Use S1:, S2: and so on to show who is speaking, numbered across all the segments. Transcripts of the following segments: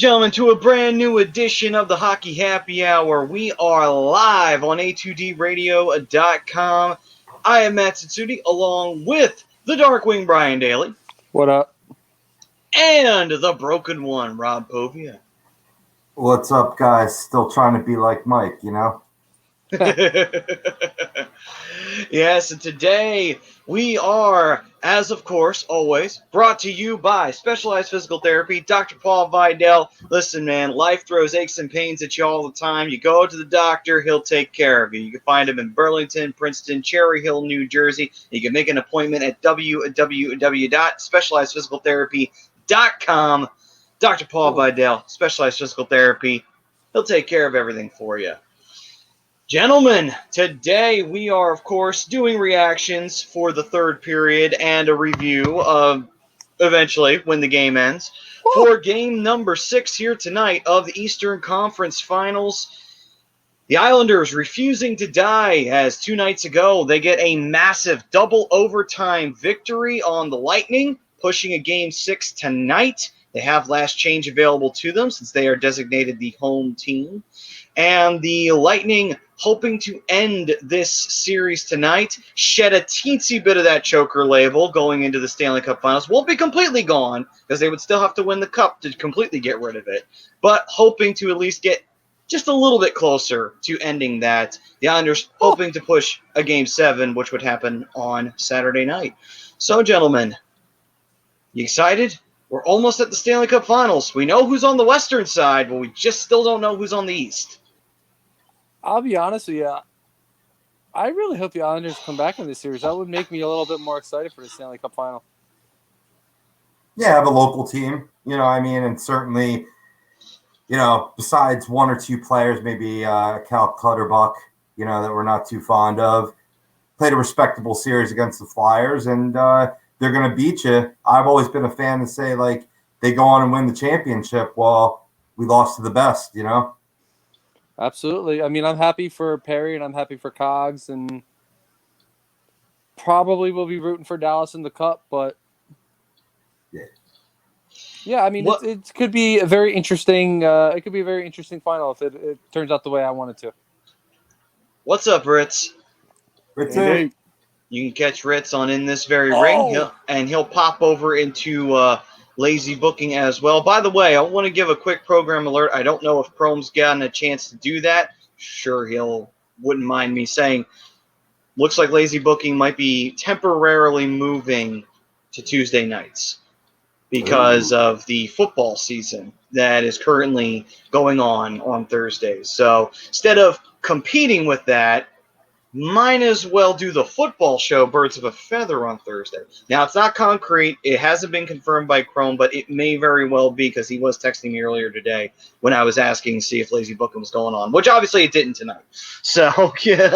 S1: gentlemen, to a brand new edition of the Hockey Happy Hour. We are live on A2DRadio.com. I am Matt Tsutsuti, along with the Darkwing Brian Daly.
S2: What up?
S1: And the Broken One, Rob Povia.
S3: What's up, guys? Still trying to be like Mike, you know?
S1: Yes, and today we are, as of course, always, brought to you by Specialized Physical Therapy, Dr. Paul Vidal. Listen, man, life throws aches and pains at you all the time. You go to the doctor, he'll take care of you. You can find him in Burlington, Princeton, Cherry Hill, New Jersey. You can make an appointment at www.specializedphysicaltherapy.com. Dr. Paul Vidal, Specialized Physical Therapy. He'll take care of everything for you. Gentlemen, today we are, of course, doing reactions for the third period and a review of, eventually, when the game ends, for game number 6 here tonight of the Eastern Conference Finals. The Islanders refusing to die, as 2 nights ago they get a massive double overtime victory on the Lightning, pushing a game 6 tonight. They have last change available to them since they are designated the home team. And the Lightning, hoping to end this series tonight, shed a teensy bit of that choker label going into the Stanley Cup Finals. Won't be completely gone, because they would still have to win the Cup to completely get rid of it. But hoping to at least get just a little bit closer to ending that. The Islanders hoping to push a Game 7, which would happen on Saturday night. So, gentlemen, you excited? We're almost at the Stanley Cup Finals. We know who's on the Western side, but we just still don't know who's on the East.
S2: I'll be honest with you. I really hope the Islanders come back in this series. That would make me a little bit more excited for the Stanley Cup Final.
S3: Yeah, have a local team, you know, I mean, and certainly, you know, besides one or two players, maybe Cal Clutterbuck, you know, that we're not too fond of, played a respectable series against the Flyers, and they're going to beat you. I've always been a fan to say, like, they go on and win the championship. Well, we lost to the best, you know?
S2: Absolutely. I mean, I'm happy for Perry and I'm happy for Cogs, and probably will be rooting for Dallas in the Cup, but yeah, I mean, it could be a very interesting. It could be a very interesting final if it turns out the way I want it to.
S1: What's up, Ritz?
S3: Ritz,
S1: you can catch Ritz on In This Very Ring, he'll pop over into Lazy Booking as well. By the way, I want to give a quick program alert. I don't know if Prome's gotten a chance to do that. Sure, wouldn't mind me saying. Looks like Lazy Booking might be temporarily moving to Tuesday nights because of the football season that is currently going on Thursdays. So instead of competing with that, might as well do the football show Birds of a Feather on Thursday. Now, it's not concrete. It hasn't been confirmed by Chrome, but it may very well be, because he was texting me earlier today when I was asking to see if Lazy Booking was going on, which obviously it didn't tonight. So, yeah.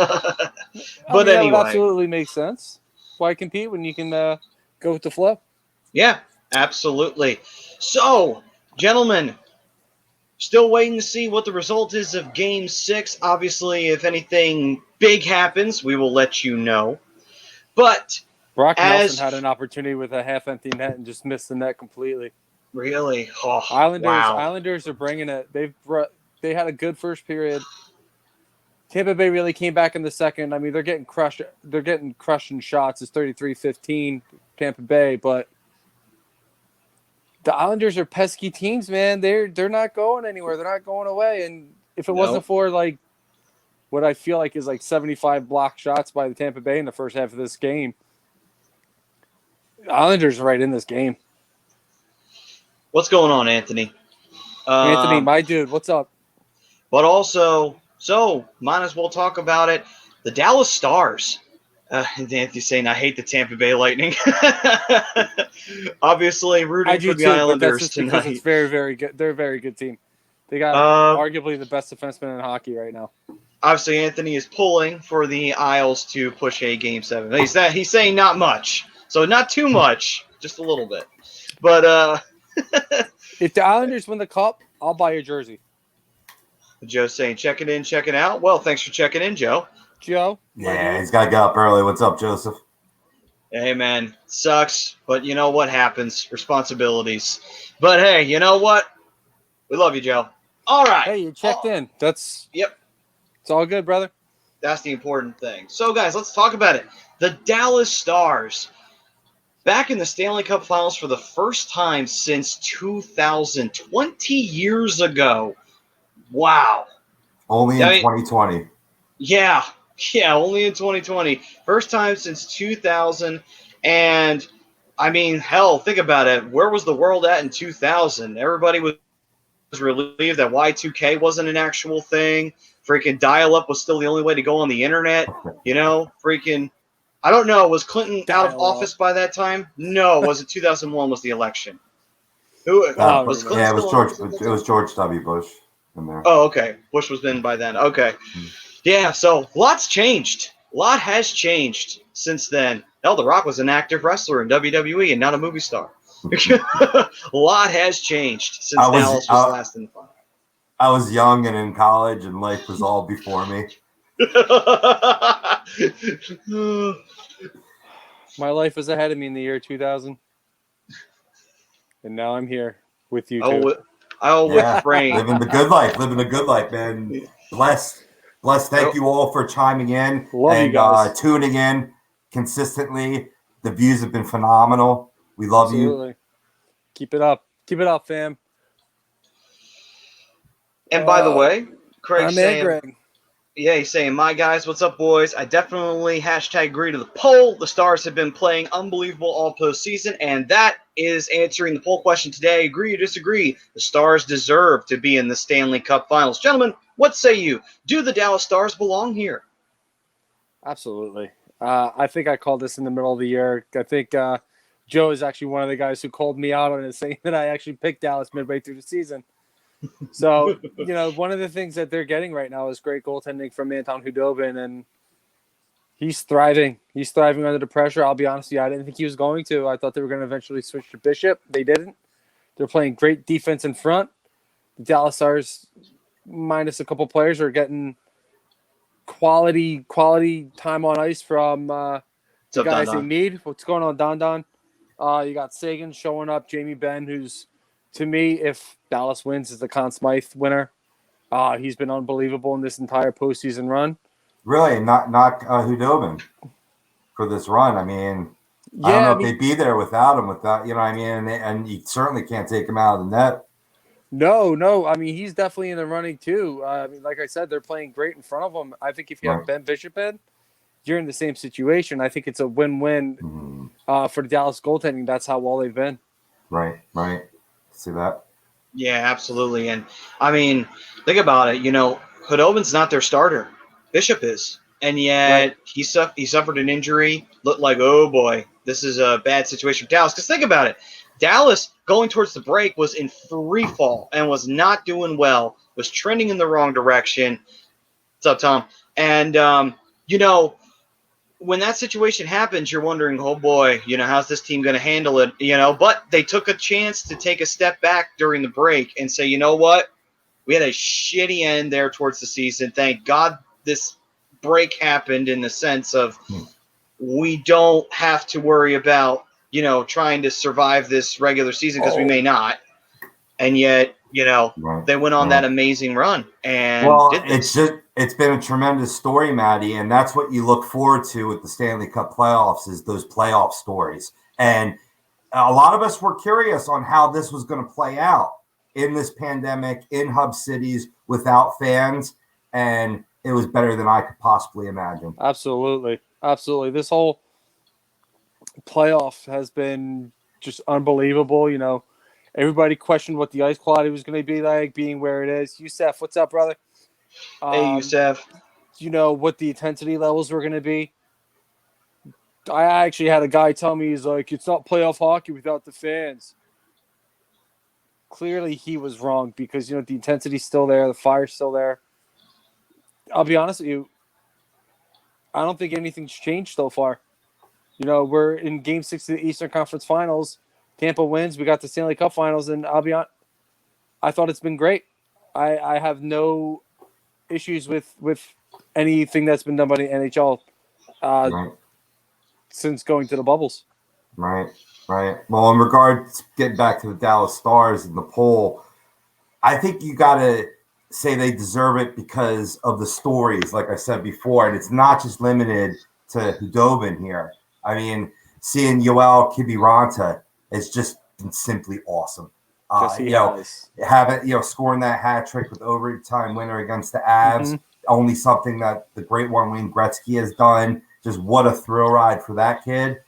S1: But
S2: anyway.
S1: That
S2: would absolutely make sense. Why compete when you can go with the flow?
S1: Yeah, absolutely. So, gentlemen, still waiting to see what the result is of Game 6. Obviously, if anything big happens, we will let you know. But
S2: Brock Nelson had an opportunity with a half-empty net and just missed the net completely.
S1: Really? Oh,
S2: Islanders are bringing it. They had a good first period. Tampa Bay really came back in the second. I mean, they're getting crushed. They're getting crushed in shots. It's 33-15 Tampa Bay, but the Islanders are pesky teams, man. They're not going anywhere. They're not going away. And if it wasn't for like what I feel like is like 75 blocked shots by the Tampa Bay in the first half of this game, the Islanders are right in this game.
S1: What's going on, Anthony?
S2: Anthony, my dude, what's up?
S1: But also, might as well talk about it. The Dallas Stars. Anthony's saying, I hate the Tampa Bay Lightning. Obviously, rooting for the Islanders
S2: but that's just
S1: tonight.
S2: Because it's very, very good. They're a very good team. They got arguably the best defenseman in hockey right now.
S1: Obviously, Anthony is pulling for the Isles to push a Game 7. He's saying not much. So not too much, just a little bit. But
S2: if the Islanders win the Cup, I'll buy your jersey.
S1: Joe's saying, check it in, check it out. Well, thanks for checking in, Joe.
S2: Joe?
S3: Yeah, he's got to get up early. What's up, Joseph?
S1: Hey, man, sucks, but you know what happens? Responsibilities. But hey, you know what? We love you, Joe. All right.
S2: Hey, you checked in.
S1: Yep.
S2: It's all good, brother.
S1: That's the important thing. So, guys, let's talk about it. The Dallas Stars, back in the Stanley Cup Finals for the first time since 2000, 20 years ago. Wow.
S3: Only in 2020.
S1: Yeah, only in 2020. First time since 2000. And, I mean, hell, think about it. Where was the world at in 2000? Everybody was relieved that Y2K wasn't an actual thing. Freaking dial-up was still the only way to go on the internet. Freaking, I don't know. Was Clinton out of office by that time? No. Was it 2001 was the election? Who was Clinton?
S3: Yeah, it was George. It was George W. Bush in there.
S1: Oh, okay. Bush was in by then. Okay. Yeah. So lots changed. A lot has changed since then. Hell, The Rock was an active wrestler in WWE and not a movie star. A lot has changed since Dallas was last in the final.
S3: I was young and in college, and life was all before me.
S2: My life was ahead of me in the year 2000. And now I'm here with you two.
S1: With brain.
S3: Living the good life, man. Blessed. Thank you all for chiming in and tuning in consistently. The views have been phenomenal. We love you.
S2: Keep it up. Keep it up, fam.
S1: And by the way, Craig's saying,
S2: Greg.
S1: Yeah, he's saying, my guys, what's up, boys? I definitely #agree to the poll. The Stars have been playing unbelievable all postseason, and that is answering the poll question today. Agree or disagree? The Stars deserve to be in the Stanley Cup Finals. Gentlemen, what say you? Do the Dallas Stars belong here?
S2: Absolutely. I think I called this in the middle of the year. I think Joe is actually one of the guys who called me out on it, saying that I actually picked Dallas midway through the season. So, one of the things that they're getting right now is great goaltending from Anton Khudobin, and he's thriving. He's thriving under the pressure. I'll be honest with you, I didn't think he was going to. I thought they were going to eventually switch to Bishop. They didn't. They're playing great defense in front. The Dallas Stars, minus a couple players, are getting quality time on ice from the guys they need. What's going on, Don? You got Sagan showing up, Jamie Benn, who's, to me, if Dallas wins, is the Conn Smythe winner. He's been unbelievable in this entire postseason run.
S3: Really, not Khudobin for this run. I mean, I don't know if they'd be there without him. And you certainly can't take him out of the net.
S2: No. I mean, he's definitely in the running too. Like I said, they're playing great in front of him. I think if you have Ben Bishop in, you're in the same situation. I think it's a win-win for the Dallas goaltending. That's how well they've been.
S3: Right. See that?
S1: Yeah, absolutely. And, I mean, think about it. Khudobin's not their starter. Bishop is. And yet he suffered an injury. Looked like, oh, boy, this is a bad situation for Dallas. Because think about it. Dallas, going towards the break, was in free fall and was not doing well, was trending in the wrong direction. What's up, Tom? And, when that situation happens, you're wondering, oh boy, how's this team going to handle it? But they took a chance to take a step back during the break and say, you know what? We had a shitty end there towards the season. Thank God this break happened in the sense of we don't have to worry about, trying to survive this regular season because we may not. And yet, they went on that amazing run. And
S3: it's been a tremendous story, Maddie, and that's what you look forward to with the Stanley Cup playoffs is those playoff stories. And a lot of us were curious on how this was going to play out in this pandemic, in hub cities, without fans, and it was better than I could possibly imagine.
S2: Absolutely. This whole playoff has been just unbelievable. Everybody questioned what the ice quality was going to be like, being where it is. Yusef, what's up, brother?
S1: Hey, Yusef.
S2: What the intensity levels were going to be. I actually had a guy tell me, he's like, it's not playoff hockey without the fans. Clearly, he was wrong because, the intensity's still there. The fire's still there. I'll be honest with you. I don't think anything's changed so far. We're in Game 6 of the Eastern Conference Finals. Tampa wins. We got the Stanley Cup Finals, and I'll be honest, I thought it's been great. I have no issues with anything that's been done by the NHL since going to the bubbles.
S3: Right. Well, in regards, getting back to the Dallas Stars and the poll, I think you got to say they deserve it because of the stories, like I said before. And it's not just limited to Hudobin here. I mean, seeing Yoel Kiviranta has just been simply awesome. Scoring that hat trick with overtime winner against the Avs, only something that the great one Wayne Gretzky has done. Just what a thrill ride for that kid.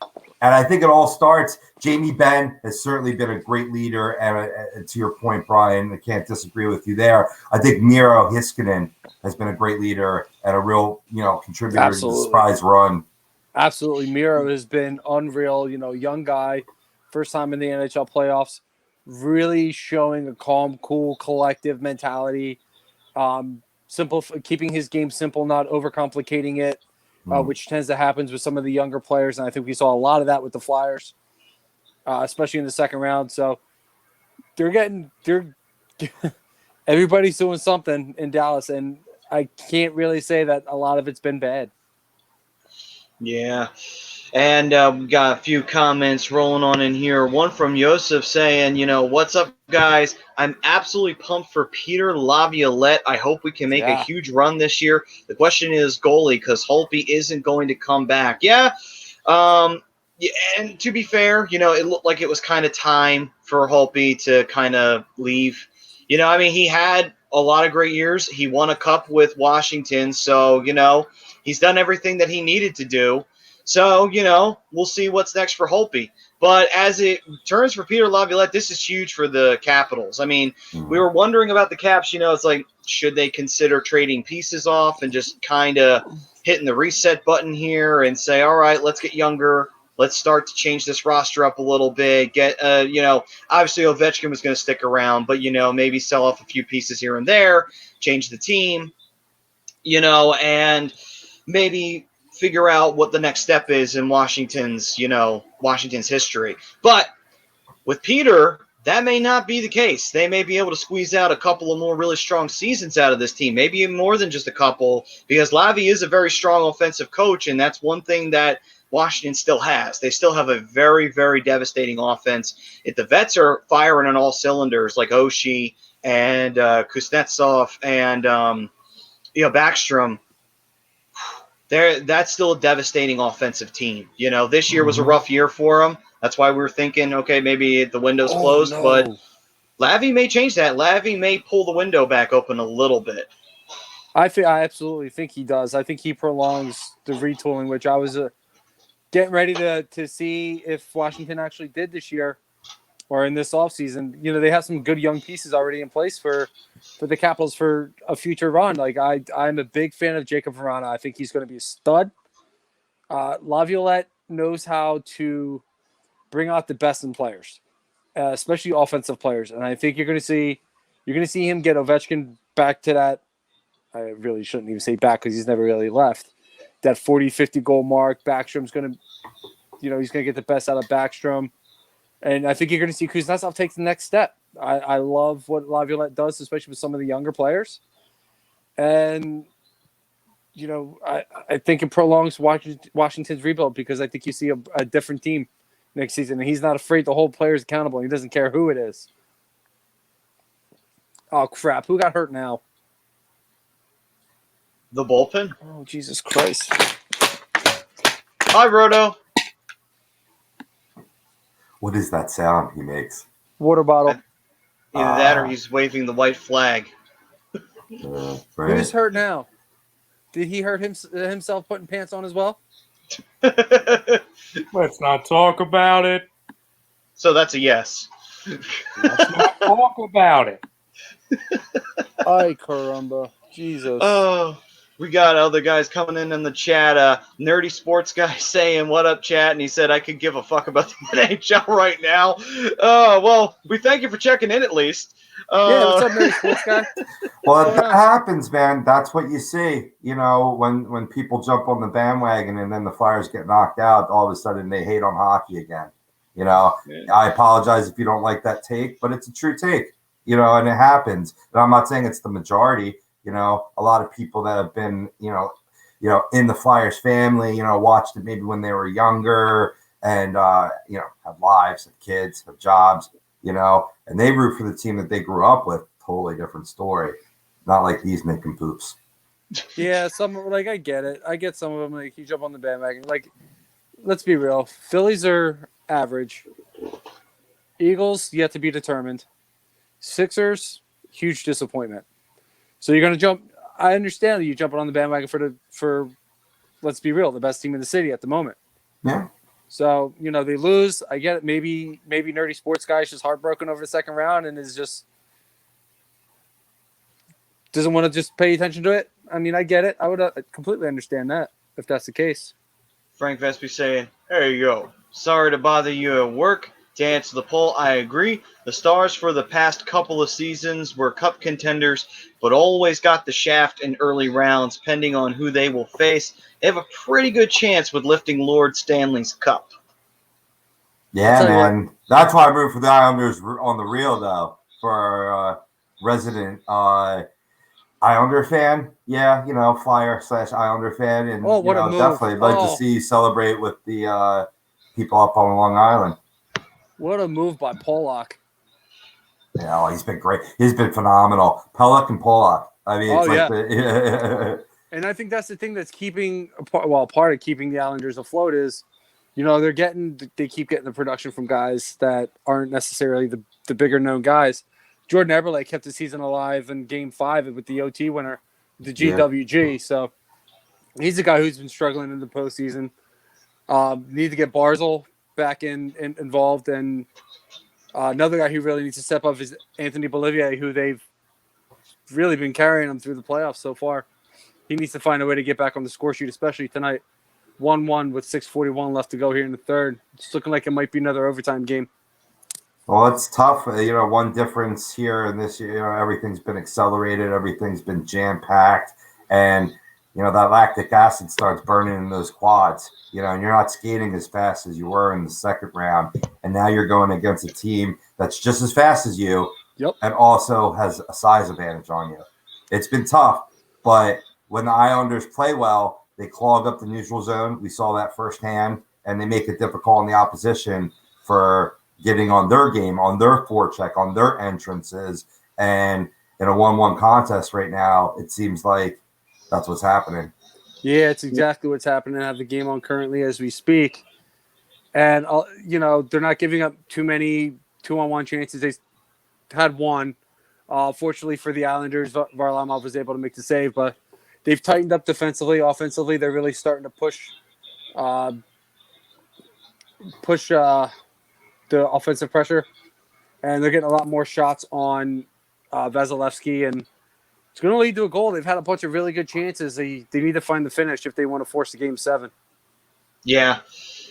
S3: And I think it all starts. Jamie Benn has certainly been a great leader. And to your point, Brian, I can't disagree with you there. I think Miro Heiskanen has been a great leader and a real, contributor to the surprise run.
S2: Absolutely. Miro has been unreal. Young guy, first time in the NHL playoffs, really showing a calm, cool, collective mentality. Simple, keeping his game simple, not overcomplicating it. Which tends to happen with some of the younger players. And I think we saw a lot of that with the Flyers, especially in the second round. So everybody's doing something in Dallas. And I can't really say that a lot of it's been bad.
S1: Yeah. And we got a few comments rolling on in here. One from Yosef saying, what's up, guys? I'm absolutely pumped for Peter Laviolette. I hope we can make a huge run this year. The question is goalie, because Holtby isn't going to come back. Yeah. And to be fair, it looked like it was kind of time for Holtby to kind of leave. He had a lot of great years. He won a cup with Washington. So, he's done everything that he needed to do. So, we'll see what's next for Holtby. But as it turns for Peter Laviolette, this is huge for the Capitals. We were wondering about the Caps. It's like, should they consider trading pieces off and just kind of hitting the reset button here and say, all right, let's get younger. Let's start to change this roster up a little bit. Get, obviously Ovechkin was going to stick around, but, maybe sell off a few pieces here and there, change the team, and maybe figure out what the next step is in Washington's history. But with Peter, that may not be the case. They may be able to squeeze out a couple of more really strong seasons out of this team, maybe even more than just a couple, because Lavi is a very strong offensive coach, and that's one thing that Washington still has. They still have a very, very devastating offense. If the vets are firing on all cylinders, like Oshie and Kuznetsov and Backstrom, that's still a devastating offensive team. This year was a rough year for them. That's why we were thinking, okay, maybe the window's closed, but Lavi may change that. Lavi may pull the window back open a little bit.
S2: I absolutely think he does. I think he prolongs the retooling, which I was getting ready to see if Washington actually did this year or in this offseason. They have some good young pieces already in place for the Capitals for a future run. Like I'm a big fan of Jacob Vrana. I think he's going to be a stud. Laviolette knows how to bring out the best in players, especially offensive players. And I think you're going to see him get Ovechkin back to that. I really shouldn't even say back because he's never really left. That 40, 50 goal mark. Backstrom's going to, he's going to get the best out of Backstrom. And I think you're going to see Kuznetsov take the next step. I love what Laviolette does, especially with some of the younger players. And, I think it prolongs Washington's rebuild because I think you see a different team next season. And he's not afraid to hold players accountable. He doesn't care who it is. Oh, crap. Who got hurt now?
S1: The bullpen?
S2: Oh, Jesus Christ.
S1: Hi, Roto.
S3: What is that sound he makes?
S2: Water bottle.
S1: Either that or he's waving the white flag.
S3: Right.
S2: Who's hurt now? Did he hurt himself putting pants on as well?
S4: Let's not talk about it.
S1: So that's a yes.
S4: Let's not talk about it.
S2: Ay, caramba. Jesus.
S1: Oh, we got other guys coming in the chat. Nerdy sports guy saying, what up, chat? And he said, I could give a fuck about the NHL right now. Well, we thank you for checking in at least.
S2: Yeah, what's up, nerdy sports guy?
S3: Well, that happens, man. That's what you see. When people jump on the bandwagon and then the Flyers get knocked out, all of a sudden they hate on hockey again. I apologize if you don't like that take, but it's a true take. And it happens. And I'm not saying it's the majority. A lot of people that have been, in the Flyers family, watched it maybe when they were younger and, have lives, have kids, have jobs, and they root for the team that they grew up with. totally different story. Not like these nincompoops.
S2: Yeah, I get it. I get some of them. Like, you jump on the bandwagon. Like, let's be real. Phillies are average. Eagles, yet to be determined. Sixers, huge disappointment. So you're going to jump. I understand that you're jumping on the bandwagon for, let's be real, the best team in the city at the moment.
S3: Yeah.
S2: So, they lose. I get it. Maybe nerdy sports guy is just heartbroken over the second round and is just doesn't want to just pay attention to it. I mean, I get it. I would completely understand that if that's the case.
S1: Frank Vespi saying, "There you go. Sorry to bother you at work. To answer the poll, I agree. The Stars for the past couple of seasons were cup contenders, but always got the shaft in early rounds, pending on who they will face. They have a pretty good chance with lifting Lord Stanley's Cup."
S3: Yeah, man. That's why I moved for the Islanders on the real, though, for our resident Islander fan. Yeah, Flyer/Islander fan. And,
S2: what a move.
S3: definitely like to see you celebrate with the people up on Long Island.
S2: What a move by Pollock.
S3: Yeah, he's been great. He's been phenomenal. Pellick and Pollock. I mean,
S2: And I think that's the thing that's part of keeping the Islanders afloat is, they keep getting the production from guys that aren't necessarily the bigger known guys. Jordan Eberle kept the season alive in Game 5 with the OT winner, the GWG. Yeah. So he's a guy who's been struggling in the postseason. Need to get Barzal back involved, and another guy who really needs to step up is Anthony Bolivier, who they've really been carrying him through the playoffs so far. He needs to find a way to get back on the score sheet, especially tonight. 1-1 with 6:41 left to go here in the third. It's looking like it might be another overtime game.
S3: Well, it's tough. One difference here in this year, everything's been accelerated, everything's been jam-packed, and that lactic acid starts burning in those quads, and you're not skating as fast as you were in the second round. And now you're going against a team that's just as fast as you.
S2: Yep.
S3: And also has a size advantage on you. It's been tough, but when the Islanders play well, they clog up the neutral zone. We saw that firsthand, and they make it difficult on the opposition for getting on their game, on their forecheck, on their entrances. And in a 1-1 contest right now, it seems like that's what's happening.
S2: Yeah, it's exactly what's happening. I have the game on currently as we speak. And, they're not giving up too many 2-on-1 chances. They had one. Fortunately for the Islanders, Varlamov was able to make the save, but they've tightened up defensively. Offensively, they're really starting to push the offensive pressure, and they're getting a lot more shots on Vasilevskiy, and it's going to lead to a goal. They've had a bunch of really good chances. They need to find the finish if they want to force the Game 7.
S1: Yeah.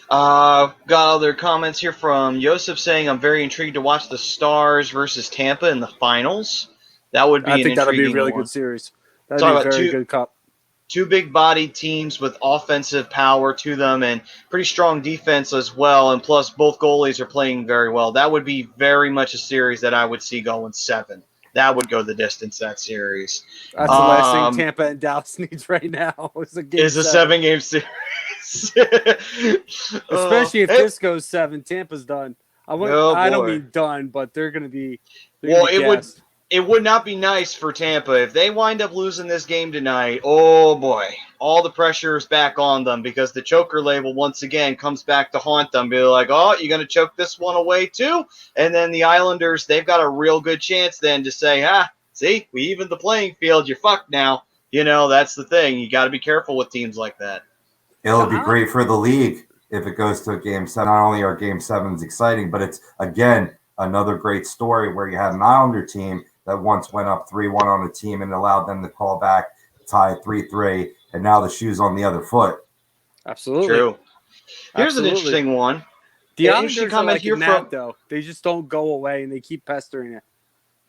S1: Got other comments here from Joseph saying, "I'm very intrigued to watch the Stars versus Tampa in the finals." That would be
S2: I think that'll be a really
S1: one.
S2: good series. That'd be a very good cup.
S1: Two big-bodied teams with offensive power to them and pretty strong defense as well, and plus both goalies are playing very well. That would be very much a series that I would see going 7. That would go the distance, that series.
S2: That's the last thing Tampa and Dallas needs right now is a game
S1: 7-game series.
S2: Especially if this goes 7, Tampa's done. I don't mean done, but they're going to be.
S1: It would not be nice for Tampa if they wind up losing this game tonight. Oh boy, all the pressure is back on them because the choker label once again comes back to haunt them. Be like, oh, you're going to choke this one away too? And then the Islanders, they've got a real good chance then to say, see, we evened the playing field. You're fucked now. That's the thing. You got to be careful with teams like that.
S3: It'll be great for the league if it goes to a Game 7. Not only are Game 7s exciting, but it's, again, another great story where you had an Islander team that once went up 3-1 on a team and allowed them to call back, tie 3-3, and now the shoe's on the other foot.
S2: Absolutely.
S1: True. Here's an interesting one.
S2: The Islanders are like a gnat, though. They just don't go away, and they keep pestering it.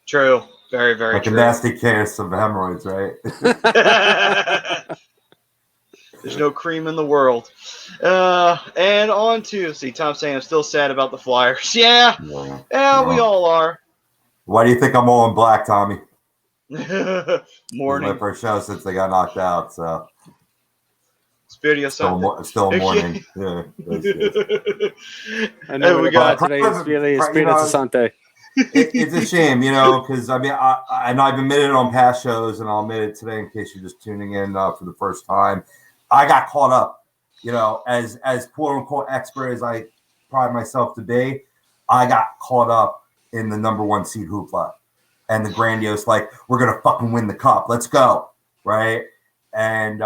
S1: True. Very, very
S3: like
S1: true.
S3: Like a nasty case of hemorrhoids, right?
S1: There's no cream in the world. And on to, Tom saying, I'm still sad about the Flyers. Yeah, we all are.
S3: Why do you think I'm all in black, Tommy?
S1: Morning.
S3: My first show since they got knocked out, so.
S1: Still
S3: morning. Yeah.
S2: I know we got today. It's really Espírito Santo.
S3: It's a shame, because I mean, I know I've admitted it on past shows, and I'll admit it today in case you're just tuning in for the first time. I got caught up, as quote unquote expert as I pride myself to be. I got caught up in the number one seed hoopla and the grandiose, like, we're gonna fucking win the cup. Let's go, right? And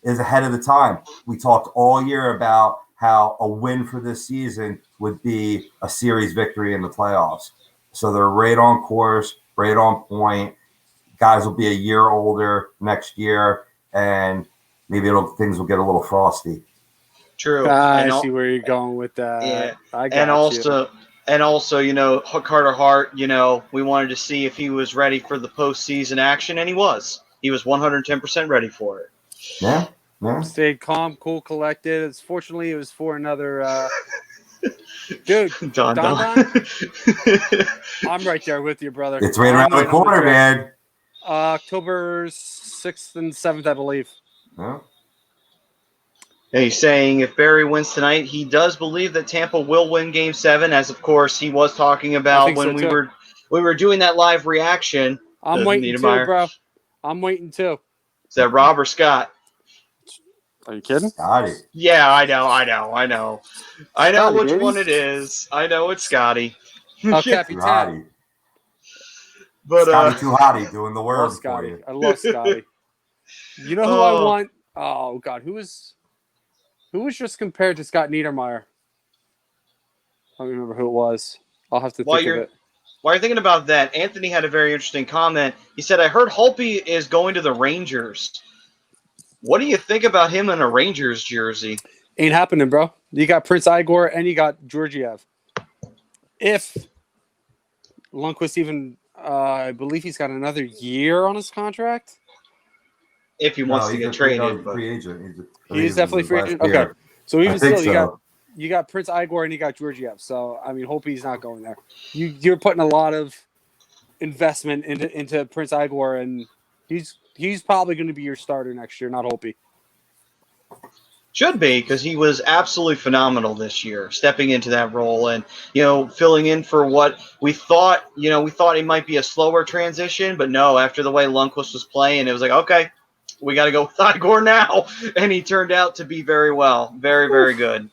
S3: is ahead of the time. We talked all year about how a win for this season would be a series victory in the playoffs. So they're right on course, right on point. Guys will be a year older next year, and maybe things will get a little frosty.
S1: True.
S2: I see where you're going with that.
S1: Yeah.
S2: I got you.
S1: And also, Carter Hart, we wanted to see if he was ready for the postseason action, and he was. He was 110% ready for it.
S3: Yeah.
S2: Stayed calm, cool, collected. Fortunately, it was for another dude. Don. I'm right there with you, brother.
S3: It's right around the corner, man.
S2: October 6th and 7th, I believe.
S3: Yeah.
S1: He's saying if Barry wins tonight, he does believe that Tampa will win Game 7, as of course he was talking about when we were doing that live reaction.
S2: I'm waiting too, bro. I'm waiting too.
S1: Is that Rob or Scott?
S2: Are you kidding?
S3: Scotty.
S1: Yeah, I know. I know which
S2: baby.
S1: one it is. I know it's Scotty.
S2: Oh, Capitan.
S1: But
S3: Scotty too hotty doing the work for you.
S2: I love Scotty. You know who I want? Oh God, who was just compared to Scott Niedermayer? I don't remember who it was. I'll have to think of it.
S1: While you're thinking about that, Anthony had a very interesting comment. He said, I heard Holtby is going to the Rangers. What do you think about him in a Rangers jersey?
S2: Ain't happening, bro. You got Prince Igor and you got Georgiev. If Lundqvist even, I believe he's got another year on his contract.
S1: If he wants to get traded.
S3: Free agent.
S2: He's definitely free agent. Okay. So even still, you got Prince Igor and you got Georgiev. So, I mean, Holtby's not going there. You're putting a lot of investment into Prince Igor, and he's probably going to be your starter next year, not Holtby.
S1: Should be, because he was absolutely phenomenal this year, stepping into that role and, filling in for what we thought, it might be a slower transition, but no, after the way Lundqvist was playing, it was like, okay, we got to go with Igor now. And he turned out to be very well. Very, very good.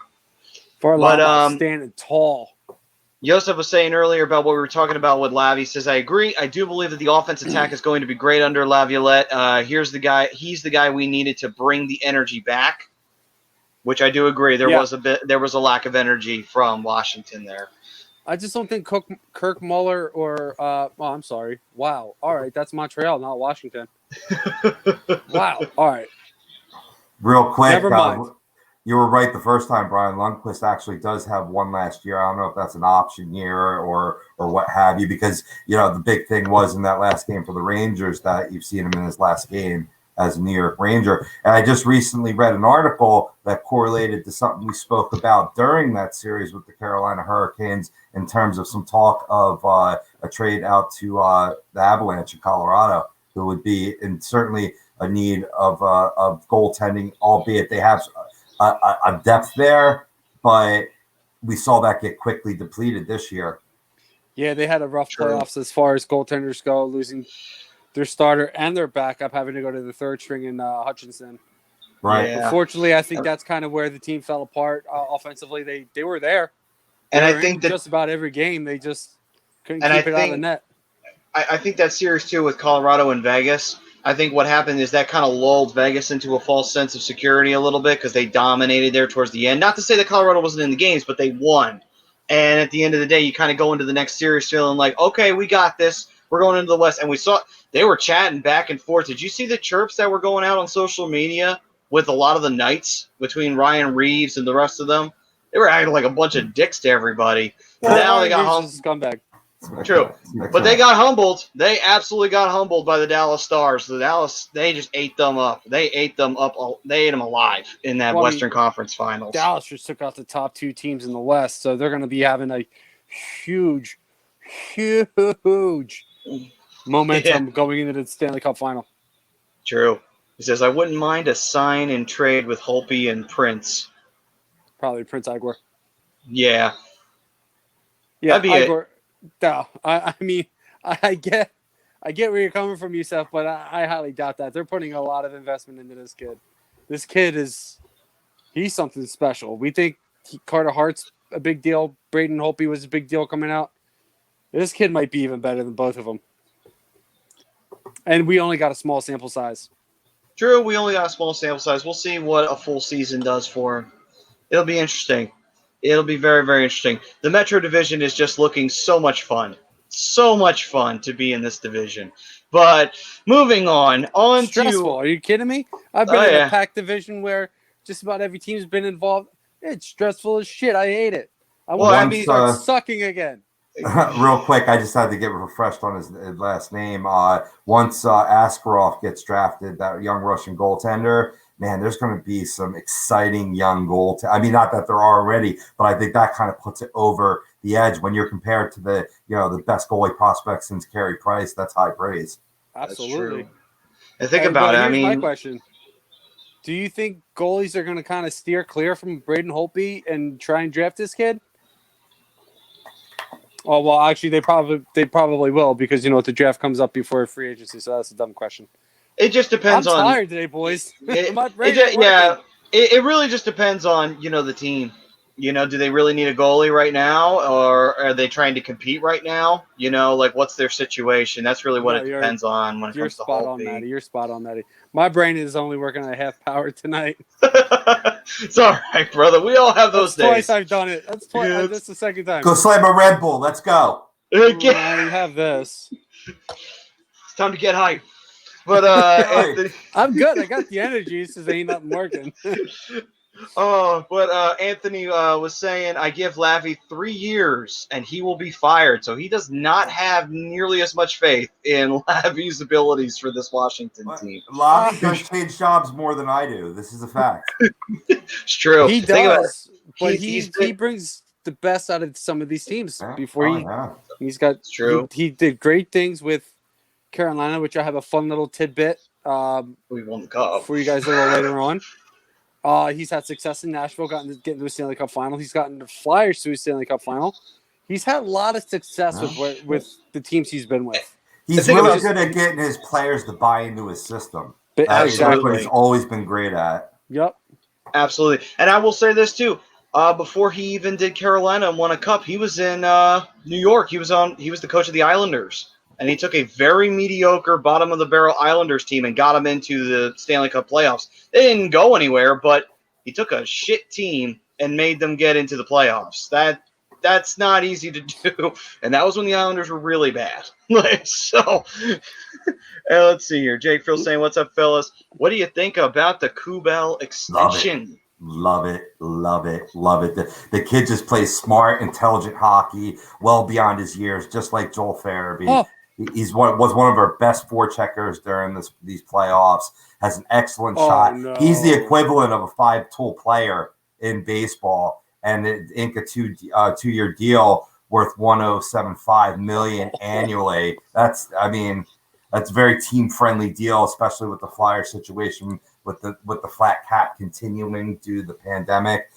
S2: But standing tall.
S1: Joseph was saying earlier about what we were talking about with Lavi. He says, I agree. I do believe that the offense attack is going to be great under Laviolette. He's the guy we needed to bring the energy back, which I do agree. There was a lack of energy from Washington there.
S2: I just don't think Kirk Muller or I'm sorry. Wow. All right, that's Montreal, not Washington. Wow. All right.
S3: Real quick.
S2: Never mind.
S3: You were right the first time, Brian. Lundqvist actually does have one last year. I don't know if that's an option year or what have you, because, the big thing was in that last game for the Rangers that you've seen him in his last game as a New York Ranger. And I just recently read an article that correlated to something we spoke about during that series with the Carolina Hurricanes in terms of some talk of a trade out to the Avalanche in Colorado, who would be in certainly a need of goaltending, albeit they have a depth there, but we saw that get quickly depleted this year.
S2: Yeah, they had a rough playoffs as far as goaltenders go, losing their starter and their backup, having to go to the third string in Hutchinson.
S3: Right.
S1: Yeah.
S2: Unfortunately, I think that's kind of where the team fell apart offensively. They were there.
S1: And I think that
S2: just about every game, they just couldn't keep it out of the net.
S1: I think that series, too, with Colorado and Vegas, I think what happened is that kind of lulled Vegas into a false sense of security a little bit because they dominated there towards the end. Not to say that Colorado wasn't in the games, but they won. And at the end of the day, you kind of go into the next series feeling like, okay, we got this. We're going into the West. And we saw they were chatting back and forth. Did you see the chirps that were going out on social media with a lot of the Knights between Ryan Reeves and the rest of them? They were acting like a bunch of dicks to everybody.
S2: Well,
S1: now they got
S2: home. Scumbag.
S1: True. But they got humbled. They absolutely got humbled by the Dallas Stars. The Dallas, they just ate them up. They ate them up. They ate them alive in that Western Conference Finals.
S2: Dallas just took out the top two teams in the West, so they're going to be having a huge momentum going into the Stanley Cup Final.
S1: True. He says, I wouldn't mind a sign and trade with Holtby and Prince.
S2: Probably Prince Igor.
S1: Yeah.
S2: Yeah,
S1: That'd be
S2: Igor. No, I mean, I get where you're coming from, Yusef, but I highly doubt that. They're putting a lot of investment into this kid. This kid he's something special. We think Carter Hart's a big deal. Braden Holtby was a big deal coming out. This kid might be even better than both of them. And we only got a small sample size.
S1: True, we only got a small sample size. We'll see what a full season does for him. It'll be interesting. It'll be very, very interesting. The Metro Division is just looking so much fun. So much fun to be in this division. But moving on
S2: Stressful.
S1: to...
S2: Are you kidding me? I've been in
S1: yeah.
S2: a packed division where just about every team's been involved. It's stressful as shit. I hate it. I want to start sucking again.
S3: Real quick, I just had to get refreshed on his last name. Once Askarov gets drafted, that young Russian goaltender, man, there's going to be some exciting young goaltenders. I mean, not that there are already, but I think that kind of puts it over the edge when you're compared to the best goalie prospect since Carey Price. That's high praise.
S2: Absolutely.
S1: And think about it. I mean,
S2: my question: do you think goalies are going to kind of steer clear from Braden Holtby and try and draft this kid? Oh well, actually, they probably will because the draft comes up before free agency, so that's a dumb question.
S1: It just depends on.
S2: I'm tired today, boys.
S1: It really just depends on the team. Do they really need a goalie right now, or are they trying to compete right now? What's their situation? That's really what it depends on when it comes to Holtby.
S2: You're spot on, Maddie. My brain is only working at half power tonight.
S1: It's all right, brother. We all have those days.
S2: Twice I've done it. That's twice. Yeah, that's the second time.
S3: Go slam a Red Bull. Let's go.
S2: I have this.
S1: It's time to get hype. But Anthony,
S2: I'm good. I got the energy. It's just ain't nothing working.
S1: But Anthony was saying, I give Lavi 3 years and he will be fired. So he does not have nearly as much faith in Lavi's abilities for this Washington team.
S3: Lavi does change jobs more than I do. This is a fact.
S1: It's true.
S2: He does, but he brings the best out of some of these teams. He's got.
S1: It's true.
S2: He did great things with Carolina, which I have a fun little tidbit.
S1: We won the cup
S2: for you guys a little later on. He's had success in Nashville, getting to a Stanley Cup final. He's gotten the Flyers to a Stanley Cup final. He's had a lot of success with the teams he's been with.
S3: He's really good at getting his players to buy into his system. That's what he's always been great at.
S2: Yep.
S1: Absolutely. And I will say this too. Before he even did Carolina and won a cup, he was in New York. He was the coach of the Islanders. And he took a very mediocre bottom-of-the-barrel Islanders team and got them into the Stanley Cup playoffs. They didn't go anywhere, but he took a shit team and made them get into the playoffs. That's not easy to do. And that was when the Islanders were really bad. So, let's see here. Jake Phil saying, what's up, fellas? What do you think about the Kubel extension?
S3: Love it. The kid just plays smart, intelligent hockey well beyond his years, just like Joel Farabee. Oh. Was one of our best forecheckers during these playoffs. Has an excellent shot. No. He's the equivalent of a 5-tool player in baseball, and ink a two-year deal worth $107.5 million annually. That's a very team-friendly deal, especially with the Flyers situation with the flat cap continuing due to the pandemic.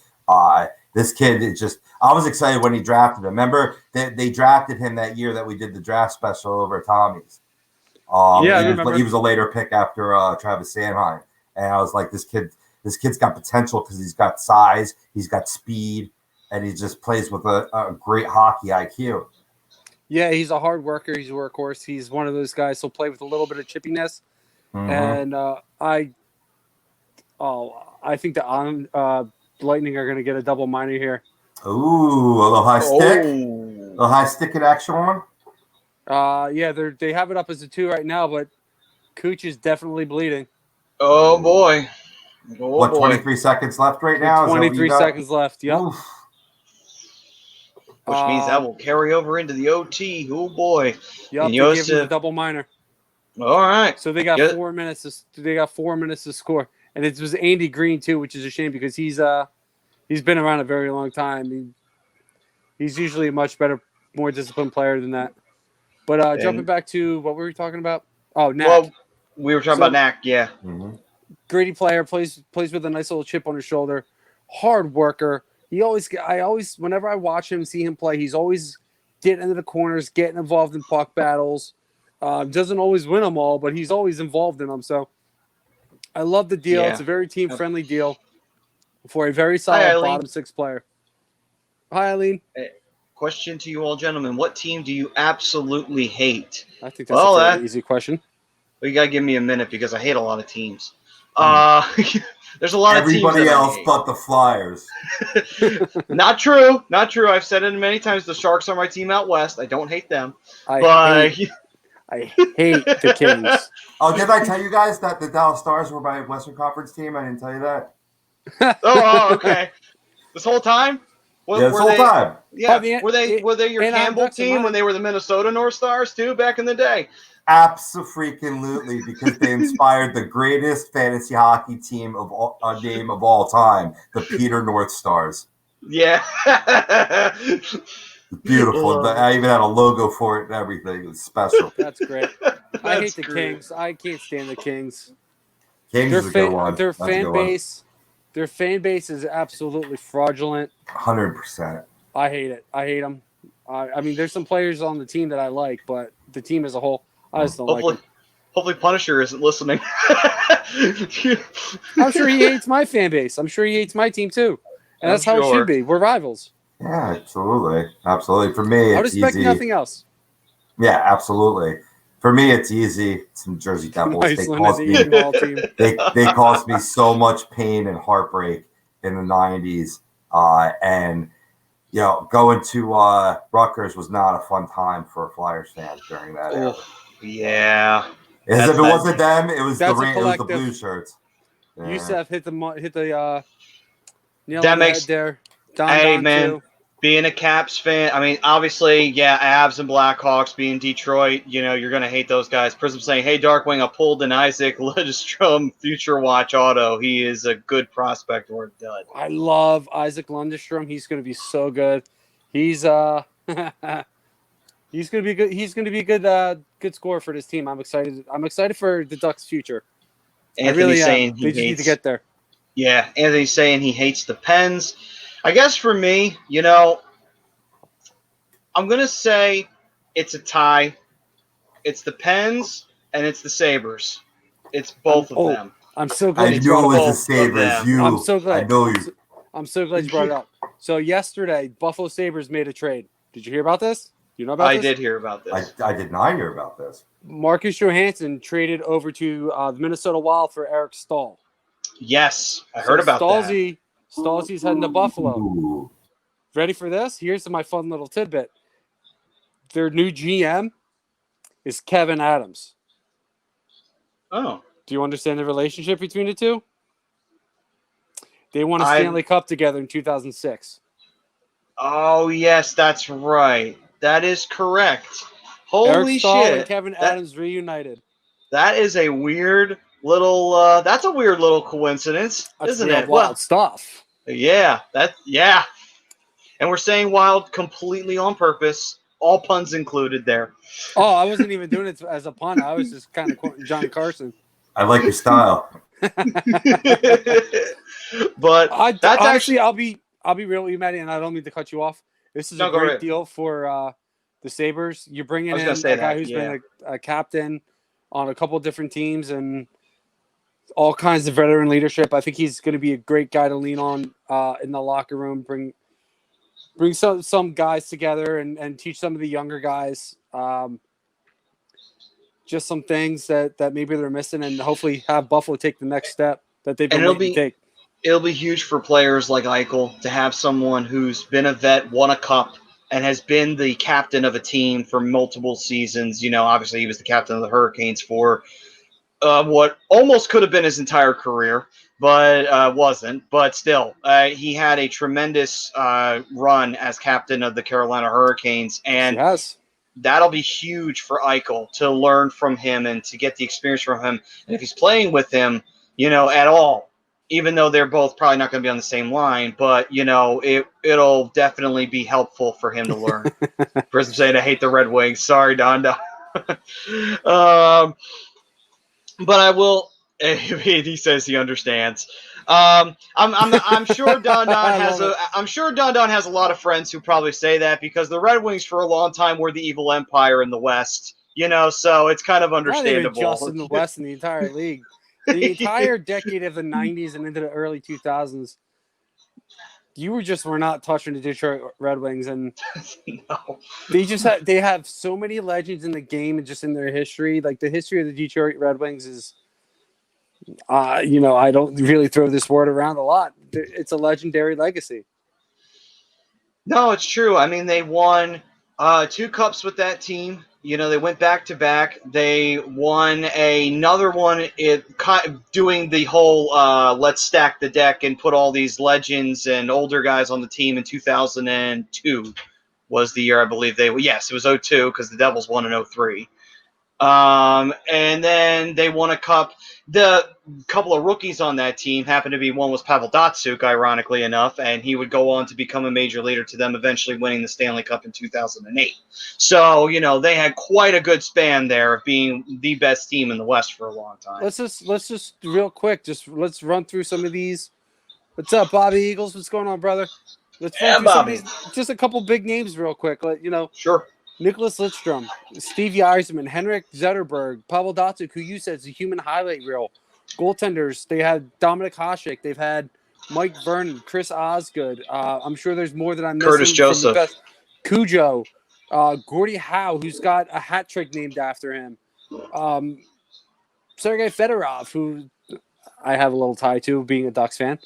S3: This kid is just – I was excited when he drafted him. Remember, they drafted him that year that we did the draft special over at Tommy's.
S2: I remember.
S3: He was a later pick after Travis Sanheim. And I was like, this kid's got potential because he's got size, he's got speed, and he just plays with a great hockey IQ.
S2: Yeah, he's a hard worker. He's a workhorse. He's one of those guys who'll play with a little bit of chippiness. Mm-hmm. And I think the Lightning are going to get a double minor here.
S3: Ooh, a little high stick. A little high stick in action one.
S2: Yeah, they have it up as a 2 right now, but Cooch is definitely bleeding.
S1: Oh boy.
S3: 23 seconds left right now?
S2: 23 seconds left, yep.
S3: Oof.
S1: Which means that will carry over into the OT. Oh boy.
S2: Yep, they gave him a double minor.
S1: All right.
S2: So they got 4 minutes to score. And it was Andy Green too, which is a shame because he's been around a very long time. He's usually a much better, more disciplined player than that. But jumping back to what were we talking about? Oh, Knack.
S1: Well, we were talking about Knack, yeah.
S3: Mm-hmm.
S2: Gritty player, plays with a nice little chip on his shoulder. Hard worker. Whenever I watch him, see him play, he's always getting into the corners, getting involved in puck battles. Doesn't always win them all, but he's always involved in them. So I love the deal.
S1: Yeah.
S2: It's a very team-friendly deal for a very
S1: Hi,
S2: solid
S1: Eileen.
S2: bottom six player. Hi, Eileen.
S1: Question to you all, gentlemen. What team do you absolutely hate?
S2: I think that's a fairly easy question.
S1: Well, you got to give me a minute because I hate a lot of teams. There's a lot
S3: Everybody
S1: of teams
S3: else but the Flyers.
S1: Not true. Not true. I've said it many times. The Sharks are my team out west. I don't hate them.
S2: I hate the Kings.
S3: Oh, did I tell you guys that the Dallas Stars were my Western Conference team? I didn't tell you that.
S1: Okay. This whole time?
S3: This whole time.
S1: Yeah. Were they your Campbell team when they were the Minnesota North Stars too back in the day?
S3: Absolutely, because they inspired the greatest fantasy hockey team of all time, the Peter North Stars.
S1: Yeah.
S3: Beautiful. I even had a logo for it and everything. It was special.
S2: That's great. I hate the Kings. I can't stand the Kings.
S3: Kings is a good one.
S2: Their fan base is absolutely fraudulent.
S3: 100%.
S2: I hate it. I hate them. I mean, there's some players on the team that I like, but the team as a whole, I just don't like them.
S1: Hopefully Punisher isn't listening.
S2: I'm sure he hates my fan base. I'm sure he hates my team too. And that's how it should be. We're rivals.
S3: Yeah, absolutely. Absolutely. For me, it's
S2: I would expect
S3: easy.
S2: nothing else.
S3: Yeah, absolutely. For me, it's easy. Some Jersey Devils. They caused me so much pain and heartbreak in the 90s. And, going to Rutgers was not a fun time for Flyers fans during that era.
S1: Yeah.
S3: If it wasn't them, it was the blue shirts.
S2: Yeah. Yusef hit the nail
S1: that
S2: on the head there.
S1: Man, being a Caps fan, I mean, obviously, yeah, Avs and Blackhawks being Detroit, you're going to hate those guys. Prism saying, hey, Darkwing, I pulled an Isaac Lundestrom Future Watch auto. He is a good prospect or a dud.
S2: I love Isaac Lundestrom. He's going to be so good. He's going to be good. He's going to be a good scorer for this team. I'm excited. I'm excited for the Ducks' future.
S1: Anthony's saying
S2: they just need to get there.
S1: Yeah, Anthony's saying he hates the Pens. I guess for me, I'm going to say it's a tie. It's the Pens and it's the Sabres. It's both of them.
S2: I'm so glad
S3: I knew it was the Sabres.
S2: I'm so glad.
S3: I know you.
S2: I'm so glad you brought it up. So yesterday, Buffalo Sabres made a trade. Did you hear about this? You know about this?
S1: I did hear about this.
S3: I did not hear about this.
S2: Marcus Johansson traded over to the Minnesota Wild for Eric Stahl.
S1: Yes, I heard about that.
S2: Stalzy's heading to Buffalo.
S3: Ooh.
S2: Ready for this? Here's my fun little tidbit. Their new GM is Kevin Adams.
S1: Oh.
S2: Do you understand the relationship between the two? They won a Stanley Cup together in 2006.
S1: Oh, yes, that's right. That is correct. Holy
S2: Eric Stahl
S1: shit.
S2: and Kevin Adams reunited.
S1: That is a weird little that's a weird little coincidence, isn't it?
S2: Wild stuff.
S1: Yeah, and we're saying wild completely on purpose, all puns included there.
S2: Oh, I wasn't even doing it as a pun. I was just kind of quoting John Carson.
S3: I like your style.
S1: But
S2: actually, I'll be real with you, Maddie, and I don't mean to cut you off. This is a great deal for the Sabres. You're bringing in a guy who's been a captain on a couple of different teams and all kinds of veteran leadership. I think he's going to be a great guy to lean on in the locker room. Bring some guys together and teach some of the younger guys just some things that maybe they're missing, and hopefully have Buffalo take the next step that they've been waiting to take.
S1: It'll be huge for players like Eichel to have someone who's been a vet, won a cup, and has been the captain of a team for multiple seasons. Obviously he was the captain of the Hurricanes for what almost could have been his entire career, but wasn't. But still, he had a tremendous run as captain of the Carolina Hurricanes, and that'll be huge for Eichel to learn from him and to get the experience from him. And if he's playing with him, at all, even though they're both probably not going to be on the same line, but, it'll definitely be helpful for him to learn. Prism saying, I hate the Red Wings. Sorry, Donda. But He says he understands. I'm sure Don
S2: I
S1: has
S2: love it.
S1: I'm sure Don has a lot of friends who probably say that because the Red Wings for a long time were the evil empire in the West. So it's kind of
S2: Not even
S1: understandable.
S2: just in the West, in the entire league. The entire decade of the 90s and into the early 2000s, were not touching the Detroit Red Wings, and
S1: No.
S2: they have so many legends in the game and just in their history. Like the history of the Detroit Red Wings is, I don't really throw this word around a lot. It's a legendary legacy.
S1: No, it's true. I mean, they won 2 cups with that team. They went back to back. They won another one doing the whole let's stack the deck and put all these legends and older guys on the team in 2002 was the year I believe yes, it was 2002 because the Devils won in 2003. And then they won a cup. The couple of rookies on that team happened to be, one was Pavel Datsyuk, ironically enough, and he would go on to become a major leader to them, eventually winning the Stanley Cup in 2008. So, they had quite a good span there of being the best team in the West for a long time.
S2: Let's just real quick, let's run through some of these. What's up, Bobby Eagles? What's going on, brother? Let's run through
S1: Bobby.
S2: some of these, just a couple big names real quick.
S1: Sure.
S2: Nicholas Lidstrom, Stevie Yzerman, Henrik Zetterberg, Pavel Datsyuk, who you said is a human highlight reel. Goaltenders, they had Dominik Hasek, they've had Mike Vernon, Chris Osgood. I'm sure there's more that I'm missing.
S1: Curtis Joseph.
S2: From the best. Cujo, Gordie Howe, who's got a hat trick named after him. Sergei Fedorov, who I have a little tie to, being a Ducks fan.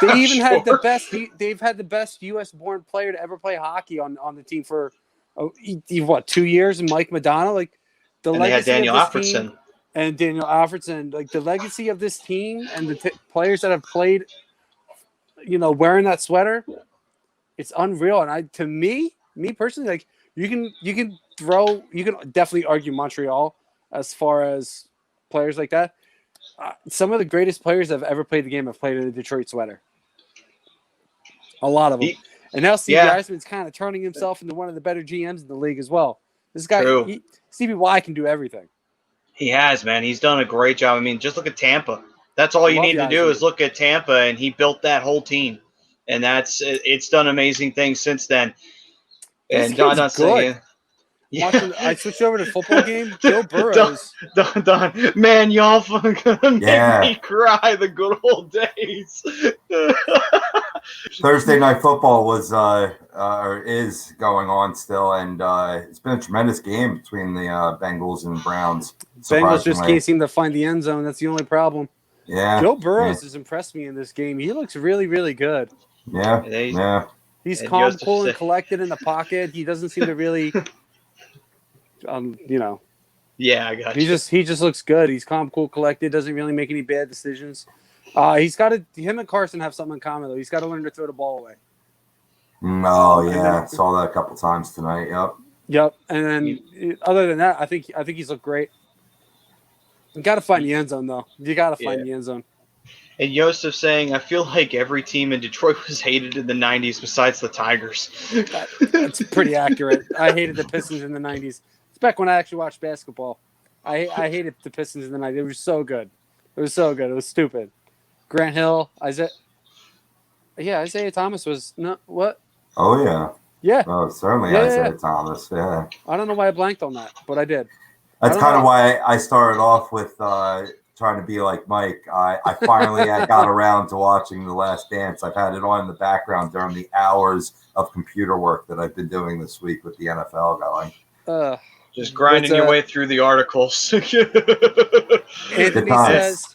S2: They even had the best. They've had the best U.S.-born player to ever play hockey on the team for 2 years, and Mike Madonna. Like the
S1: and
S2: legacy
S1: they had Daniel
S2: of this
S1: Alfredsson.
S2: team, and Daniel Alfredsson. Like the legacy of this team and the players that have played, wearing that sweater, it's unreal. And to me personally, like you can definitely argue Montreal as far as players like that. Some of the greatest players that have ever played the game have played in a Detroit sweater. A lot of them. And now Stevie Yzerman's kind of turning himself into one of the better GMs in the league as well. This guy, Stevie Y, can do everything.
S1: He has, man. He's done a great job. I mean, just look at Tampa. That's all you need to do is look at Tampa, and he built that whole team. And it's done amazing things since then. And Don saying,
S2: I switched over to football game. Joe Burrows.
S1: Don, man, y'all fucking make me cry. The good old days.
S3: Thursday Night Football was is going on still, and it's been a tremendous game between the Bengals and Browns.
S2: Bengals just can't seem to find the end zone. That's the only problem.
S3: Yeah,
S2: Joe Burrows has impressed me in this game. He looks really, really good.
S3: Yeah.
S2: He's calm, cool, and collected in the pocket. He doesn't seem to really,
S1: Yeah, I got
S2: you. He just looks good. He's calm, cool, collected. Doesn't really make any bad decisions. Him and Carson have something in common though. He's got to learn to throw the ball away.
S3: Oh yeah, saw that a couple times tonight.
S2: Yep. And then other than that, I think he's looked great. You got to find the end zone though. You got to find the end zone.
S1: And Joseph saying, I feel like every team in Detroit was hated in the 90s besides the Tigers.
S2: That's pretty accurate. I hated the Pistons in the 90s. It's back when I actually watched basketball. I hated the Pistons in the 90s. It was so good. It was stupid. Grant Hill, Isaiah Thomas was not what?
S3: Oh yeah.
S2: Yeah.
S3: Oh, certainly Isaiah Thomas. Yeah.
S2: I don't know why I blanked on that, but I did.
S3: That's kind of why I started off with trying to be like Mike. I finally got around to watching The Last Dance. I've had it on in the background during the hours of computer work that I've been doing this week with the NFL going.
S1: Just grinding your way through the articles.
S2: Anthony says,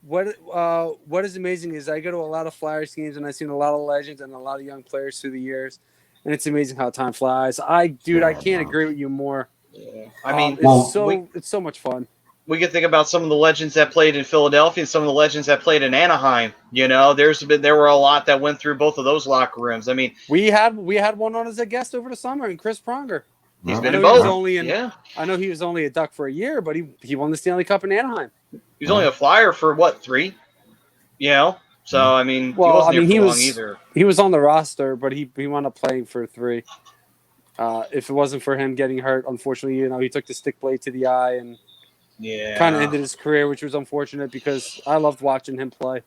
S2: what is amazing is I go to a lot of Flyers games and I've seen a lot of legends and a lot of young players through the years, and it's amazing how time flies. I can't agree with you more.
S1: Yeah. I mean,
S2: it's so much fun.
S1: We can think about some of the legends that played in Philadelphia and some of the legends that played in Anaheim. There were a lot that went through both of those locker rooms. I mean,
S2: we had one on as a guest over the summer, and Chris Pronger.
S1: He's been in both.
S2: I know he was only a Duck for a year, but he won the Stanley Cup in Anaheim.
S1: He was only a Flyer for 3? So I mean, he wasn't here for long either.
S2: He was on the roster, but he wound up playing for 3. If it wasn't for him getting hurt, unfortunately, he took the stick blade to the eye, and
S1: Yeah.
S2: kind of ended his career, which was unfortunate because I loved watching him play.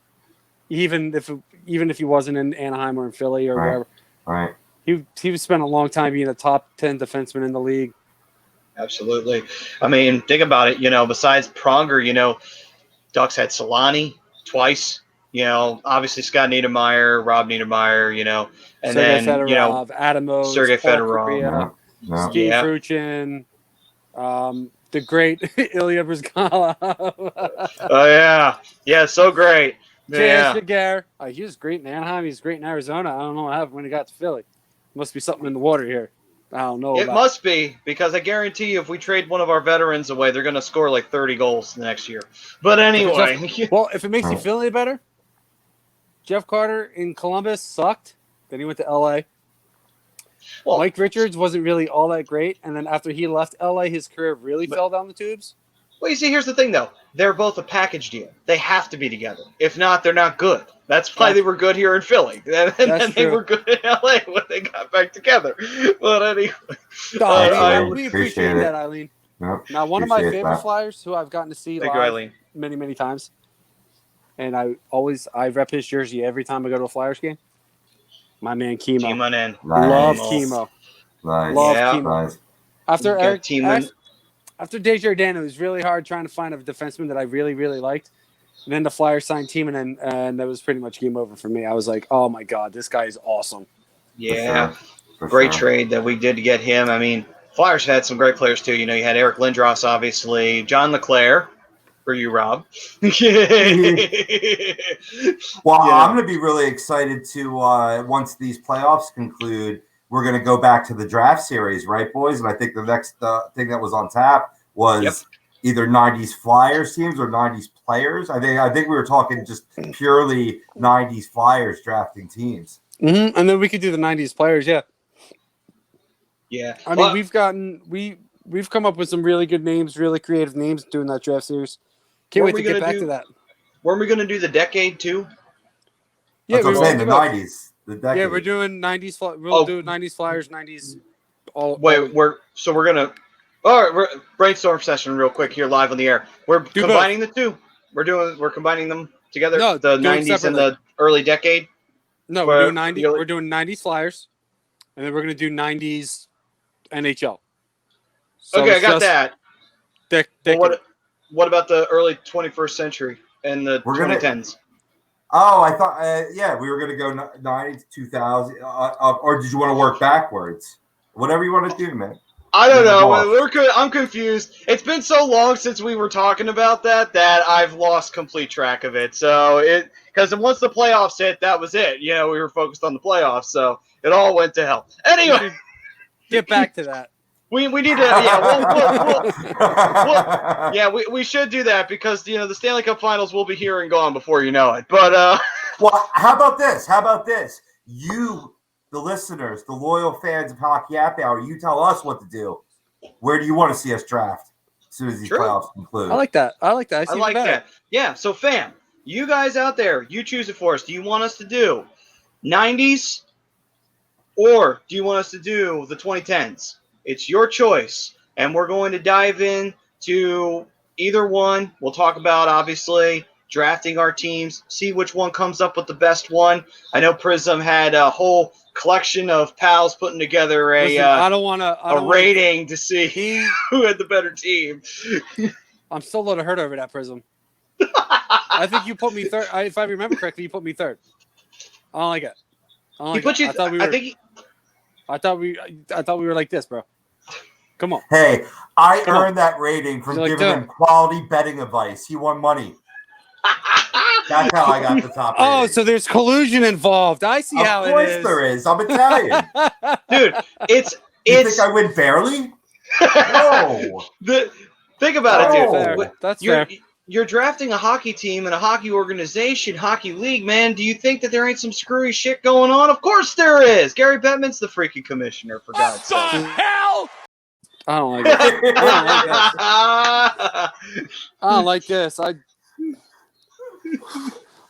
S2: Even if he wasn't in Anaheim or in Philly or wherever.
S3: Right.
S2: He spent a long time being a top 10 defenseman in the league.
S1: Absolutely. I mean, think about it. Besides Pronger, Ducks had Solani twice. Obviously Scott Niedermayer, Rob Niedermayer. And
S2: Sergei
S1: then
S2: Fedorov, Adamos,
S1: Sergei
S2: Paul
S1: Fedorov.
S2: Kariya,
S3: No.
S2: Steve
S1: Yeah.
S2: Fruchin, the great Ilya Bryzgalov.
S1: Oh yeah, so great.
S2: J.S.
S1: Yeah.
S2: Jaguar. He was great in Anaheim. He's great in Arizona. I don't know what happened when he got to Philly. Must be something in the water here. I don't know.
S1: It must be, because I guarantee you if we trade one of our veterans away, they're going to score like 30 goals the next year. But anyway.
S2: Well, if it makes you feel any better, Jeff Carter in Columbus sucked. Then he went to L.A.
S1: Well,
S2: Mike Richards wasn't really all that great. And then after he left L.A., his career really fell down the tubes.
S1: Well, you see, here's the thing, though. They're both a package deal. They have to be together. If not, they're not good. That's why they were good here in Philly. And then they were good in L.A. when they got back together. But anyway.
S2: We appreciate that, Eileen.
S3: Yep.
S2: Now, one of my favorite
S3: that.
S2: Flyers who I've gotten to see
S1: Thank you,
S2: live
S1: Eileen.
S2: many, many times, and I rep his jersey every time I go to a Flyers game. My man Kimo.
S1: Timonen.
S2: Love
S3: Nice.
S2: Kimo.
S3: Nice.
S2: Love
S1: Yeah.
S2: Kimo.
S3: Nice.
S2: After Eric,
S1: Timonen.
S2: after Desjardins, it was really hard trying to find a defenseman that I really, really liked. And then the Flyers signed Timonen, and that was pretty much game over for me. I was like, oh my God, this guy is awesome.
S1: Yeah.
S3: For
S1: Great
S3: sure.
S1: trade that we did to get him. I mean, Flyers had some great players, too. You had Eric Lindros, obviously. John LeClaire. For you, Rob.
S3: Well, I'm going to be really excited to, once these playoffs conclude, we're going to go back to the draft series, right, boys? And I think the next thing that was on tap was either 90s Flyers teams or 90s players. I think we were talking just purely 90s Flyers drafting teams.
S2: Mm-hmm. And then we could do the 90s players, yeah.
S1: Yeah.
S2: I mean, we've come up with some really good names, really creative names doing that draft series. Can't wait to get back to that.
S1: Weren't we going to do the decade, too?
S2: Yeah,
S3: That's what I'm saying, the 90s. The decade.
S2: Yeah, we're doing 90s. We'll do 90s Flyers, 90s.
S1: We're gonna. All right, we're brainstorm session real quick here, live on the air. We're combining the two. We're combining them together.
S2: No,
S1: the
S2: do it
S1: 90s and
S2: separately.
S1: the early decade.
S2: No, we're doing 90. We're doing 90s Flyers, and then we're gonna do 90s NHL. So
S1: okay, I got that. What about the early 21st century and the 2010s?
S3: I thought, we were going to go 90s, 2000, or did you want to work backwards? Whatever you want to do, man.
S1: I don't know. I'm confused. It's been so long since we were talking about that I've lost complete track of it. So because once the playoffs hit, that was it. We were focused on the playoffs, so it all went to hell. Anyway,
S2: get back to that.
S1: We need to, we should do that because, the Stanley Cup Finals will be here and gone before you know it. But,
S3: well, how about this? You, the listeners, the loyal fans of Hockey Happy Hour, you tell us what to do. Where do you want to see us draft as soon as these playoffs conclude?
S2: I like that. I like that.
S1: I like that. Yeah, so fam, you guys out there, you choose it for us. Do you want us to do 90s or do you want us to do the 2010s? It's your choice, and we're going to dive in to either one. We'll talk about, obviously, drafting our teams, see which one comes up with the best one. I know Prism had a whole collection of pals putting together a rating to see who had the better team.
S2: I'm still a little hurt over that, Prism. I think you put me third. If I remember correctly, you put me third. I don't like it. I thought we were like this, bro. Come on.
S3: Hey, I earned that rating from giving him quality betting advice. He won money. That's how I got the top rating.
S2: Oh, so there's collusion involved. I see how it is. Of
S3: course there is. I'm Italian.
S1: Dude,
S3: You think I win barely? No.
S1: Think about it, dude.
S2: Fair. That's fair.
S1: You're drafting a hockey team in a hockey organization, hockey league, man. Do you think that there ain't some screwy shit going on? Of course there is. Gary Bettman's the freaking commissioner, for God's sake.
S2: What the hell? I don't like it. I don't like this.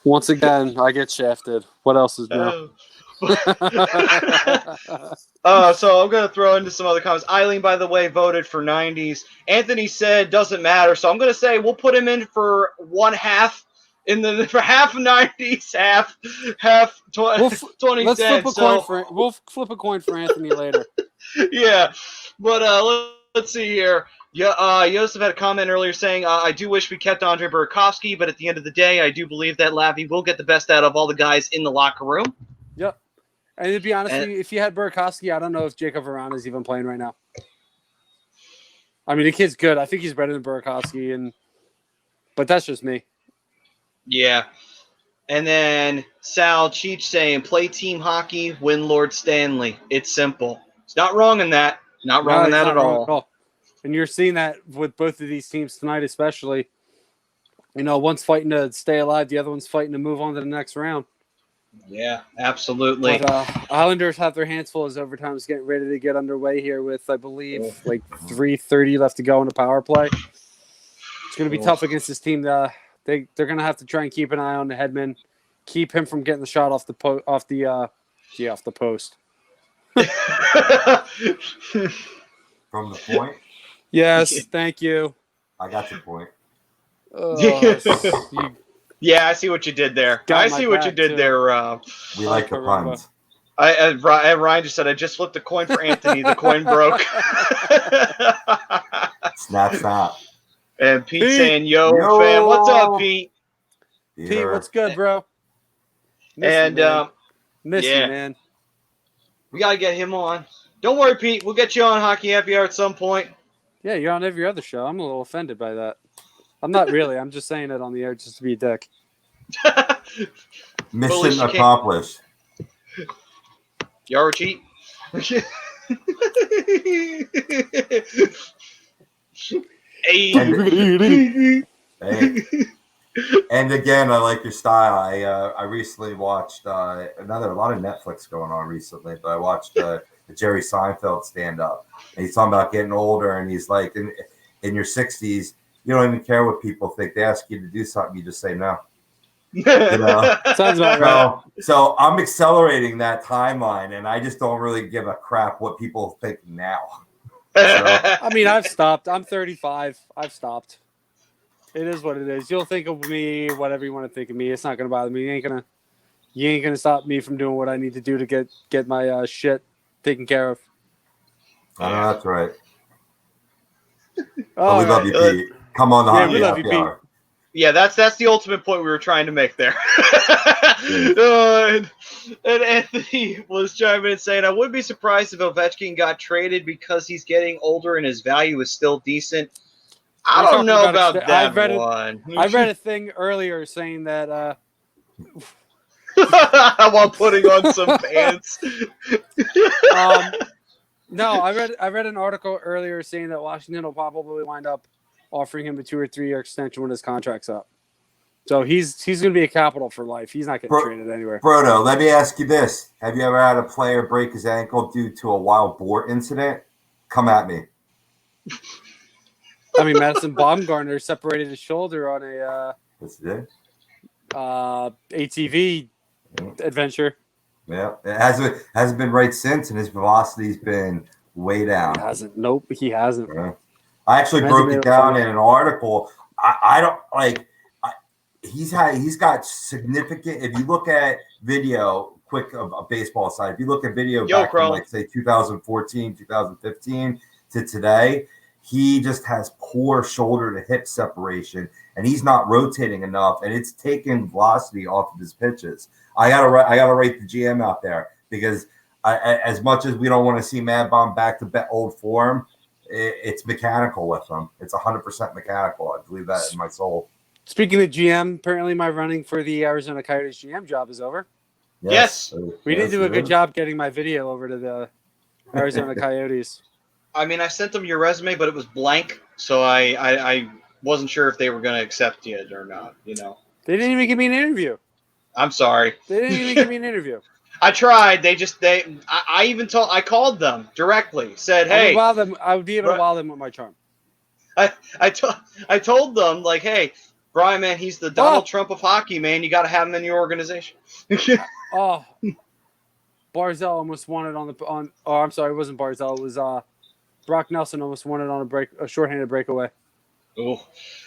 S2: Once again, I get shafted. What else is new?
S1: So I'm going to throw into some other comments. Eileen, by the way, voted for 90s. Anthony said doesn't matter. So I'm going to say we'll put him in for one half for half 90s, half 2010.
S2: Let's flip a coin for we'll flip a coin for Anthony later.
S1: Yeah, but let's see here. Yeah, Joseph had a comment earlier saying, I do wish we kept Andre Burakovsky, but at the end of the day, I do believe that Lavi will get the best out of all the guys in the locker room.
S2: Yep. And to be honest with you, if you had Burakovsky, I don't know if Jacob Verana is even playing right now. I mean, the kid's good. I think he's better than Burakovsky, but that's just me.
S1: Yeah. And then Sal Cheech saying, play team hockey, win Lord Stanley. It's simple. It's not wrong in that. Not wrong in that at all.
S2: And you're seeing that with both of these teams tonight, especially. You know, one's fighting to stay alive, the other one's fighting to move on to the next round.
S1: Yeah, absolutely.
S2: But Islanders have their hands full as overtime is getting ready to get underway here with, I believe, like 3:30 left to go in the power play. It's going to be tough against this team. They're going to have to try and keep an eye on the Hedman, keep him from getting the shot off the post.
S3: From the point?
S2: Yes, thank you.
S3: I got your point.
S1: Yeah, I see what you did there. I see what you did there.
S3: We like the puns.
S1: Ryan just said, I just flipped a coin for Anthony. The coin broke.
S3: Snap.
S1: And Pete saying, yo, fam. What's up, Pete?
S2: Pete, what's good, bro?
S1: Miss you,
S2: man.
S1: We got to get him on. Don't worry, Pete. We'll get you on Hockey Happy Hour at some point.
S2: Yeah, you're on every other show. I'm a little offended by that. I'm not really. I'm just saying it on the air just to be a dick.
S3: Mission accomplished.
S1: Yarrow cheat.
S3: Hey. And again, I like your style. I recently watched a lot of Netflix going on recently, but I watched the Jerry Seinfeld stand up. And he's talking about getting older, and he's like, in your 60s, you don't even care what people think. They ask you to do something, you just say no. You know?
S2: Sounds about right.
S3: So I'm accelerating that timeline, and I just don't really give a crap what people think now. So.
S2: I mean, I've stopped. I'm 35. I've stopped. It is what it is. You'll think of me, whatever you want to think of me. It's not gonna bother me. You ain't gonna stop me from doing what I need to do to get my shit taken care of.
S3: I know that's right. But we love you, Pete. Come on, the Hockey Happy Hour.
S1: Yeah, that's the ultimate point we were trying to make there. And Anthony was chiming in saying, I wouldn't be surprised if Ovechkin got traded because he's getting older and his value is still decent. I don't know about that one.
S2: I read a thing earlier saying that
S1: while putting on some pants.
S2: No, I read an article earlier saying that Washington will probably wind up offering him a 2 or 3 year extension when his contract's up. So he's going to be a Capital for life. He's not getting traded anywhere.
S3: Brodo, let me ask you this. Have you ever had a player break his ankle due to a wild boar incident? Come at me.
S2: I mean, Madison Baumgartner separated his shoulder on a ATV adventure.
S3: Yeah, it hasn't been right since, and his velocity's been way down.
S2: He hasn't. Nope, he hasn't.
S3: Yeah. I actually broke it down in an article. I don't like. He's got significant. If you look at video, quick of a baseball side. If you look at video back from like say 2014, 2015 to today, he just has poor shoulder to hip separation, and he's not rotating enough, and it's taking velocity off of his pitches. I gotta rate the GM out there because as much as we don't want to see Mad Bomb back to old form, it's mechanical with him. It's 100% mechanical. I believe that in my soul.
S2: Speaking of GM, apparently my running for the Arizona Coyotes GM job is over.
S1: Yes.
S2: We didn't do a good job getting my video over to the Arizona Coyotes.
S1: I mean, I sent them your resume, but it was blank, so I wasn't sure if they were going to accept it or not. You know,
S2: they didn't even give me an interview.
S1: I'm sorry.
S2: They didn't even give me an interview.
S1: I tried. I called them directly. Said, hey,
S2: I would be able to wow them with my charm.
S1: I told them like, hey, Brian, man, he's the Donald Trump of hockey, man. You got to have him in your organization.
S2: Barzal almost won it I'm sorry, it wasn't Barzal. It was Brock Nelson almost won it on a shorthanded breakaway.
S1: Ooh.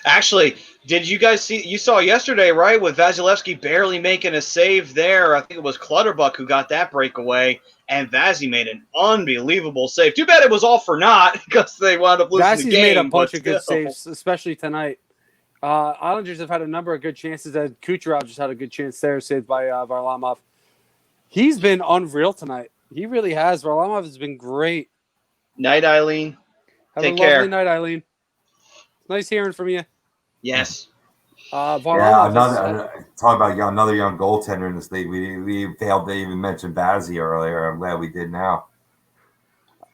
S1: Actually, did you guys see? You saw yesterday, right, with Vasilevskiy barely making a save there. I think it was Clutterbuck who got that breakaway, and Vazzy made an unbelievable save. Too bad it was all for naught because they wound up losing the
S2: Vazzy's
S1: game.
S2: made a bunch of good
S1: still.
S2: saves, especially tonight. Islanders have had a number of good chances. Kucherov just had a good chance there, saved by Varlamov. He's been unreal tonight. He really has. Varlamov has been great.
S1: Night, Eileen.
S2: Have
S1: Take
S2: a
S1: care.
S2: lovely night, Eileen. Nice hearing from you.
S1: Yes.
S2: Varlamov
S3: talk about another young goaltender in this league. We failed to even mention Bazzi earlier. I'm glad we did now.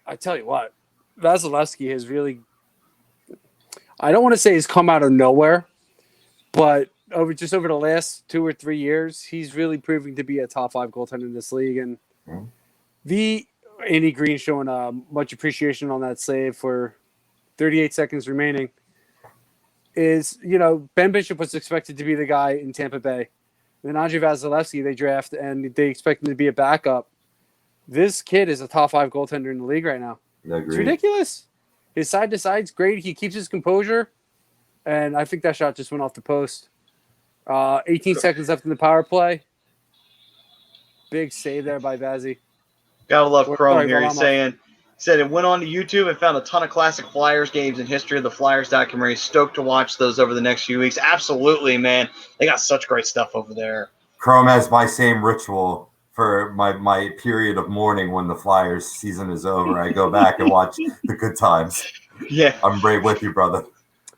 S2: I tell you what, Vasilevskiy has really, I don't want to say he's come out of nowhere, but over the last 2 or 3 years, he's really proving to be a top 5 goaltender in this league. And Andy Green showing much appreciation on that save for 38 seconds remaining. Is, Ben Bishop was expected to be the guy in Tampa Bay. And then Andrei Vasilevskiy they draft, and they expect him to be a backup. This kid is a top 5 goaltender in the league right now. It's ridiculous. His side-to-side's great. He keeps his composure. And I think that shot just went off the post. 18 seconds left in the power play. Big save there by Vazzy.
S1: Gotta love Chrome here.
S2: Varlamov.
S1: He said it went on to YouTube and found a ton of classic Flyers games in history of the Flyers documentary. Stoked to watch those over the next few weeks. Absolutely, man. They got such great stuff over there.
S3: Chrome has my same ritual for my period of mourning when the Flyers season is over. I go back and watch the good times.
S1: Yeah.
S3: I'm right with you, brother.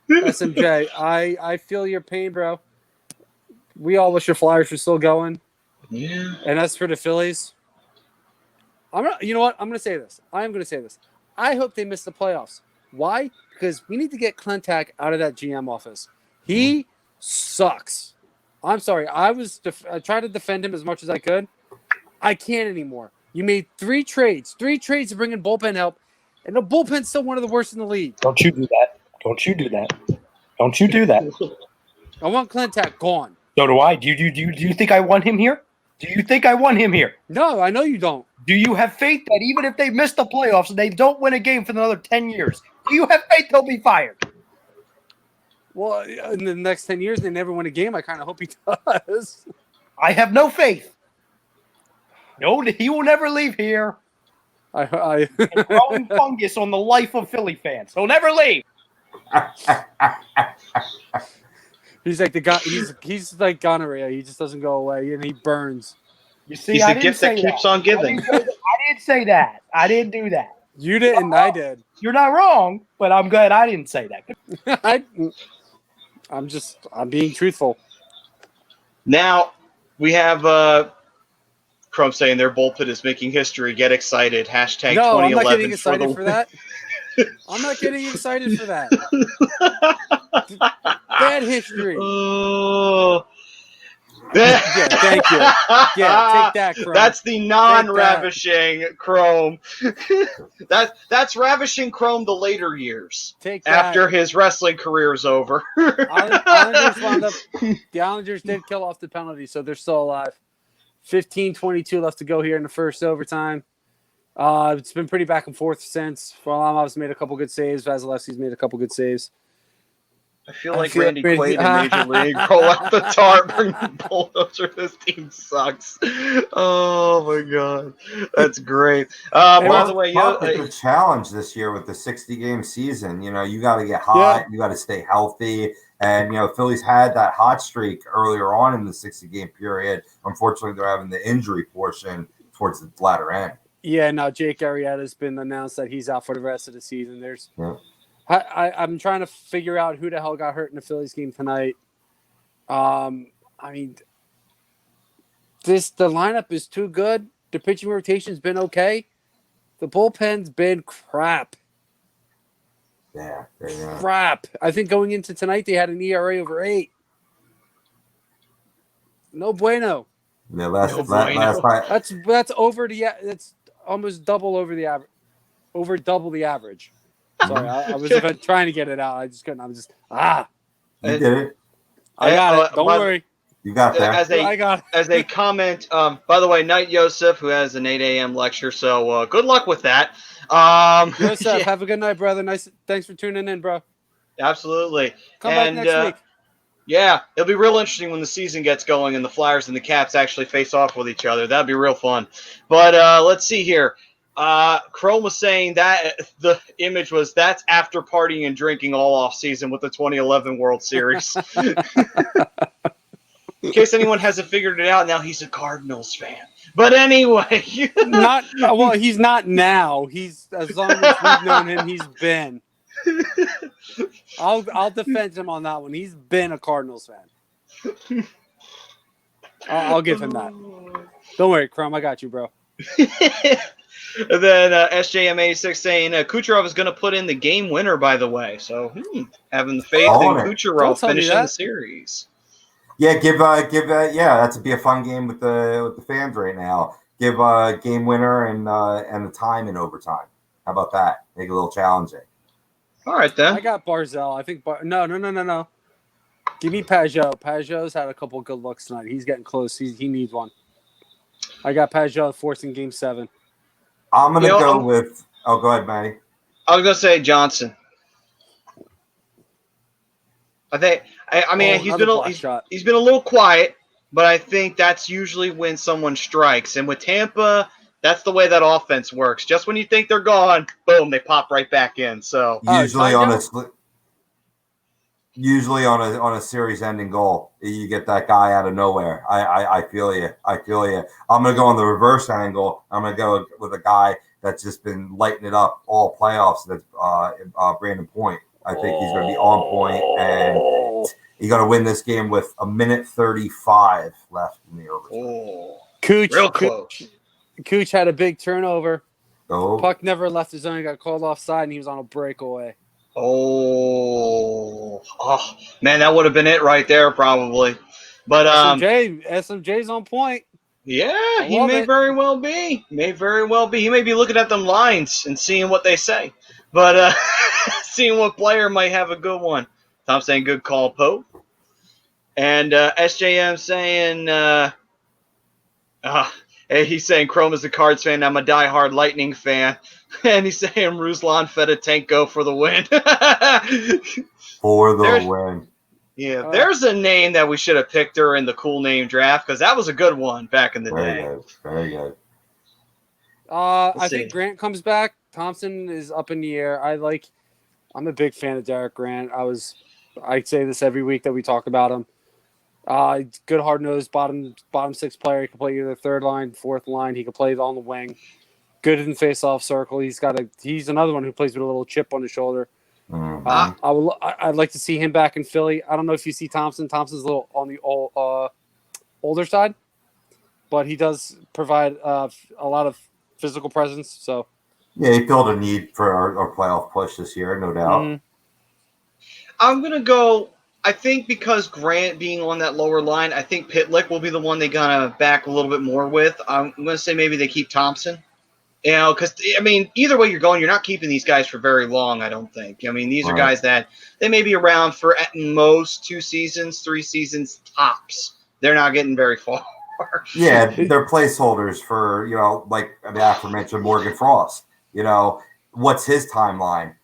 S2: SMJ, I feel your pain, bro. We all wish the Flyers were still going.
S1: Yeah.
S2: And as for the Phillies, you know what? I'm going to say this. I am going to say this. I hope they miss the playoffs. Why? Because we need to get Klentak out of that GM office. He sucks. I'm sorry. I tried to defend him as much as I could. I can't anymore. You made 3 trades. 3 trades to bring in bullpen help, and the bullpen's still one of the worst in the league.
S4: Don't you do that. Don't you do that. Don't you do that.
S2: I want Klentak gone.
S4: So do I. Do you think I want him here? Do you think I want him here?
S2: No, I know you don't.
S4: Do you have faith that even if they miss the playoffs and they don't win a game for another 10 years, do you have faith they'll be fired?
S2: Well, in the next 10 years, they never win a game. I kind of hope he does.
S4: I have no faith. No, he will never leave here.
S2: I
S4: Growing fungus on the life of Philly fans. He'll never leave.
S2: He's like the guy. He's like gonorrhea. He just doesn't go away, and he burns.
S4: You see,
S1: He's
S4: I
S1: the
S4: didn't
S1: gift that
S4: say
S1: keeps on giving.
S4: I didn't say that. I didn't do that.
S2: You didn't. I did.
S4: You're not wrong, but I'm glad I didn't say that.
S2: I'm being truthful.
S1: Now we have Chrome saying their bullpen is making history. Get excited. Hashtag
S2: No, I'm
S1: 2011
S2: not getting
S1: for the
S2: excited for that. I'm not getting excited for that. Bad history.
S1: Oh.
S2: Yeah, thank you. Yeah, take that, Chrome.
S1: That's the non-ravishing Chrome. That's ravishing Chrome the later years.
S2: Take that.
S1: After his wrestling career is over.
S2: The Islanders did kill off the penalty, so they're still alive. 15-22 left to go here in the first overtime. It's been pretty back and forth since. Varlamov's made a couple good saves. Vasilevskiy's made a couple good saves.
S1: I feel like Randy Quaid in Major League. Roll out the tarp, bring the bulldozer. This team sucks. Oh my god, that's great. By the way,
S3: the challenge this year with the 60-game season. You got to get hot. You got to stay healthy. And Phillies had that hot streak earlier on in the 60-game period. Unfortunately, they're having the injury portion towards the latter end.
S2: Yeah, now Jake Arrieta has been announced that he's out for the rest of the season. I'm trying to figure out who the hell got hurt in the Phillies game tonight. The lineup is too good. The pitching rotation's been okay. The bullpen's been crap.
S3: Yeah.
S2: Crap. I think going into tonight they had an ERA over 8. No bueno.
S3: Yeah, last night.
S2: That's almost double over the average. Over double the average. Sorry, I was trying to get it out. I just couldn't. I'm just
S3: You did it.
S2: I got it. Don't worry.
S3: You got there.
S2: I got it.
S1: As a comment, by the way, Knight Yosef, who has an 8 a.m. lecture, so good luck with that.
S2: Yosef,
S1: yeah,
S2: have a good night, brother. Thanks for tuning in, bro.
S1: absolutely.
S2: Come back next week.
S1: Yeah, it'll be real interesting when the season gets going and the Flyers and the Caps actually face off with each other. That'd be real fun. But let's see here. Chrome was saying that the image was that's after partying and drinking all off season with the 2011 World Series. In case anyone hasn't figured it out, now he's a Cardinals fan. But anyway,
S2: he's not now. He's as long as we've known him, he's been. I'll defend him on that one. He's been a Cardinals fan. I'll give him that. Don't worry, Chrome. I got you, bro.
S1: And then SJM86 saying Kucherov is going to put in the game winner, by the way. So having the faith in Kucherov finishing the series.
S3: Yeah, that'd be a fun game with the fans right now. Give a game winner and the time in overtime. How about that? Make it a little challenging.
S1: All right, then.
S2: I got Barzell. I think no. Give me Pajot. Pajot's had a couple good looks tonight. He's getting close. He needs one. I got Pajot forcing Game 7.
S3: I'm gonna go with. Oh, go ahead, Matty.
S1: I was gonna say Johnson. I think. I mean, he's been a little quiet, but I think that's usually when someone strikes. And with Tampa, that's the way that offense works. Just when you think they're gone, boom, they pop right back in. So
S3: usually on a series-ending goal, you get that guy out of nowhere. I feel you. I'm gonna go on the reverse angle. I'm gonna go with a guy that's just been lighting it up all playoffs. That's Brandon Point. I think he's going to be on point, and he's going to win this game with 1:35 left in the overtime.
S1: Real close.
S2: Cooch had a big turnover.
S3: Oh.
S2: Puck never left his zone. He got called offside, and he was on a breakaway.
S1: Oh, man, that would have been it right there, probably. But
S2: SMJ's on point.
S1: Yeah, he may very well be. He may be looking at them lines and seeing what they say. But seeing what player might have a good one. Tom saying good call, Pope. And SJM saying, he's saying Chrome is a Cards fan. I'm a diehard Lightning fan. And he's saying Ruslan Fedotenko for the win.
S3: For the win.
S1: Yeah, there's a name that we should have picked her in the cool name draft because that was a good one back in the day.
S3: Very good.
S2: I think Grant comes back. Thompson is up in the air. I'm a big fan of Derek Grant. I say this every week that we talk about him. Good hard-nosed bottom six player. He can play either third line, fourth line. He can play on the wing. Good in face-off circle. He's another one who plays with a little chip on his shoulder.
S3: Mm-hmm.
S2: I'd like to see him back in Philly. I don't know if you see Thompson. Thompson's a little on the older side, but he does provide a lot of physical presence. So
S3: yeah, he filled a need for our playoff push this year, no doubt.
S2: Mm-hmm.
S1: I'm gonna go. I think because Grant being on that lower line, I think Pitlick will be the one they gonna back a little bit more with. I'm gonna say maybe they keep Thompson. You know, because, I mean, either way you're going, you're not keeping these guys for very long, I don't think. I mean, these are guys that they may be around for at most 2 seasons, 3 seasons tops. They're not getting very far.
S3: Yeah, they're placeholders for, like the aforementioned Morgan Frost. What's his timeline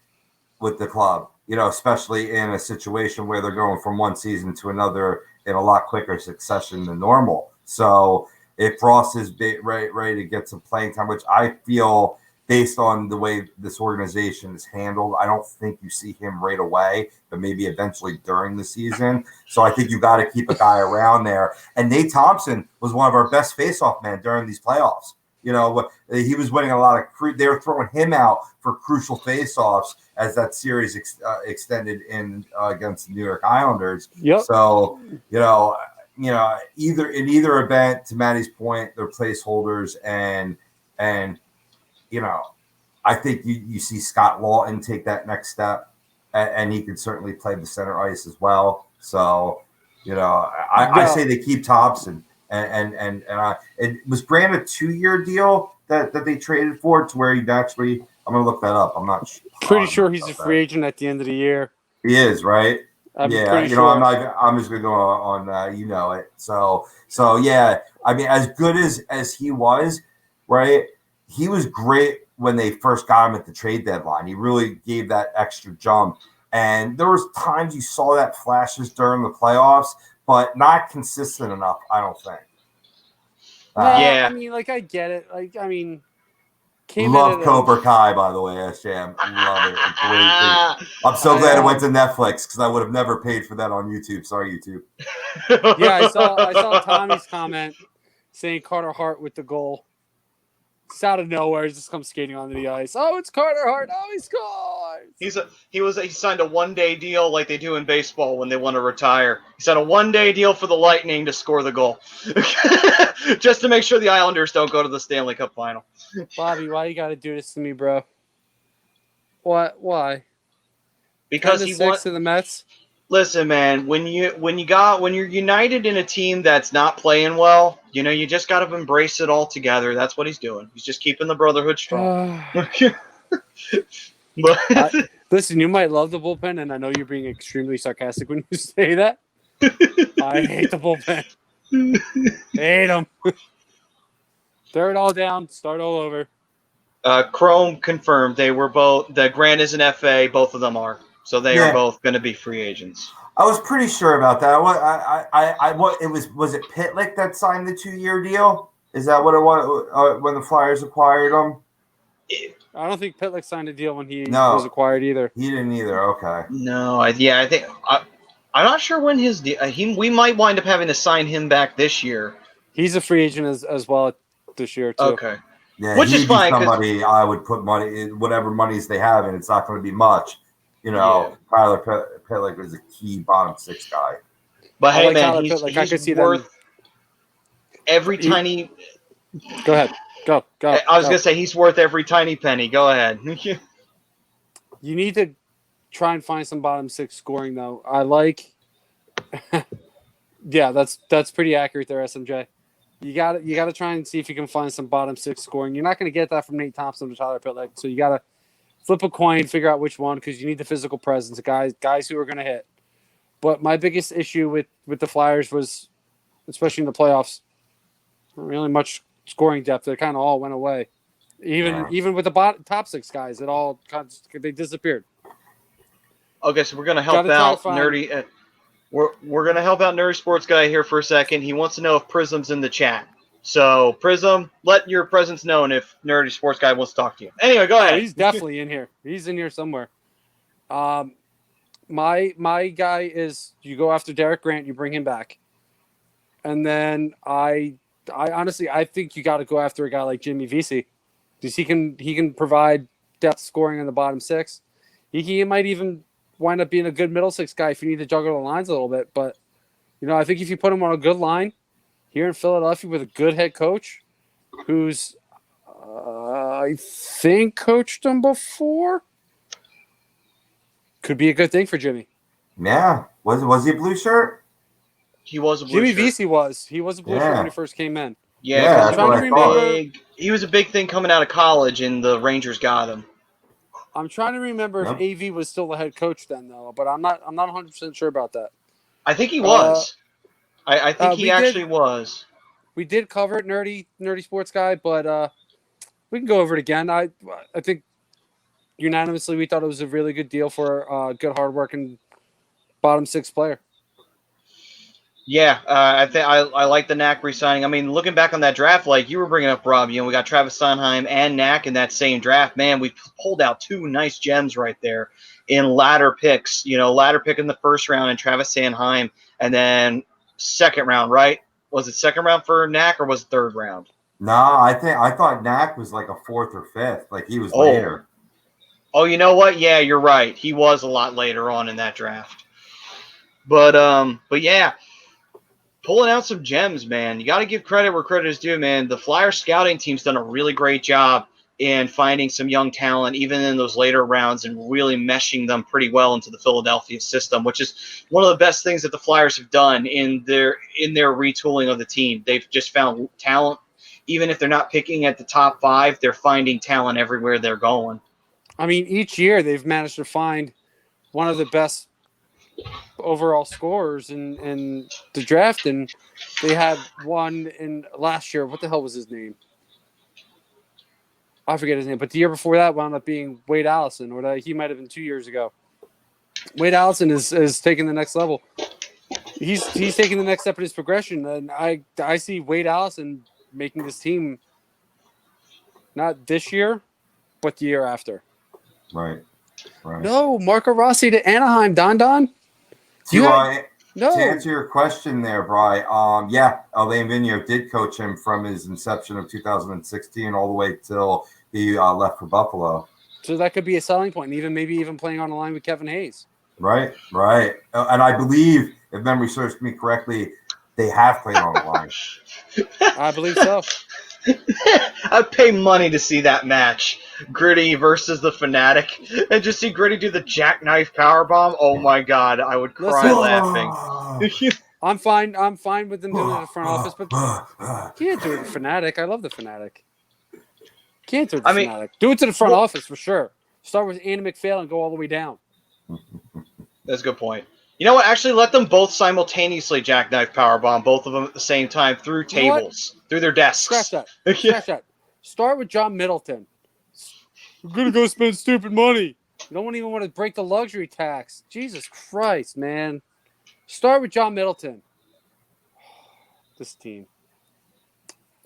S3: with the club? Especially in a situation where they're going from one season to another in a lot quicker succession than normal. So if Frost is ready to get some playing time, which I feel based on the way this organization is handled, I don't think you see him right away, but maybe eventually during the season. So I think you got to keep a guy around there. And Nate Thompson was one of our best faceoff men during these playoffs. He was winning a lot of they were throwing him out for crucial faceoffs as that series extended in against the New York Islanders.
S2: Yep.
S3: So, either event, to Maddie's point, they're placeholders, and I think you see Scott Lawton take that next step, and he could certainly play the center ice as well. So, I say they keep Thompson, and it was Grant a 2-year deal that they traded for to where he'd actually. I'm gonna look that up. I'm not
S2: pretty sure he's a free agent at the end of the year.
S3: He is, right?
S2: I'm
S3: Yeah,
S2: pretty
S3: you know,
S2: sure.
S3: I'm just gonna go on you know it. So yeah, I mean, as good as he was, right? He was great when they first got him at the trade deadline. He really gave that extra jump. And there was times you saw that flashes during the playoffs, but not consistent enough, I don't think.
S2: No,
S1: Yeah.
S2: I mean, like, I get it. Like, I mean, came in
S3: Love
S2: at
S3: Cobra Kai, by the way, SJM. Love it. It's great thing. I'm so
S2: I,
S3: glad it went to Netflix because I would have never paid for that on YouTube. Sorry, YouTube.
S2: yeah, I saw Tommy's comment saying Carter Hart with the goal. It's out of nowhere. He just comes skating onto the ice. Oh, it's Carter Hart. Oh, he scores.
S1: He signed a 1-day deal like they do in baseball when they want to retire. He signed a 1-day deal for the Lightning to score the goal, just to make sure the Islanders don't go to the Stanley Cup final.
S2: Bobby, why you got to do this to me, bro? What? Why?
S1: Because
S2: 10-6
S1: he wants.
S2: to the Mets.
S1: Listen, man, when you're united in a team that's not playing well, you know, you just got to embrace it all together. That's what he's doing. He's just keeping the brotherhood strong. But
S2: Listen, you might love the bullpen, and I know you're being extremely sarcastic when you say that. I hate the bullpen. Hate them. Tear it all down. Start all over.
S1: Chrome confirmed they were both. The Grant is an FA. Both of them are. So they are
S3: Yeah.
S1: both going to be free agents.
S3: I was pretty sure about that. What it was it Pitlick that signed the 2-year deal? Is that what it was when the Flyers acquired him?
S2: I don't think Pitlick signed a deal when he
S3: No.
S2: was acquired either.
S3: He didn't either. Okay.
S1: No, I think I'm not sure when his we might wind up having to sign him back this year.
S2: He's a free agent as well this year too.
S1: Okay.
S3: Yeah,
S1: Which is
S3: he'd be
S1: fine, 'cause-
S3: somebody I would put money in, whatever monies they have, and it's not going to be much. You know, Tyler Pitlick is a key bottom 6 guy.
S1: But
S2: I
S1: hey,
S2: like
S1: man,
S2: Tyler
S1: he's
S2: Pitlick. I could see
S1: worth every
S2: He-
S1: tiny.
S2: Go ahead. Go.
S1: I was gonna say he's worth every tiny penny. Go ahead.
S2: You need to try and find some bottom 6 scoring though. I like. Yeah, that's pretty accurate there, SMJ. You got to try and see if you can find some bottom 6 scoring. You're not going to get that from Nate Thompson or Tyler Pitlick, so you got to flip a coin, figure out which one because you need the physical presence, guys who are going to hit. But my biggest issue with the Flyers was, especially in the playoffs, not really much scoring depth. It kind of all went away. Even with the top 6 guys, they disappeared.
S1: Okay, so we're gonna help out Nerdy. We're gonna help out Nerdy Sports Guy here for a second. He wants to know if Prism's in the chat. So Prism, let your presence known if Nerdy Sports Guy wants to talk to you. Anyway, go ahead.
S2: He's definitely in here. He's in here somewhere. My guy is you go after Derek Grant, you bring him back, and then I honestly think you got to go after a guy like Jimmy Vesey because he can provide depth scoring in the bottom 6. He might even wind up being a good middle 6 guy if you need to juggle the lines a little bit. But you know, I think if you put him on a good line here in Philadelphia with a good head coach, who's I think coached him before. Could be a good thing for Jimmy.
S3: Yeah. Was he a blue shirt?
S1: He was a blue
S2: Jimmy
S1: shirt.
S2: Vesey was. He was a blue shirt when he first came in.
S1: Yeah,
S3: that's what I thought.
S1: He was a big thing coming out of college, and the Rangers got him.
S2: I'm trying to remember if AV was still the head coach then, though, but I'm not 100% sure about that.
S1: I think he was. I think he actually was.
S2: We did cover it, nerdy sports guy, but we can go over it again. I think unanimously we thought it was a really good deal for a good, hardworking bottom 6 player.
S1: Yeah, I like the Knack re-signing. I mean, looking back on that draft, like you were bringing up, Rob, you know, we got Travis Sanheim and Knack in that same draft. Man, we pulled out 2 nice gems right there in ladder picks. You know, ladder pick in the first round and Travis Sanheim, and then second round, right? Was it second round for Knack or was it third round?
S3: No, I thought Knack was like a 4th or 5th. Like he was later.
S1: Oh, you know what? Yeah, you're right. He was a lot later on in that draft. But yeah. Pulling out some gems, man. You got to give credit where credit is due, man. The Flyers scouting team's done a really great job in finding some young talent, even in those later rounds, and really meshing them pretty well into the Philadelphia system, which is one of the best things that the Flyers have done in their retooling of the team. They've just found talent. Even if they're not picking at the top 5, they're finding talent everywhere they're going.
S2: I mean, each year they've managed to find one of the best overall scorers in the draft, and they had one in last year. What the hell was his name? I forget his name, but the year before that wound up being Wade Allison, or he might have been 2 years ago. Wade Allison is taking the next level. He's taking the next step in his progression, and I see Wade Allison making this team not this year, but the year after.
S3: Right.
S2: No, Marco Rossi to Anaheim, Don.
S3: To
S2: No.
S3: answer your question there, Bri, Alain Vigneault did coach him from his inception of 2016 all the way till he left for Buffalo.
S2: So that could be a selling point, and maybe even playing on the line with Kevin Hayes.
S3: Right. And I believe, if memory serves me correctly, they have played on the line.
S2: I believe so.
S1: I'd pay money to see that match. Gritty versus the Fanatic. And just see Gritty do the jackknife powerbomb. Oh my god, I would cry laughing.
S2: I'm fine with them doing it in the front office, but can't do it to the Fanatic. I love the Fanatic. Can't do it to the Fanatic. Do it to the front office for sure. Start with Andy McPhail and go all the way down.
S1: That's a good point. You know what? Actually, let them both simultaneously jackknife powerbomb, both of them at the same time, through tables, through their desks.
S2: Scratch that. Start with John Middleton. We're going to go spend stupid money. You don't even want to break the luxury tax. Jesus Christ, man. Start with John Middleton. This team.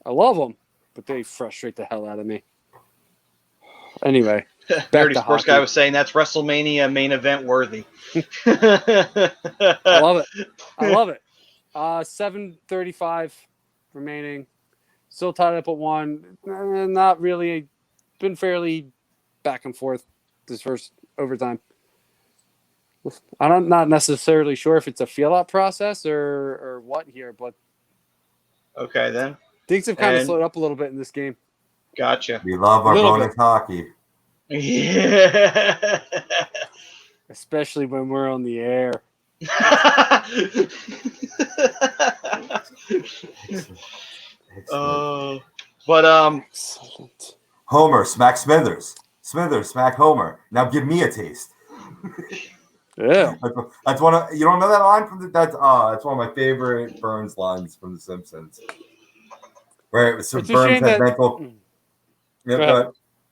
S2: I love them, but they frustrate the hell out of me. Anyway.
S1: Dirty Sports Guy was saying that's WrestleMania main event worthy.
S2: I love it. 7:35 remaining. Still tied up at 1. Not really. Been fairly back and forth this first overtime. I'm not necessarily sure if it's a feel-out process or what here, but
S1: okay then.
S2: Things have kind of slowed up a little bit in this game.
S1: Gotcha.
S3: We love our bonus hockey.
S1: Yeah.
S2: Especially when we're on the air.
S1: Excellent.
S3: Homer, smack Smithers. Smithers, smack Homer. Now give me a taste.
S2: Yeah.
S3: That's one of, you don't know that line from that's one of my favorite Burns lines from The Simpsons. Where Burns had mental. Yeah,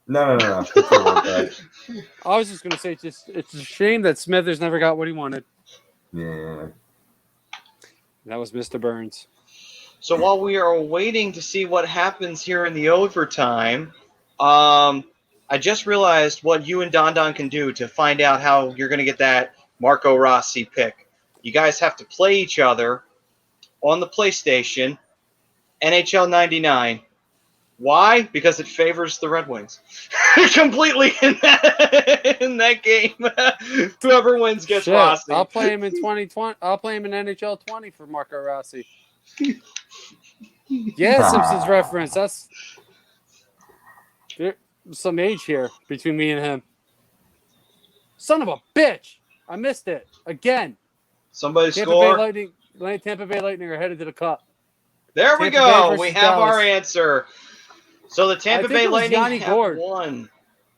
S3: No.
S2: I was just gonna say, it's a shame that Smithers never got what he wanted.
S3: Yeah.
S2: That was Mr. Burns.
S1: So while we are waiting to see what happens here in the overtime, I just realized what you and Don can do to find out how you're going to get that Marco Rossi pick. You guys have to play each other on the PlayStation, NHL 99. Why? Because it favors the Red Wings completely in that game. Whoever wins gets Rossi.
S2: I'll play him in 2020. I'll play him in NHL 20 for Marco Rossi. Yeah, Simpsons reference. That's there's some age here between me and him. Son of a bitch! I missed it again.
S1: Somebody score.
S2: Tampa Bay Lightning are headed to the Cup.
S1: There we go. We have our answer. So the Tampa Bay Lightning have won.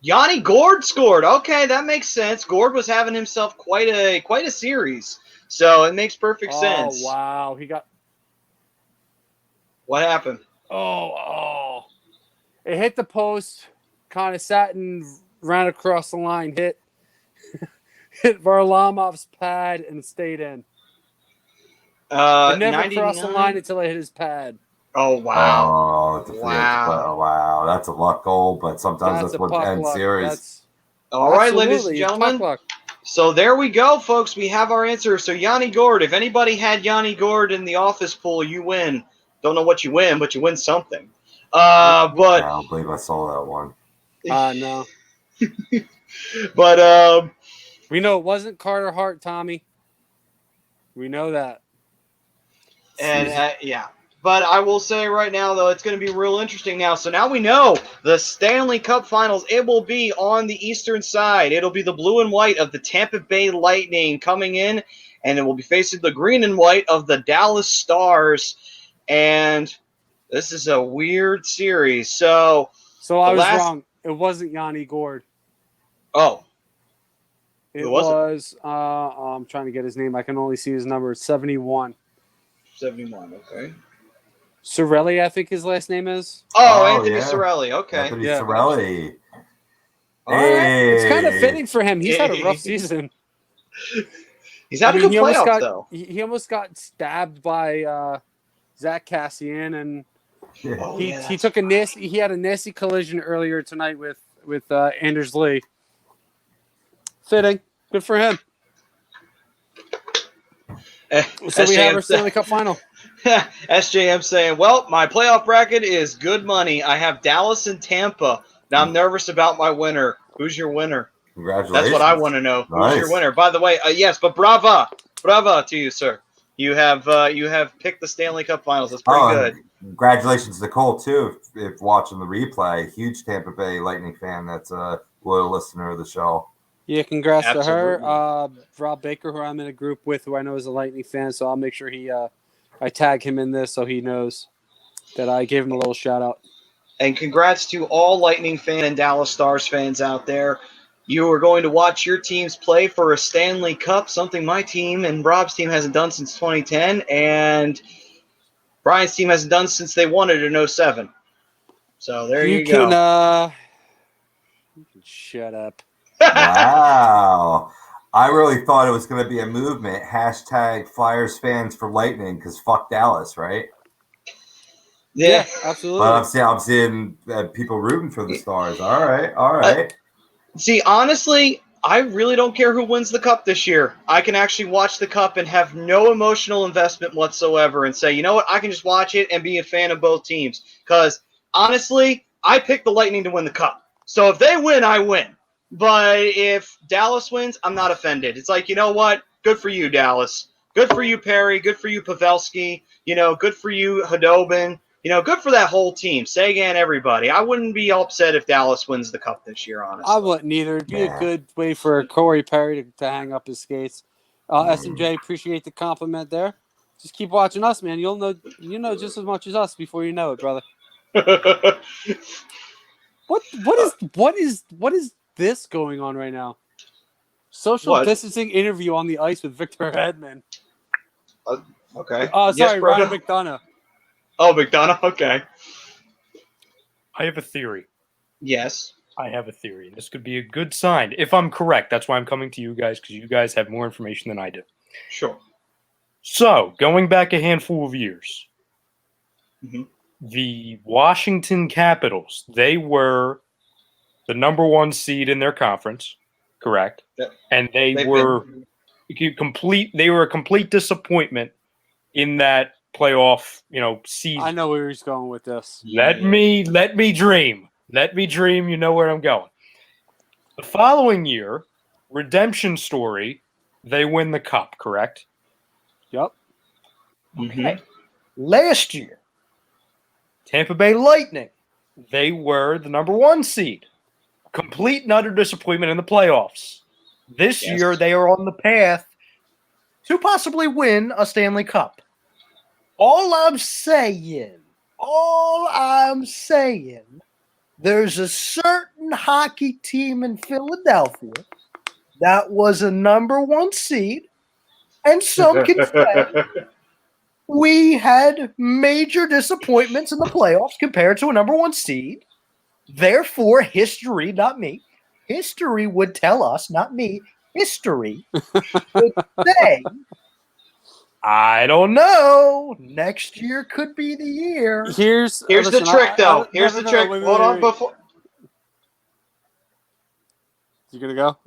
S1: Yanni Gourde scored. Okay, that makes sense. Gourde was having himself quite a series, so it makes perfect sense.
S2: Oh wow, he got.
S1: What happened?
S2: Oh! It hit the post, kind of sat and ran across the line, hit Varlamov's pad and stayed in. It never crossed the line until it hit his pad.
S1: Oh wow!
S3: Wow! That's a luck goal, but sometimes that's what ends series.
S1: All right, ladies and gentlemen. So there we go, folks. We have our answer. So Yanni Gourde. If anybody had Yanni Gourde in the office pool, you win. Don't know what you win, but you win something. But
S3: I don't believe I saw that one.
S2: No.
S1: But
S2: we know it wasn't Carter Hart, Tommy. We know that.
S1: And yeah. But I will say right now, though, it's going to be real interesting now. So now we know the Stanley Cup Finals. It will be on the eastern side. It'll be the blue and white of the Tampa Bay Lightning coming in, and it will be facing the green and white of the Dallas Stars. And this is a weird series. So
S2: I was wrong. It wasn't Yanni Gourde.
S1: Oh.
S2: It
S1: Who was it?
S2: I'm trying to get his name. I can only see his number. 71.
S1: 71. Okay.
S2: Sorelli, I think his last name is.
S1: Oh,
S3: Oh,
S1: Anthony
S3: yeah.
S1: Cirelli. Okay.
S3: Anthony
S2: Yeah.
S3: Cirelli.
S1: All right.
S2: It's kind of
S3: Hey.
S2: fitting for him. He's had a rough season.
S1: He's had a good playoff, though.
S2: He almost got stabbed by Zach Cassian, and
S3: Yeah.
S1: Oh,
S2: he
S1: yeah,
S2: took a nasty. He had a nasty collision earlier tonight with Anders Lee. Fitting, good for him. So we have our Stanley Cup final.
S1: SJM saying, well, my playoff bracket is good money. I have Dallas and Tampa. Now I'm nervous about my winner. Who's your winner?
S3: Congratulations.
S1: That's what I want to know.
S3: Nice.
S1: Who's your winner? By the way, yes, but brava to you, sir. You have picked the Stanley Cup Finals. That's pretty good.
S3: Congratulations, Nicole, too, if watching the replay. Huge Tampa Bay Lightning fan. That's a loyal listener of the show.
S2: Yeah, congrats
S1: Absolutely.
S2: to her. Rob Baker, who I'm in a group with, who I know is a Lightning fan, so I'll make sure I tag him in this so he knows that I gave him a little shout out.
S1: And congrats to all Lightning fan and Dallas Stars fans out there. You are going to watch your teams play for a Stanley Cup, something my team and Rob's team hasn't done since 2010, and Brian's team hasn't done since they won it in 07. So there you go.
S2: You can shut up.
S3: Wow. I really thought it was going to be a movement. # Flyers fans for Lightning because fuck Dallas, right?
S1: Yeah,
S2: absolutely.
S3: But I'm seeing people rooting for the Stars. All right.
S1: See, honestly, I really don't care who wins the Cup this year. I can actually watch the Cup and have no emotional investment whatsoever and say, you know what, I can just watch it and be a fan of both teams. Because, honestly, I picked the Lightning to win the Cup. So if they win, I win. But if Dallas wins, I'm not offended. It's like, you know what? Good for you, Dallas. Good for you, Perry. Good for you, Pavelski. Good for you, Hedman. Good for that whole team. Sagan, everybody. I wouldn't be upset if Dallas wins the Cup this year, honestly.
S2: I wouldn't either. It'd be a good way for Corey Perry to hang up his skates. SMJ, appreciate the compliment there. Just keep watching us, man. You'll know just as much as us before you know it, brother. What is this going on right now? Social distancing interview on the ice with Victor Hedman.
S1: Okay.
S2: Sorry,
S1: yes,
S2: Ryan McDonough.
S1: Oh, McDonough? Okay.
S5: I have a theory.
S1: Yes.
S5: I have a theory, and this could be a good sign. If I'm correct, that's why I'm coming to you guys, because you guys have more information than I do.
S1: Sure.
S5: So, going back a handful of years, the Washington Capitals, they were the number 1 seed in their conference, correct?
S1: Yep.
S5: And they were a complete disappointment in that playoff, season.
S2: I know where he's going with this.
S5: Let me dream. Let me dream. You know where I'm going. The following year, redemption story, they win the Cup, correct?
S2: Yep.
S5: Okay. Last year, Tampa Bay Lightning, they were the number 1 seed. Complete and utter disappointment in the playoffs. This year, they are on the path to possibly win a Stanley Cup. All I'm saying, there's a certain hockey team in Philadelphia that was a number 1 seed, and some can say we had major disappointments in the playoffs compared to a number 1 seed. Therefore, history, not me, history would tell us, not me, history would say, I don't know. Next year could be the year.
S2: Here's
S1: the trick, though. Here's the trick.
S2: Wait,
S1: Hold on. Before.
S2: You gonna go?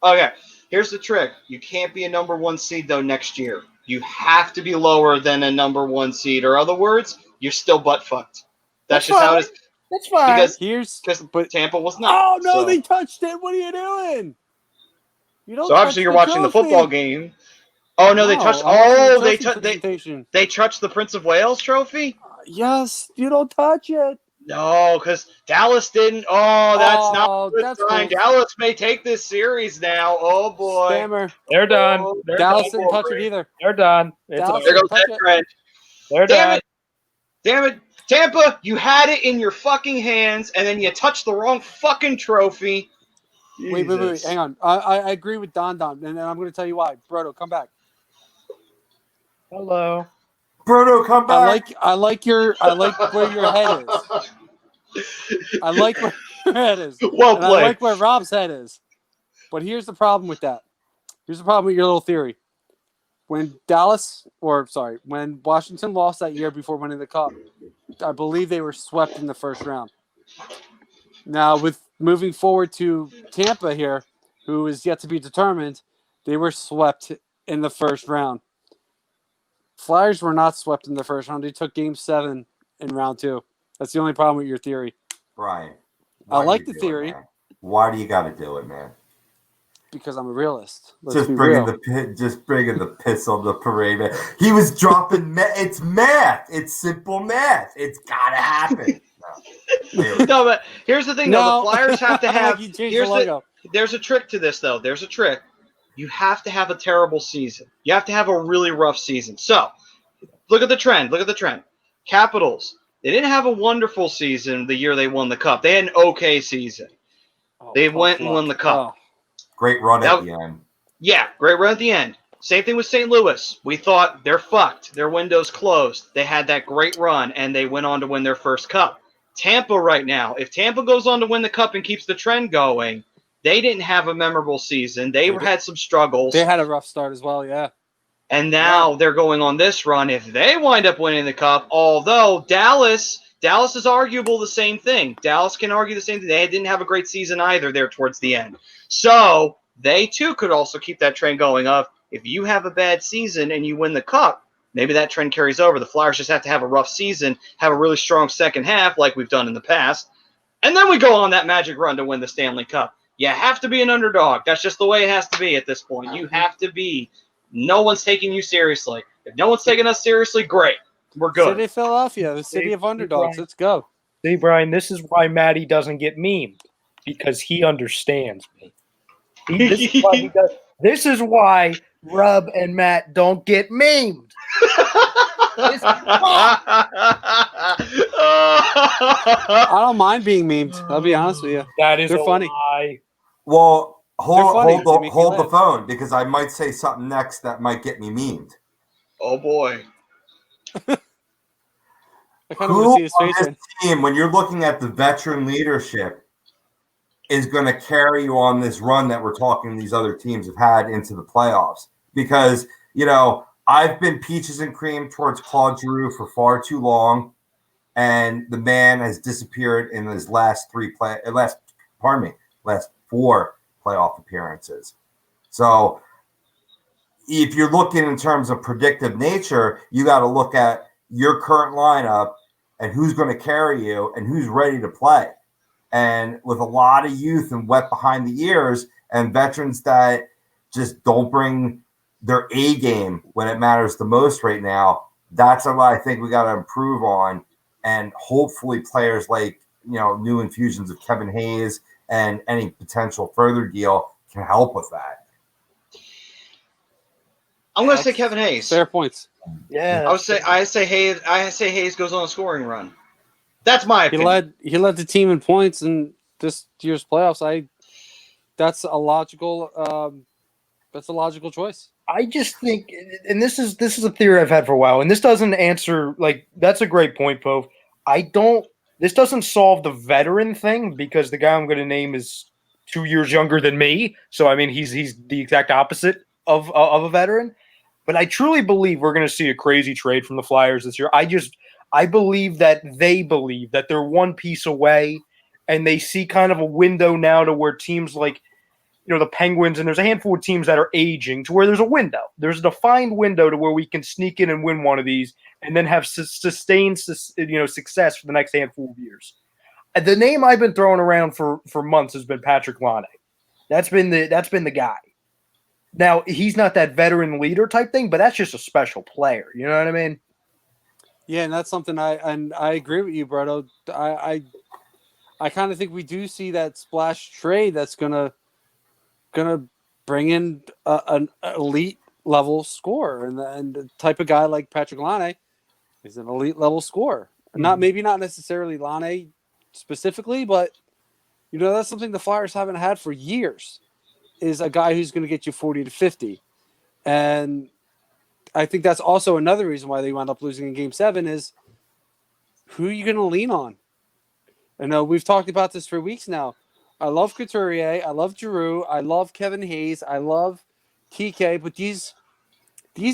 S1: Okay. Here's the trick. You can't be a number 1 seed, though, next year. You have to be lower than a number 1 seed, or other words, you're still butt fucked. That's just how it is.
S5: That's fine.
S1: Because Tampa was not.
S2: Oh no, they touched it. What are you doing? You don't.
S1: So obviously you're watching the football game. Oh no, they touched. Oh, they touched the Prince of Wales trophy.
S2: Yes, you don't touch it.
S1: No, because Dallas didn't. Oh, that's not a good sign. Dallas may take this series now. Oh boy,
S2: Stammer.
S5: They're done.
S2: Dallas didn't touch it either.
S5: They're done.
S1: There goes that trend.
S5: They're done.
S1: Damn it, Tampa! You had it in your fucking hands, and then you touched the wrong fucking trophy.
S2: Wait.
S1: Jesus.
S2: Hang on. I agree with Don, and I'm going to tell you why. Brodo, come back.
S5: Hello.
S3: Bruno, come back.
S2: I like where your head is. I like where your head is.
S1: Well
S2: And I
S1: played.
S2: like where Rob's head is. But here's the problem with that. Here's the problem with your little theory. When Washington lost that year before winning the Cup, I believe they were swept in the first round. Now, with moving forward to Tampa here, who is yet to be determined, they were swept in the first round. Flyers were not swept in the first round. They took Game 7 in round 2. That's the only problem with your theory.
S3: Brian,
S2: I
S3: why do
S2: like
S3: you
S2: the
S3: do it,
S2: theory
S3: man? Why do you got to do it, man?
S2: because I'm a realist. Let's
S3: Just
S2: be
S3: bringing
S2: real.
S3: the piss on the parade, man. He was dropping. It's math. It's simple math. It's gotta happen.
S1: No, but here's the thing, though. The Flyers have to have.
S2: You changed the logo.
S1: There's a trick to this, though. There's a trick. You have to have a terrible season. You have to have a really rough season. So, look at the trend. Capitals. They didn't have a wonderful season the year they won the Cup. They had an okay season. They went and won the Cup.
S3: Great run at the end.
S1: Yeah, great run at the end. Same thing with St. Louis. We thought they're fucked. Their window's closed. They had that great run, and they went on to win their first Cup. Tampa right now, if Tampa goes on to win the Cup and keeps the trend going, they didn't have a memorable season. They had some struggles.
S2: They had a rough start as well, yeah.
S1: And now they're going on this run. If they wind up winning the Cup, although Dallas is arguable the same thing. Dallas can argue the same thing. They didn't have a great season either there towards the end. So they, too, could also keep that trend going of if you have a bad season and you win the Cup, maybe that trend carries over. The Flyers just have to have a rough season, have a really strong second half like we've done in the past, and then we go on that magic run to win the Stanley Cup. You have to be an underdog. That's just the way it has to be at this point. You have to be. No one's taking you seriously. If no one's taking us seriously, great. We're good.
S2: City of Philadelphia, the city of underdogs. Let's go.
S5: See, Brian, this is why Matty doesn't get memed, because he understands me. This is why Rub and Matt don't get memed.
S2: I don't mind being memed. I'll be honest with you.
S5: That is
S2: They're funny.
S5: lie.
S3: Well,
S2: funny.
S3: hold
S2: They make me
S3: the
S2: laugh.
S3: phone because I might say something next that might get me memed.
S1: Oh, boy.
S2: I kind of want to see his
S3: Who on
S2: face.
S3: this team, when you're looking at the veteran leadership, is going to carry you on this run that we're talking these other teams have had into the playoffs? Because, I've been peaches and cream towards Claude Giroux for far too long, and the man has disappeared in his last four playoff appearances. So if you're looking in terms of predictive nature, you got to look at your current lineup and who's going to carry you and who's ready to play. And with a lot of youth and wet behind the ears and veterans that just don't bring their A game when it matters the most right now, that's what I think we got to improve on. And hopefully players like, new infusions of Kevin Hayes and any potential further deal can help with that.
S1: I'm going to say Kevin Hayes.
S2: Fair points.
S5: Yeah.
S1: I say Hayes goes on a scoring run. That's my opinion.
S2: He led the team in points in this year's playoffs. That's a logical choice.
S5: I just think, and this is a theory I've had for a while, and this doesn't answer, that's a great point, Pove. This doesn't solve the veteran thing because the guy I'm going to name is 2 years younger than me. So, he's the exact opposite of a veteran. But I truly believe we're going to see a crazy trade from the Flyers this year. I believe that they believe that they're one piece away, and they see kind of a window now to where teams like, the Penguins, and there's a handful of teams that are aging to where there's a window. There's a defined window to where we can sneak in and win one of these and then have sustained, success for the next handful of years. The name I've been throwing around for months has been Patrick Laine. That's been the guy. Now, he's not that veteran leader type thing, but that's just a special player. You know what I mean?
S2: Yeah, and that's something I agree with you, Bredo. I kind of think we do see that splash trade that's gonna bring in an elite level scorer, and the type of guy like Patrick Laine is an elite level scorer. Maybe not necessarily Laine specifically, but That's something the Flyers haven't had for years, is a guy who's going to get you 40 to 50. And I think that's also another reason why they wound up losing in Game 7 is who are you going to lean on? I know we've talked about this for weeks now. I love Couturier. I love Giroux. I love Kevin Hayes. I love TK. But these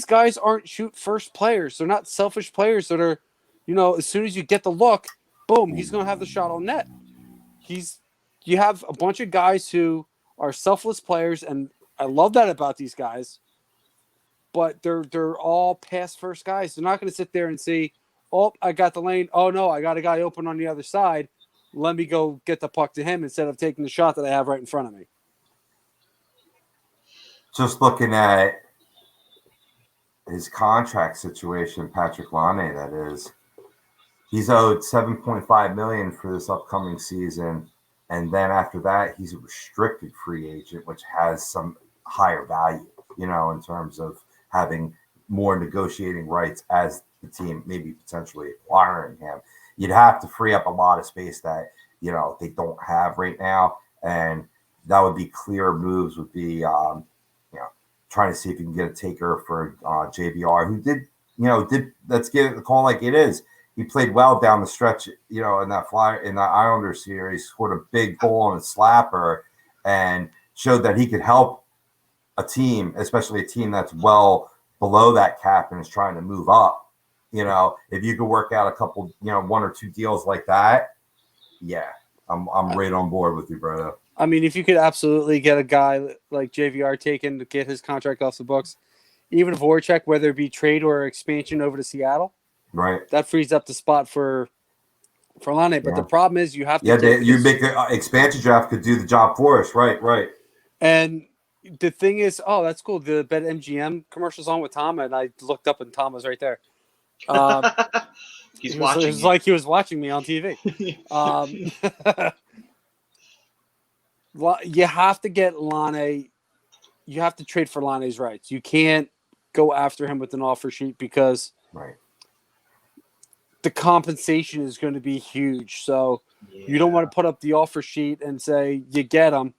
S2: guys aren't shoot first players. They're not selfish players that are, as soon as you get the look, boom, he's going to have the shot on net. You have a bunch of guys who are selfless players, and I love that about these guys. But they're all pass first guys. They're not going to sit there and see, oh, I got the lane. Oh no, I got a guy open on the other side. Let me go get the puck to him instead of taking the shot that I have right in front of me.
S3: Just looking at his contract situation, Patrick Laine, that is, he's owed $7.5 million for this upcoming season, and then after that, he's a restricted free agent, which has some higher value, in terms of having more negotiating rights as the team maybe potentially acquiring him. You'd have to free up a lot of space that, they don't have right now. And that would be clear moves would be, trying to see if you can get a taker for JVR, who did, let's get it the call like it is. He played well down the stretch, in that Islanders series, scored a big goal on a slapper and showed that he could help a team, especially a team that's well below that cap and is trying to move up. If you could work out a couple, one or two deals like that, yeah, I'm right on board with you, brother.
S2: I mean, if you could absolutely get a guy like JVR taken to get his contract off the books, even Voracek, whether it be trade or expansion over to Seattle,
S3: right?
S2: That frees up the spot for Laine. But the problem is you have to.
S3: Yeah, you make an expansion draft could do the job for us, right.
S2: And the thing is, that's cool. The BetMGM commercial's on with Tom, and I looked up and Tom was right there.
S1: He's watching.
S2: It was like he was watching me on TV. You have to get Laine. You have to trade for Laine's rights. You can't go after him with an offer sheet because the compensation is going to be huge. So you don't want to put up the offer sheet and say you get him.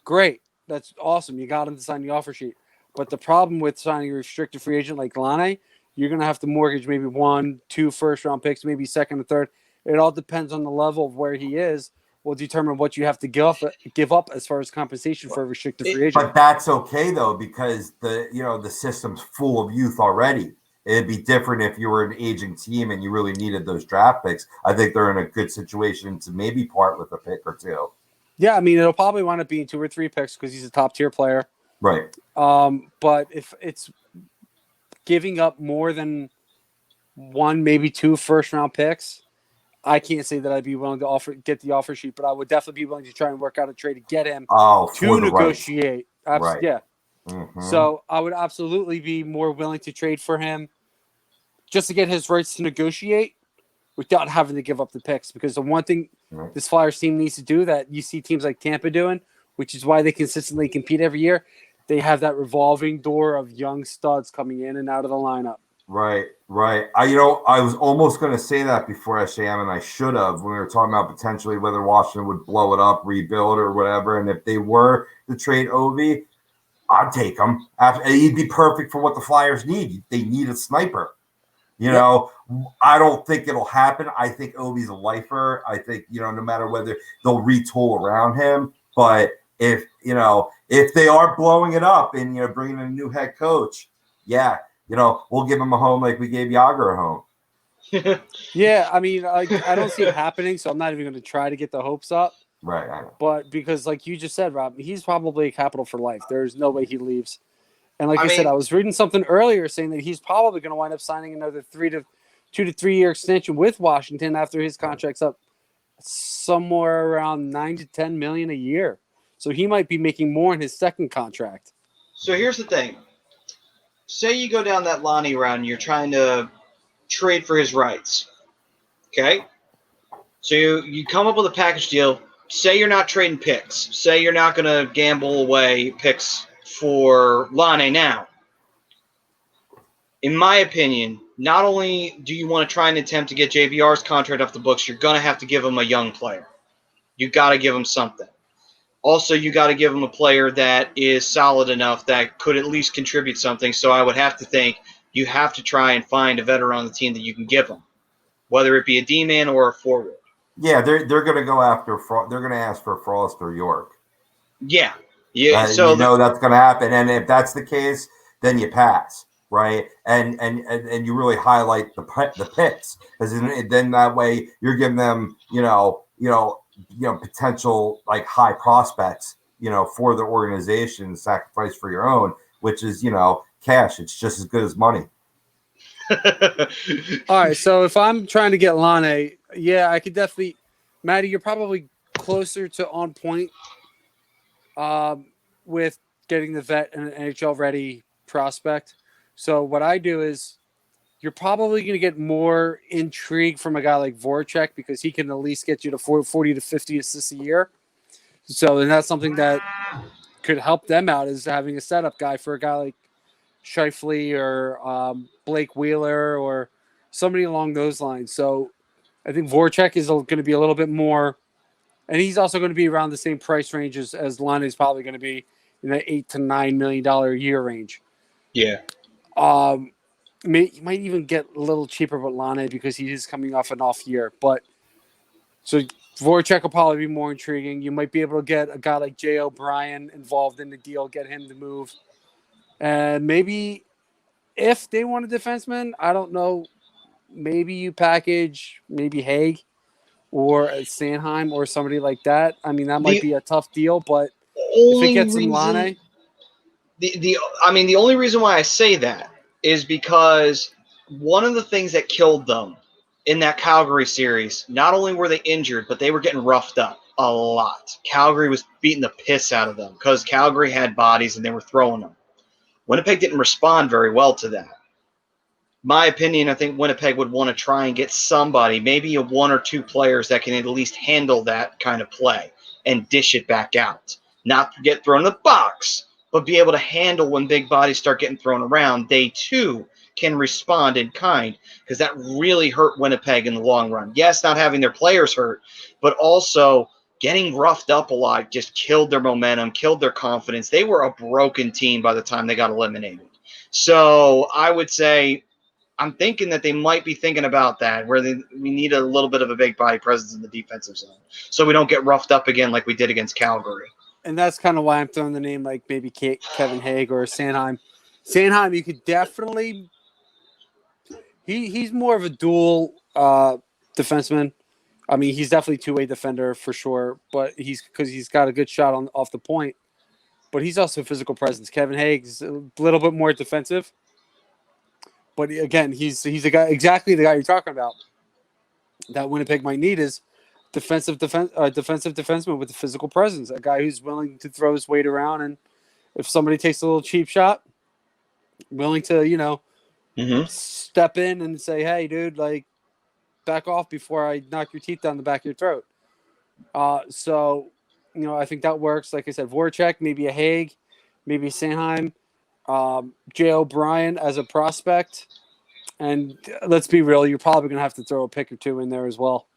S2: Great. That's awesome. You got him to sign the offer sheet. But the problem with signing a restricted free agent like Laine, you're going to have to mortgage maybe 1-2 first-round picks, maybe second or third. It all depends on the level of where he is. Will determine what you have to give up as far as compensation for a restricted free agent.
S3: But that's okay though, because the system's full of youth already. It'd be different if you were an aging team and you really needed those draft picks. I think they're in a good situation to maybe part with a pick or two.
S2: Yeah, I mean, it'll probably wind up being 2 or 3 picks because he's a top tier player.
S3: Right.
S2: But if it's giving up more than 1, maybe 2 first round picks, I can't say that I'd be willing to get the offer sheet, but I would definitely be willing to try and work out a trade to get him to negotiate.
S3: Right.
S2: Yeah.
S3: Mm-hmm.
S2: So I would absolutely be more willing to trade for him just to get his rights to negotiate without having to give up the picks. Because the one thing this Flyers team needs to do that you see teams like Tampa doing, which is why they consistently compete every year, they have that revolving door of young studs coming in and out of the lineup.
S3: Right. I was almost going to say that before SJM, and I should have when we were talking about potentially whether Washington would blow it up, rebuild, or whatever. And if they were to trade Ovi, I'd take him. He'd be perfect for what the Flyers need. They need a sniper. I don't think it'll happen. I think Ovi's a lifer. I think, no matter whether they'll retool around him. But if they are blowing it up and, bringing in a new head coach, we'll give him a home like we gave Jágr a home.
S2: Yeah, I mean, I don't see it happening, so I'm not even going to try to get the hopes up.
S3: Right. I know.
S2: But because, like you just said, Rob, he's probably a Capital for life. There's no way he leaves. And like I said, I was reading something earlier saying that he's probably going to wind up signing another 2 to 3 year extension with Washington after his contract's up somewhere around $9 to $10 million a year. So he might be making more in his second contract.
S1: So here's the thing. Say you go down that Laine route and you're trying to trade for his rights. Okay? So you come up with a package deal. Say you're not trading picks. Say you're not going to gamble away picks for Laine now. In my opinion, not only do you want to try and attempt to get JVR's contract off the books, you're going to have to give him a young player. You got to give him something. Also, you got to give him a player that is solid enough that could at least contribute something. So I would have to think you have to try and find a veteran on the team that you can give him, whether it be a D-man or a forward.
S3: Yeah, they're going to go after. They're going to ask for Frost or York.
S1: Yeah. So
S3: that's going to happen, and if that's the case, then you pass, right? And you really highlight the picks, because then that way you're giving them potential like high prospects, for the organization, sacrifice for your own, which is cash. It's just as good as money.
S2: All right, so if I'm trying to get Lane, yeah, I could definitely. Maddie, you're probably closer to on point with getting the vet and an NHL ready prospect. So what I do is you're probably going to get more intrigue from a guy like Voracek, because he can at least get you to 40 to 50 assists a year. So and that's something that could help them out, is having a setup guy for a guy like Scheifele or Blake Wheeler or somebody along those lines. So I think Voracek is going to be a little bit more, and he's also going to be around the same price range as Lane is probably going to be in the $8 to $9 million a year range.
S1: Yeah.
S2: You might even get a little cheaper with Lane because he is coming off an off year. But so Voracek will probably be more intriguing. You might be able to get a guy like Jay O'Brien involved in the deal, get him to move. And maybe if they want a defenseman, I don't know, maybe you package maybe Haig or Sanheim or somebody like that. I mean, that might be a tough deal, but if it gets in Lane.
S1: The only reason why I say that is because one of the things that killed them in that Calgary series, not only were they injured, but they were getting roughed up a lot. Calgary was beating the piss out of them because Calgary had bodies and they were throwing them. Winnipeg didn't respond very well to that. My opinion, I think Winnipeg would want to try and get somebody, maybe a one or two players that can at least handle that kind of play and dish it back out. Not get thrown in the box, but be able to handle when big bodies start getting thrown around. They, too, can respond in kind, because that really hurt Winnipeg in the long run. Yes, not having their players hurt, but also getting roughed up a lot just killed their momentum, killed their confidence. They were a broken team by the time they got eliminated. So I would say I'm thinking that they might be thinking about that, where we need a little bit of a big body presence in the defensive zone so we don't get roughed up again like we did against Calgary.
S2: And that's kind of why I'm throwing the name like maybe Kevin Haig or Sanheim. Sanheim, you could definitely he's more of a dual defenseman. I mean, he's definitely two-way defender for sure, but because he's got a good shot off the point. But he's also a physical presence. Kevin Haig's a little bit more defensive. But again, he's a guy, exactly the guy you're talking about, that Winnipeg might need is defensive defenseman with a physical presence, a guy who's willing to throw his weight around, and if somebody takes a little cheap shot, willing to step in and say, "Hey, dude, like back off before I knock your teeth down the back of your throat." So I think that works. Like I said, Voracek, maybe a Haig, maybe a Sanheim. Jay O'Brien as a prospect, and let's be real, you're probably going to have to throw a pick or two in there as well,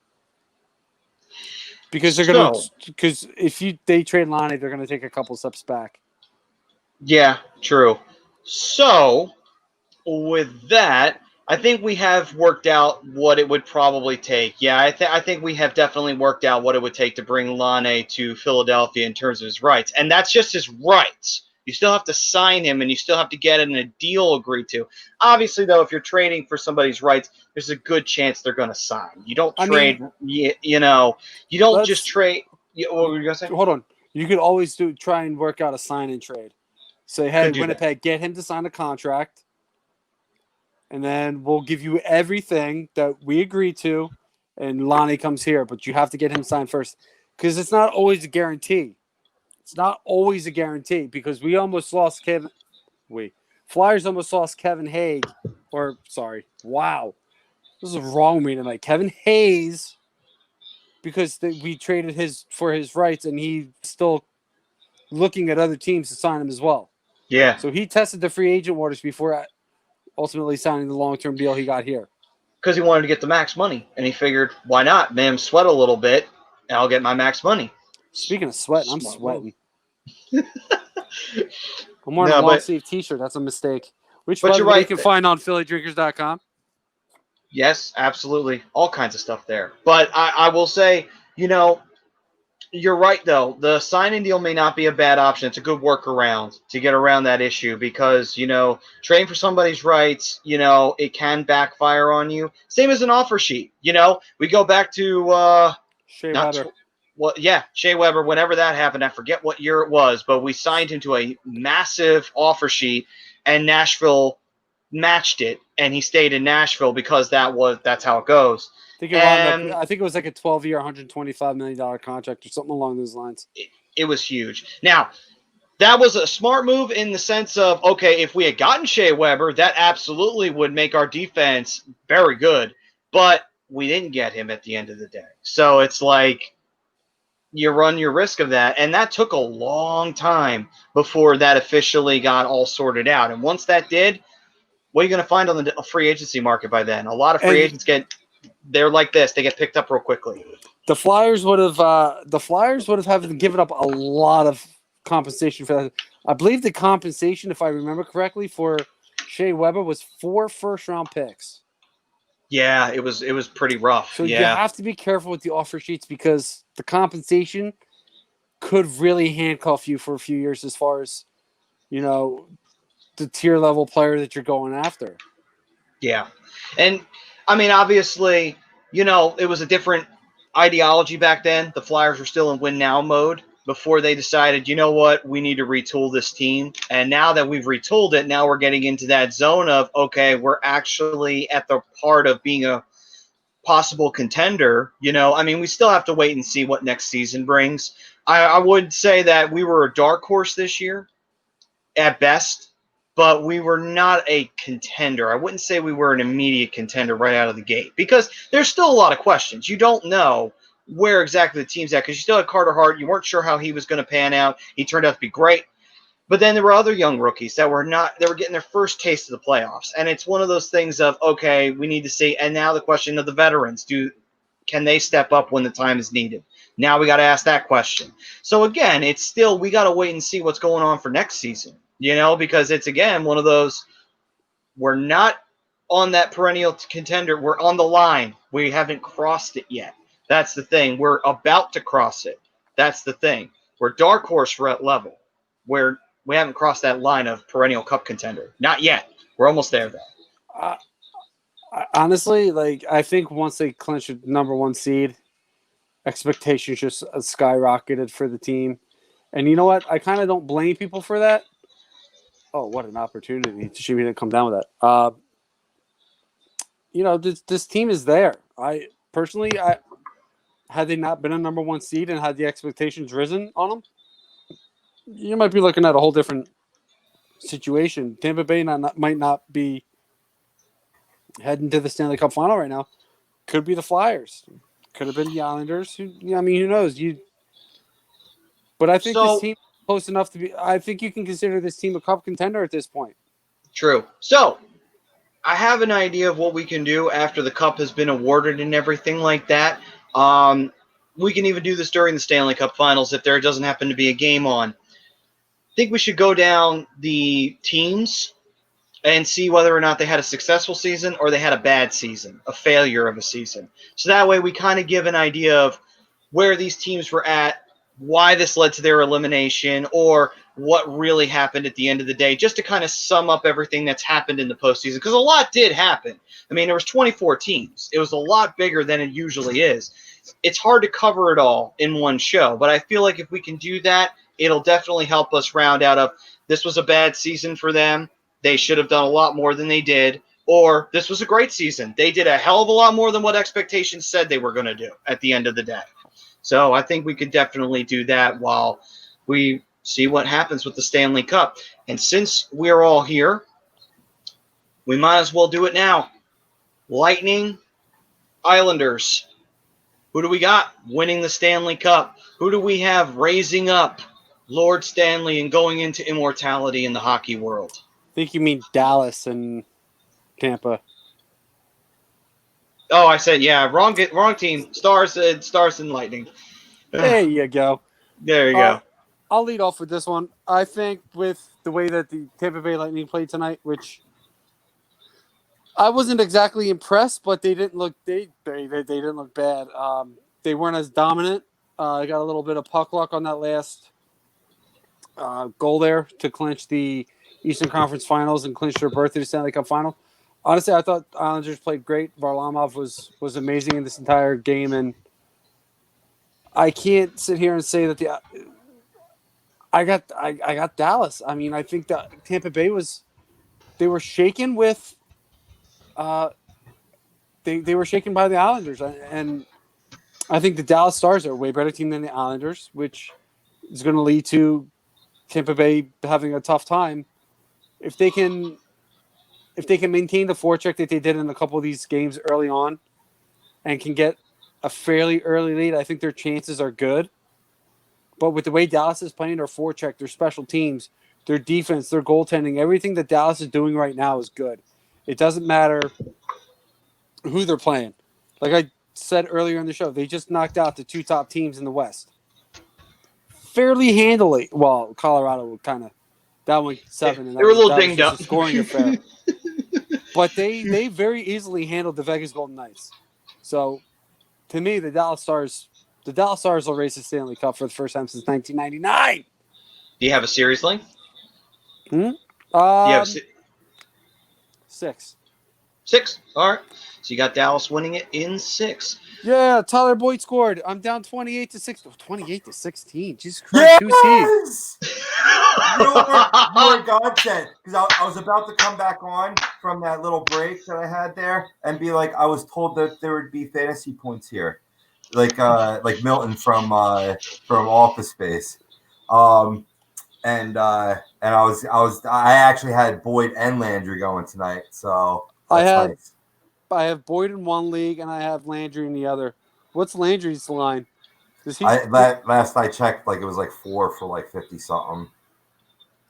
S2: because if they trade Lane, they're going to take a couple steps back.
S1: Yeah, true. So with that, I think we have worked out what it would probably take. Yeah, I think we have definitely worked out what it would take to bring Lane to Philadelphia in terms of his rights, and that's just his rights. You still have to sign him, and you still have to get in a deal agreed to. Obviously, though, if you're trading for somebody's rights, there's a good chance they're going to sign. You don't trade, you don't just trade. What were you going to say?
S2: Hold on. You could always try and work out a sign and trade. Say, hey, Winnipeg, get him to sign a contract, and then we'll give you everything that we agreed to, and Lonnie comes here, but you have to get him signed first, because it's not always a guarantee. It's not always a guarantee, because we almost lost Flyers almost lost Kevin Haig, wow. This is wrong with me tonight. Kevin Hayes, because we traded for his rights, and he's still looking at other teams to sign him as well.
S1: Yeah.
S2: So he tested the free agent waters before ultimately signing the long-term deal he got here.
S1: Because he wanted to get the max money, and he figured, why not? Man, sweat a little bit, and I'll get my max money.
S2: Speaking of sweating, I'm
S1: Smart
S2: sweating. I'm wearing
S1: No,
S2: a long
S1: but-
S2: sleeve T-shirt. That's a mistake. Which,
S1: But
S2: by the
S1: you're
S2: way, you
S1: right.
S2: can find on PhillyDrinkers.com.
S1: Yes, absolutely. All kinds of stuff there. But I will say, you're right, though. The sign-in deal may not be a bad option. It's a good workaround to get around that issue because, trading for somebody's rights, it can backfire on you. Same as an offer sheet. We go back to
S2: Shea
S1: not
S2: Weber.
S1: Shea Weber, whenever that happened. I forget what year it was, but we signed him to a massive offer sheet, and Nashville matched it, and he stayed in Nashville because that's how it goes.
S2: I think it was like a 12-year, $125 million contract or something along those lines.
S1: It was huge. Now, that was a smart move in the sense of, okay, if we had gotten Shea Weber, that absolutely would make our defense very good. But we didn't get him at the end of the day. So it's like you run your risk of that. And that took a long time before that officially got all sorted out. And once that did, what are you going to find on the free agency market by then? A lot of free agents they're like this. They get picked up real quickly.
S2: The Flyers would have given up a lot of compensation for that. I believe the compensation, if I remember correctly, for Shea Weber was 4 first-round picks.
S1: Yeah, it was pretty rough.
S2: So
S1: yeah.
S2: you have to be careful with the offer sheets because the compensation could really handcuff you for a few years as far as, the tier level player that you're going after.
S1: Yeah. And I mean, obviously, it was a different ideology back then. The Flyers were still in win now mode before they decided, you know what, we need to retool this team. And now that we've retooled it, now we're getting into that zone of, okay, we're actually at the part of being a possible contender. I mean, we still have to wait and see what next season brings. I would say that we were a dark horse this year at best, but we were not a contender. I wouldn't say we were an immediate contender right out of the gate because there's still a lot of questions. You don't know where exactly the team's at because you still had Carter Hart. You weren't sure how he was going to pan out. He turned out to be great. But then there were other young rookies that were getting their first taste of the playoffs. And it's one of those things of, okay, we need to see. And now the question of the veterans, can they step up when the time is needed? Now we got to ask that question. So again, it's still, we got to wait and see what's going on for next season. Because it's, again, one of those, we're not on that perennial contender. We're on the line. We haven't crossed it yet. That's the thing. We're about to cross it. That's the thing. We're dark horse level. We haven't crossed that line of perennial cup contender. Not yet. We're almost there, though.
S2: Honestly, I think once they clinch a number 1 seed, expectations just skyrocketed for the team. And you know what? I kind of don't blame people for that. Oh, what an opportunity to shoot me to come down with that. This team is there. I personally, had they not been a number 1 seed and had the expectations risen on them, you might be looking at a whole different situation. Tampa Bay might not be heading to the Stanley Cup final right now. Could be the Flyers. Could have been the Islanders. Who knows? But I think this team is close enough to be. I think you can consider this team a cup contender at this point.
S1: True. So, I have an idea of what we can do after the cup has been awarded and everything like that. We can even do this during the Stanley Cup Finals if there doesn't happen to be a game on. I think we should go down the teams and see whether or not they had a successful season or they had a bad season, a failure of a season. So that way we kind of give an idea of where these teams were at, why this led to their elimination, or what really happened at the end of the day, just to kind of sum up everything that's happened in the postseason, because a lot did happen. I mean, there was 24 teams. It was a lot bigger than it usually is. It's hard to cover it all in one show, but I feel like if we can do that, it'll definitely help us round out of this was a bad season for them. They should have done a lot more than they did. Or this was a great season. They did a hell of a lot more than what expectations said they were going to do at the end of the day. So I think we could definitely do that while we see what happens with the Stanley Cup. And since we're all here, we might as well do it now. Lightning, Islanders. Who do we got winning the Stanley Cup? Who do we have raising up Lord Stanley and going into immortality in the hockey world?
S2: I think you mean Dallas and Tampa.
S1: Oh, I said, yeah, wrong team. Stars and Lightning.
S2: There you go.
S1: There you go.
S2: I'll lead off with this one. I think with the way that the Tampa Bay Lightning played tonight, which I wasn't exactly impressed, but they didn't look they didn't look bad. They weren't as dominant. They got a little bit of puck luck on that last goal there to clinch the Eastern Conference Finals and clinch their berth to the Stanley Cup Final. Honestly, I thought Islanders played great. Varlamov was amazing in this entire game, and I can't sit here and say that I got Dallas. I mean, I think that Tampa Bay they were shaken with they were shaken by the Islanders, and I think the Dallas Stars are a way better team than the Islanders, which is going to lead to Tampa Bay having a tough time if they can maintain the forecheck that they did in a couple of these games early on and can get a fairly early lead. I think their chances are good. But with the way Dallas is playing, their forecheck, their special teams, their defense, their goaltending, everything that Dallas is doing right now is good. It doesn't matter who they're playing. Like I said earlier in the show, they just knocked out the two top teams in the West fairly handily. Well, Colorado kind of that went 7, and
S1: they were a little
S2: that was
S1: dinged
S2: just
S1: up.
S2: a scoring affair. But they very easily handled the Vegas Golden Knights. So to me, the Dallas Stars will race the Stanley Cup for the first time since 1999.
S1: Do you have a series link?
S2: You
S1: have
S2: 6.
S1: 6? All right. So you got Dallas winning it in 6.
S2: Yeah, Tyler Boyd scored. I'm down 28-6. 28-16. Jesus Christ, who's he?
S3: Yes! You were godsend, because I was about to come back on from that little break that I had there and be like, I was told that there would be fantasy points here, like Milton from Office Space, and I actually had Boyd and Landry going tonight, so that's nice.
S2: I have Boyd in one league and I have Landry in the other. What's Landry's line?
S3: Last I checked, like it was like 4 for like 50 something.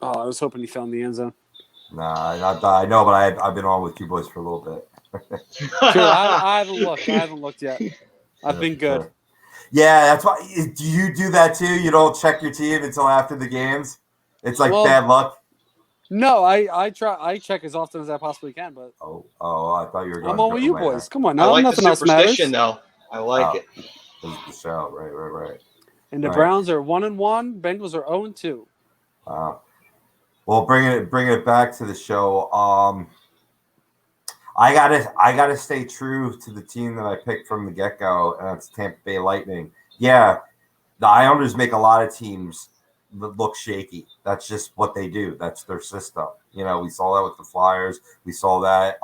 S2: Oh, I was hoping he found the end zone.
S3: Nah, I know, but I've been on with you boys for a little bit.
S2: Sure, I haven't looked. I haven't looked yet. I've been good.
S3: Yeah, that's why. Do you do that too? You don't check your team until after the games? It's like bad luck.
S2: No, I try. I check as often as I possibly can. But
S3: oh, I thought you were going.
S2: I'm on with you boys. Come on,
S1: I
S2: now
S1: like
S2: nothing
S1: the
S2: else matters.
S1: superstition, though. I like it.
S3: The show, right.
S2: And the Browns are 1-1. Bengals are 0-2.
S3: Well, bringing it back to the show. I gotta stay true to the team that I picked from the get go, and that's Tampa Bay Lightning. Yeah, the Islanders make a lot of teams that look shaky. That's just what they do. That's their system. You know, we saw that with the Flyers. We saw that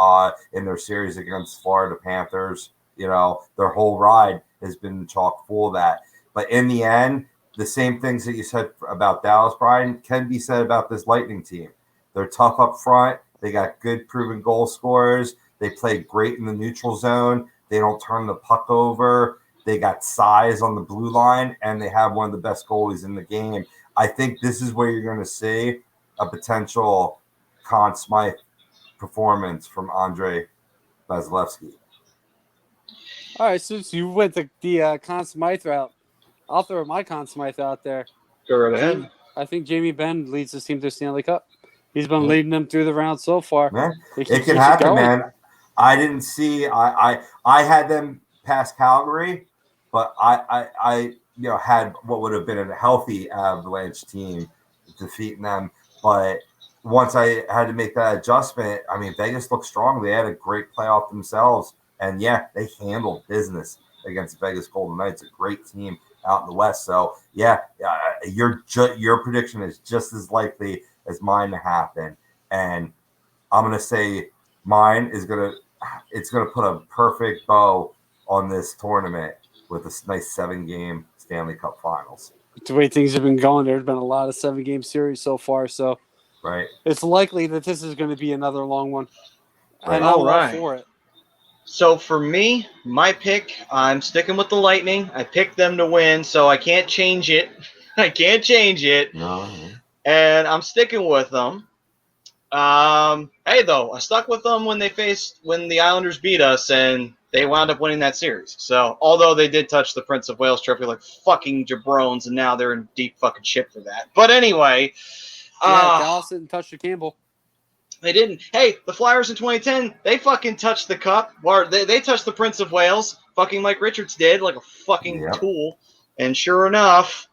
S3: in their series against Florida Panthers. You know, their whole ride has been chock full of that. But in the end, the same things that you said about Dallas, Brian, can be said about this Lightning team. They're tough up front. They got good proven goal scorers. They play great in the neutral zone. They don't turn the puck over. They got size on the blue line, and they have one of the best goalies in the game. I think this is where you're going to see a potential Conn Smythe performance from Andre Vasilevskiy.
S2: All right, since you went the Conn Smythe route, I'll throw my Conn Smythe out there.
S1: Go right ahead.
S2: I think Jamie Benn leads this team to Stanley Cup. He's been leading them through the round so far.
S3: Man, it can happen, man. I didn't see. I had them pass Calgary, but I had what would have been a healthy Avalanche team defeating them. But once I had to make that adjustment, I mean, Vegas looked strong. They had a great playoff themselves, and yeah, they handled business against Vegas Golden Knights, a great team out in the West. So yeah, your prediction is just as likely as mine to happen, and I'm gonna say mine is gonna put a perfect bow on this tournament with a nice 7-game Stanley Cup Finals.
S2: The way things have been going, there's been a lot of 7-game series so far, so
S3: right,
S2: it's likely that this is going to be another long one.
S3: Right.
S2: And I'm all for it.
S1: So for me, my pick, I'm sticking with the Lightning. I picked them to win, so I can't change it.
S3: No.
S1: And I'm sticking with them. Hey, though, I stuck with them when the Islanders beat us, and they wound up winning that series. So, although they did touch the Prince of Wales trophy like fucking jabrones, and now they're in deep fucking shit for that. But anyway,
S2: Dallas didn't touch the Campbell.
S1: They didn't. Hey, the Flyers in 2010, they fucking touched the cup. Or they touched the Prince of Wales. Fucking Mike Richards did, like a fucking tool. And sure enough,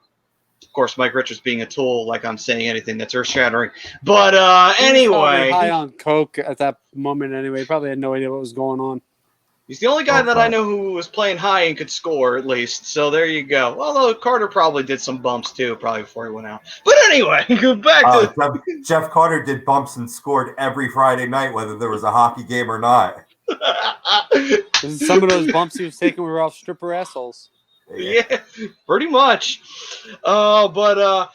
S1: of course, Mike Richards being a tool, like I'm saying anything that's earth-shattering. But
S2: He was probably
S1: anyway.
S2: high on coke at that moment anyway. He probably had no idea what was going on.
S1: He's the only guy that I know who was playing high and could score, at least. So there you go. Although Carter probably did some bumps, too, probably before he went out. But anyway, go back to...
S3: Jeff Carter did bumps and scored every Friday night, whether there was a hockey game or not.
S2: Some of those bumps he was taking were off stripper assholes.
S1: Yeah, pretty much. But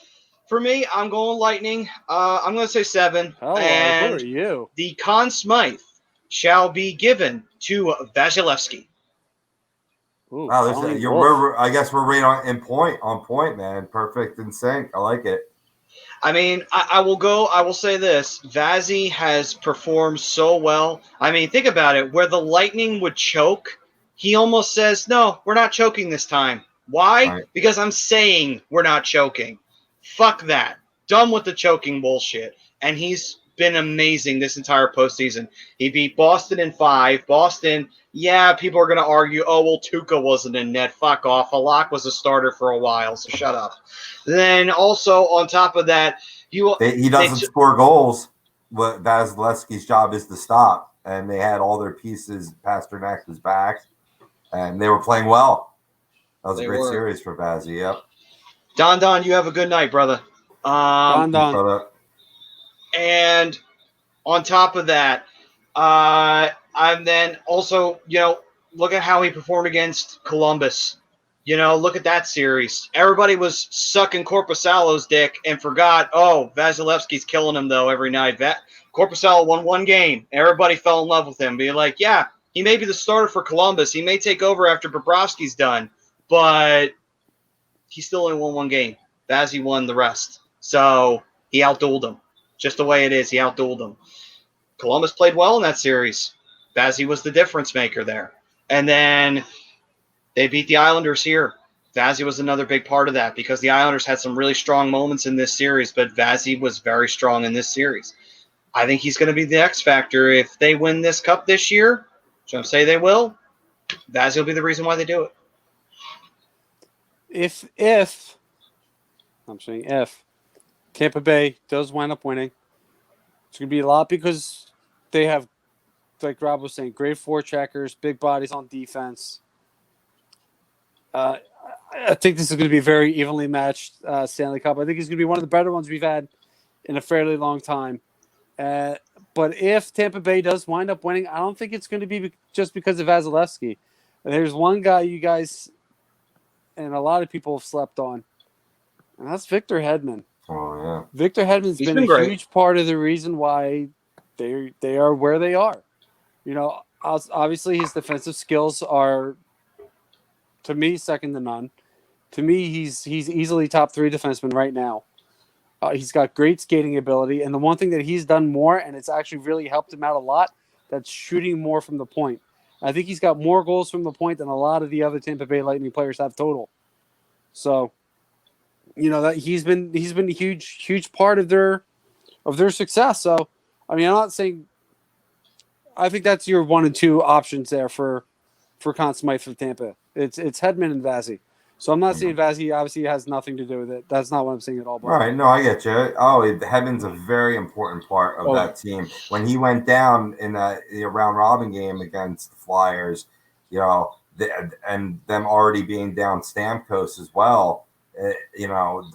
S1: for me, I'm going Lightning. I'm going to say 7.
S2: Hello,
S1: and
S2: who are you?
S1: The Conn Smythe shall be given to Vasilevskiy.
S2: Ooh,
S3: wow, I guess we're right on point, man. Perfect in sync. I like it.
S1: I mean, I will say this. Vazzy has performed so well. I mean, think about it. Where the Lightning would choke, he almost says, no, we're not choking this time. Why? Right. Because I'm saying we're not choking. Fuck that. Done with the choking bullshit. And he's been amazing this entire postseason. He beat Boston in 5. Boston, yeah, people are going to argue, oh, well, Tuukka wasn't in net. Fuck off. Halak was a starter for a while, so shut up. Then also, on top of that, he
S3: doesn't score goals. What Vasilevsky's job is to stop. And they had all their pieces. Pasternak was back. And they were playing well. That was a great series for Vazzy, yep.
S1: Don, you have a good night, brother.
S2: Don.
S3: Brother.
S1: And on top of that, and then also, look at how he performed against Columbus. Look at that series. Everybody was sucking Korpisalo's dick and forgot, Vasilevsky's killing him, though, every night. Korpisalo won 1 game. Everybody fell in love with him. Being like, yeah, he may be the starter for Columbus. He may take over after Bobrovsky's done, but he still only won 1 game. Vazzy won the rest. So he outdueled him. Just the way it is, he outdueled him. Columbus played well in that series. Vazzy was the difference maker there. And then they beat the Islanders here. Vazzy was another big part of that because the Islanders had some really strong moments in this series, but Vazzy was very strong in this series. I think he's going to be the X factor. If they win this cup this year, which I'm saying they will, Vazzy will be the reason why they do it.
S2: If Tampa Bay does wind up winning, it's going to be a lot because they have, like Rob was saying, great forecheckers, big bodies on defense. I think this is going to be a very evenly matched Stanley Cup. I think it's going to be one of the better ones we've had in a fairly long time. But if Tampa Bay does wind up winning, I don't think it's going to be just because of Vasilevskiy. There's one guy you guys and a lot of people have slept on, and that's Victor Hedman.
S3: Oh, yeah.
S2: Victor Hedman's been a huge part of the reason why they are where they are. Obviously his defensive skills are, to me, second to none. To me, he's easily top 3 defenseman right now. He's got great skating ability, and the one thing that he's done more, and it's actually really helped him out a lot, that's shooting more from the point. I think he's got more goals from the point than a lot of the other Tampa Bay Lightning players have total. So, that he's been a huge part of their success. So, I mean, I'm not saying. I think that's your 1 and 2 options there for Conn Smythe for Tampa. It's Hedman and Vazzy. So I'm not saying Vazzy obviously has nothing to do with it. That's not what I'm saying at all.
S3: All right, no, I get you. Hedman's a very important part of that team. When he went down in the round robin game against the Flyers, and them already being down Stamkos as well, that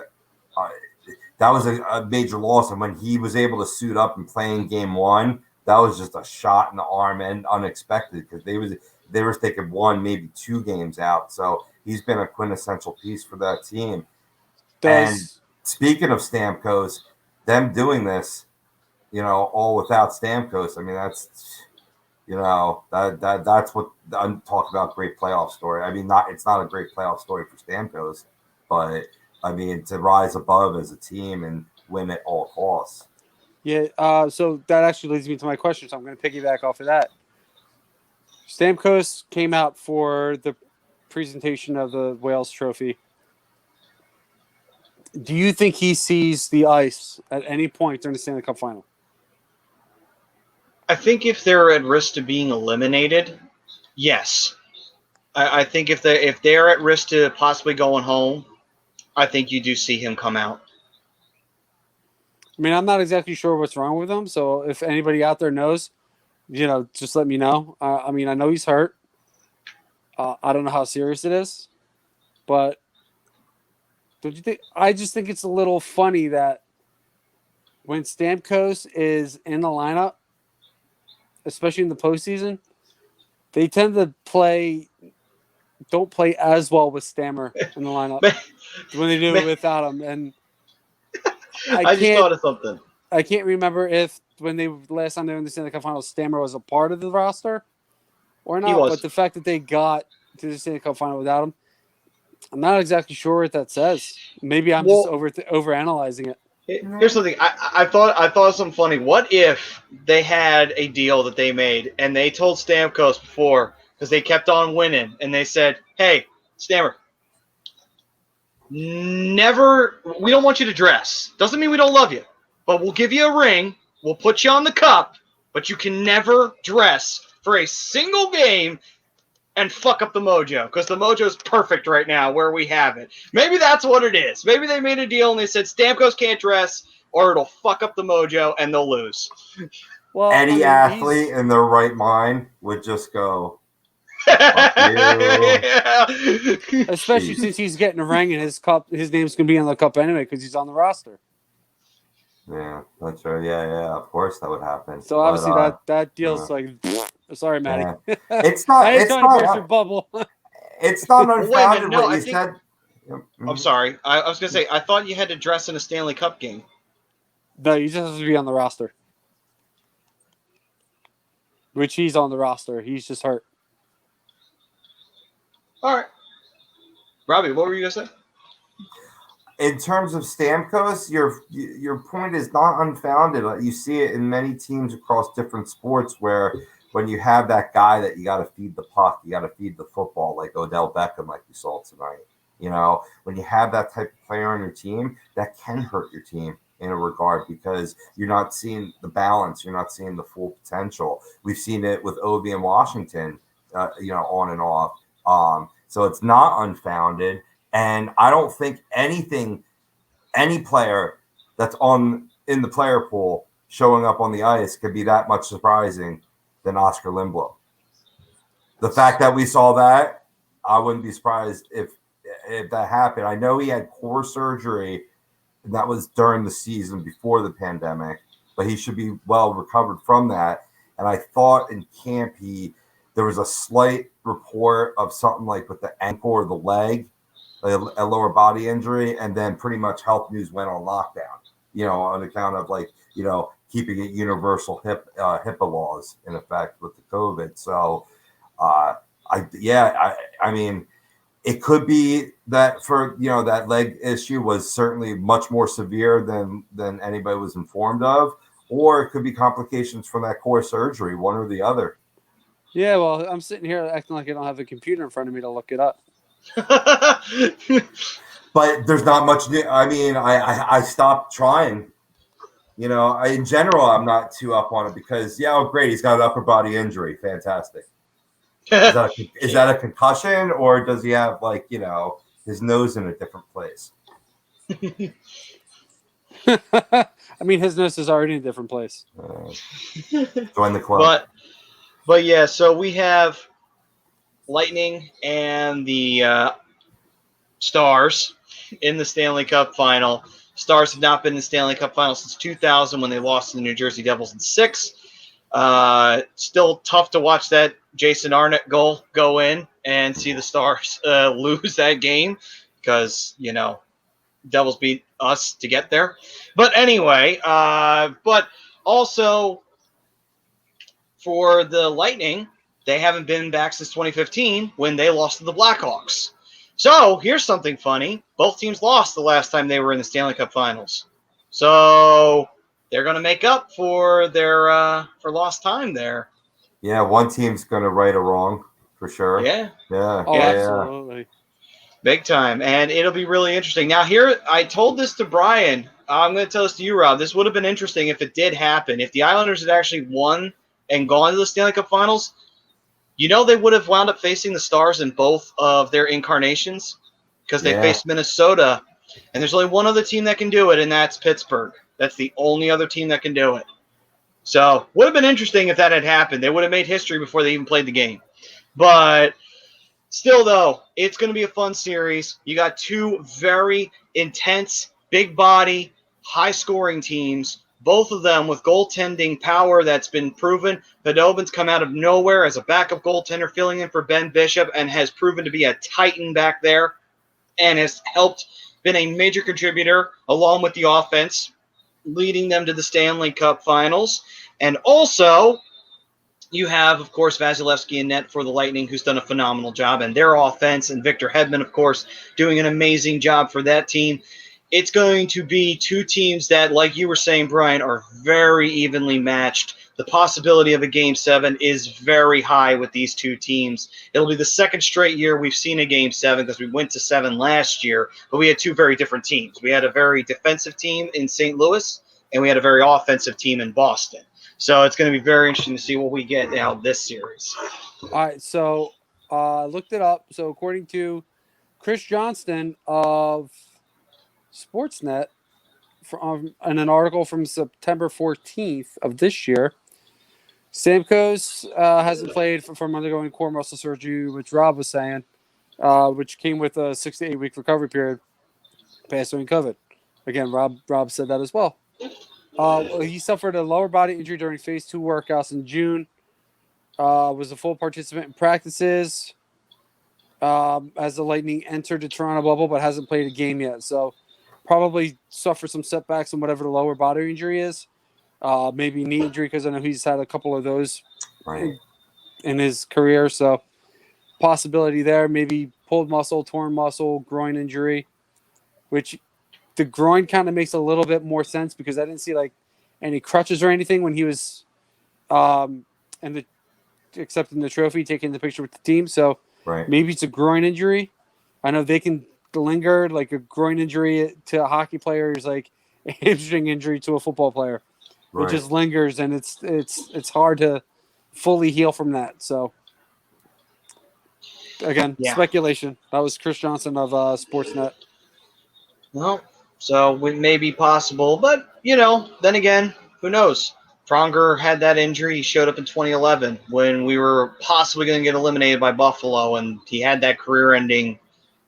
S3: was a major loss. And when he was able to suit up and play in game 1, that was just a shot in the arm and unexpected because they were taking 1, maybe 2 games out. So he's been a quintessential piece for that team. And speaking of Stamkos, them doing this, all without Stamkos, I mean, that's, that's what I'm talking about. Great playoff story. I mean, it's not a great playoff story for Stamkos, but I mean, to rise above as a team and win at all costs.
S2: Yeah. So that actually leads me to my question. So I'm going to piggyback off of that. Stamkos came out for the presentation of the Wales Trophy. Do you think he sees the ice at any point during the Stanley Cup Final?
S1: I think if they're at risk to being eliminated, yes. I think if they're at risk to possibly going home, I think you do see him come out.
S2: I mean, I'm not exactly sure what's wrong with him, so if anybody out there knows, just let me know. I mean, I know he's hurt. I don't know how serious it is, but don't you think? I just think it's a little funny that when Stamkos is in the lineup, especially in the postseason, they tend to don't play as well with Stammer in the lineup when they do without him. And
S1: I just thought of something.
S2: I can't remember if when last time they were in the Stanley Cup Finals, Stammer was a part of the roster or not.
S1: He was.
S2: But the fact that they got to the Stanley Cup Final without him, I'm not exactly sure what that says. Maybe I'm just overanalyzing it.
S1: Here's something. I thought of something funny. What if they had a deal that they made and they told Stamkos before, because they kept on winning, and they said, "Hey, Stammer, we don't want you to dress. Doesn't mean we don't love you, but we'll give you a ring. We'll put you on the cup, but you can never dress for a single game and fuck up the mojo, because the mojo's perfect right now where we have it." Maybe that's what it is. Maybe they made a deal and they said Stamkos can't dress or it'll fuck up the mojo and they'll lose.
S2: Well,
S3: Any athlete in their right mind would just go,
S1: Yeah.
S2: especially since he's getting a ring and his name's going to be on the cup anyway because he's on the roster.
S3: Yeah, that's right. Yeah, of course that would happen.
S2: So obviously that deal's like, sorry, Matty.
S3: Yeah. It's not.
S2: I ain't trying to burst your bubble.
S3: It's not unfounded
S1: Wait a minute, no,
S3: what
S1: I
S3: you
S1: think-
S3: said.
S1: I'm sorry. I was going to say, I thought you had to dress in a Stanley Cup game.
S2: No, you just have to be on the roster. Which he's on the roster. He's just hurt.
S1: All right. Robbie, what were you going to say?
S3: In terms of Stamkos, your point is not unfounded. You see it in many teams across different sports where when you have that guy that you got to feed the puck, you got to feed the football, like Odell Beckham, like we saw tonight. When you have that type of player on your team, that can hurt your team in a regard because you're not seeing the balance, you're not seeing the full potential. We've seen it with Obi in Washington, on and off. So it's not unfounded. And I don't think any player that's in the player pool showing up on the ice could be that much surprising than Oscar Lindblom. The fact that we saw that, I wouldn't be surprised if that happened. I know he had core surgery, and that was during the season before the pandemic, but he should be well recovered from that. And I thought in camp there was a slight report of something like with the ankle or the leg, a lower body injury, and then pretty much health news went on lockdown, on account of keeping it universal HIPAA laws in effect with the COVID. So, I mean, it could be that for, that leg issue was certainly much more severe than anybody was informed of, or it could be complications from that core surgery, one or the other.
S2: Yeah, well, I'm sitting here acting like I don't have a computer in front of me to look it up.
S3: But there's not much. I mean, I stopped trying. In general, I'm not too up on it because, great, he's got an upper body injury. Fantastic. Is that a concussion, or does he have his nose in a different place?
S2: I mean, his nose is already in a different place.
S3: Join the club.
S1: But yeah, so we have Lightning and the Stars in the Stanley Cup Final. Stars have not been in the Stanley Cup Final since 2000 when they lost to the New Jersey Devils in 6. Still tough to watch that Jason Arnott goal go in and see the Stars lose that game because, Devils beat us to get there. But anyway, but also for the Lightning, they haven't been back since 2015 when they lost to the Blackhawks. So here's something funny. Both teams lost the last time they were in the Stanley Cup Finals. So they're going to make up for their for lost time there.
S3: Yeah, one team's going to right a wrong for sure.
S1: Yeah,
S3: Yeah.
S2: Oh,
S1: Yeah.
S2: absolutely.
S1: big time. And it'll be really interesting. Now, here, I told this to Brian. I'm going to tell this to you, Rob. This would have been interesting if it did happen. If the Islanders had actually won and gone to the Stanley Cup Finals, they would have wound up facing the Stars in both of their incarnations because they
S3: Yeah.
S1: faced Minnesota. And there's only one other team that can do it, and that's Pittsburgh. That's the only other team that can do it. So, would have been interesting if that had happened. They would have made history before they even played the game. But still, though, it's going to be a fun series. You got two very intense, big body, high scoring teams, both of them with goaltending power that's been proven. Hedman's come out of nowhere as a backup goaltender, filling in for Ben Bishop, and has proven to be a titan back there and has been a major contributor along with the offense, leading them to the Stanley Cup Finals. And also, you have, of course, Vasilevskiy in net for the Lightning, who's done a phenomenal job, and their offense, and Victor Hedman, of course, doing an amazing job for that team. It's going to be two teams that, like you were saying, Brian, are very evenly matched. The possibility of a Game 7 is very high with these two teams. It'll be the second straight year we've seen a Game 7 because we went to 7 last year, but we had two very different teams. We had a very defensive team in St. Louis, and we had a very offensive team in Boston. So it's going to be very interesting to see what we get out of this series.
S2: All right, so I looked it up. So according to Chris Johnston of Sportsnet, in an article from September 14th of this year, Stamkos hasn't played from undergoing core muscle surgery, which Rob was saying, which came with a 6 to 8 week recovery period, past during COVID. Again, Rob said that as well. He suffered a lower body injury during phase 2 workouts in June. Was a full participant in practices as the Lightning entered the Toronto bubble, but hasn't played a game yet. So probably suffered some setbacks on whatever the lower body injury is. Maybe knee injury, because I know he's had a couple of those in his career. So possibility there. Maybe pulled muscle, torn muscle, groin injury, which the groin kind of makes a little bit more sense because I didn't see like any crutches or anything when he was accepting the trophy, taking the picture with the team. So maybe it's a groin injury. I know they can linger. Like a groin injury to a hockey player is like a hamstring injury to a football player. It just lingers, and it's hard to fully heal from that. So again, speculation. That was Chris Johnson of Sportsnet.
S1: Well, so it may be possible, but then again, who knows? Pronger had that injury. He showed up in 2011 when we were possibly going to get eliminated by Buffalo, and he had that career-ending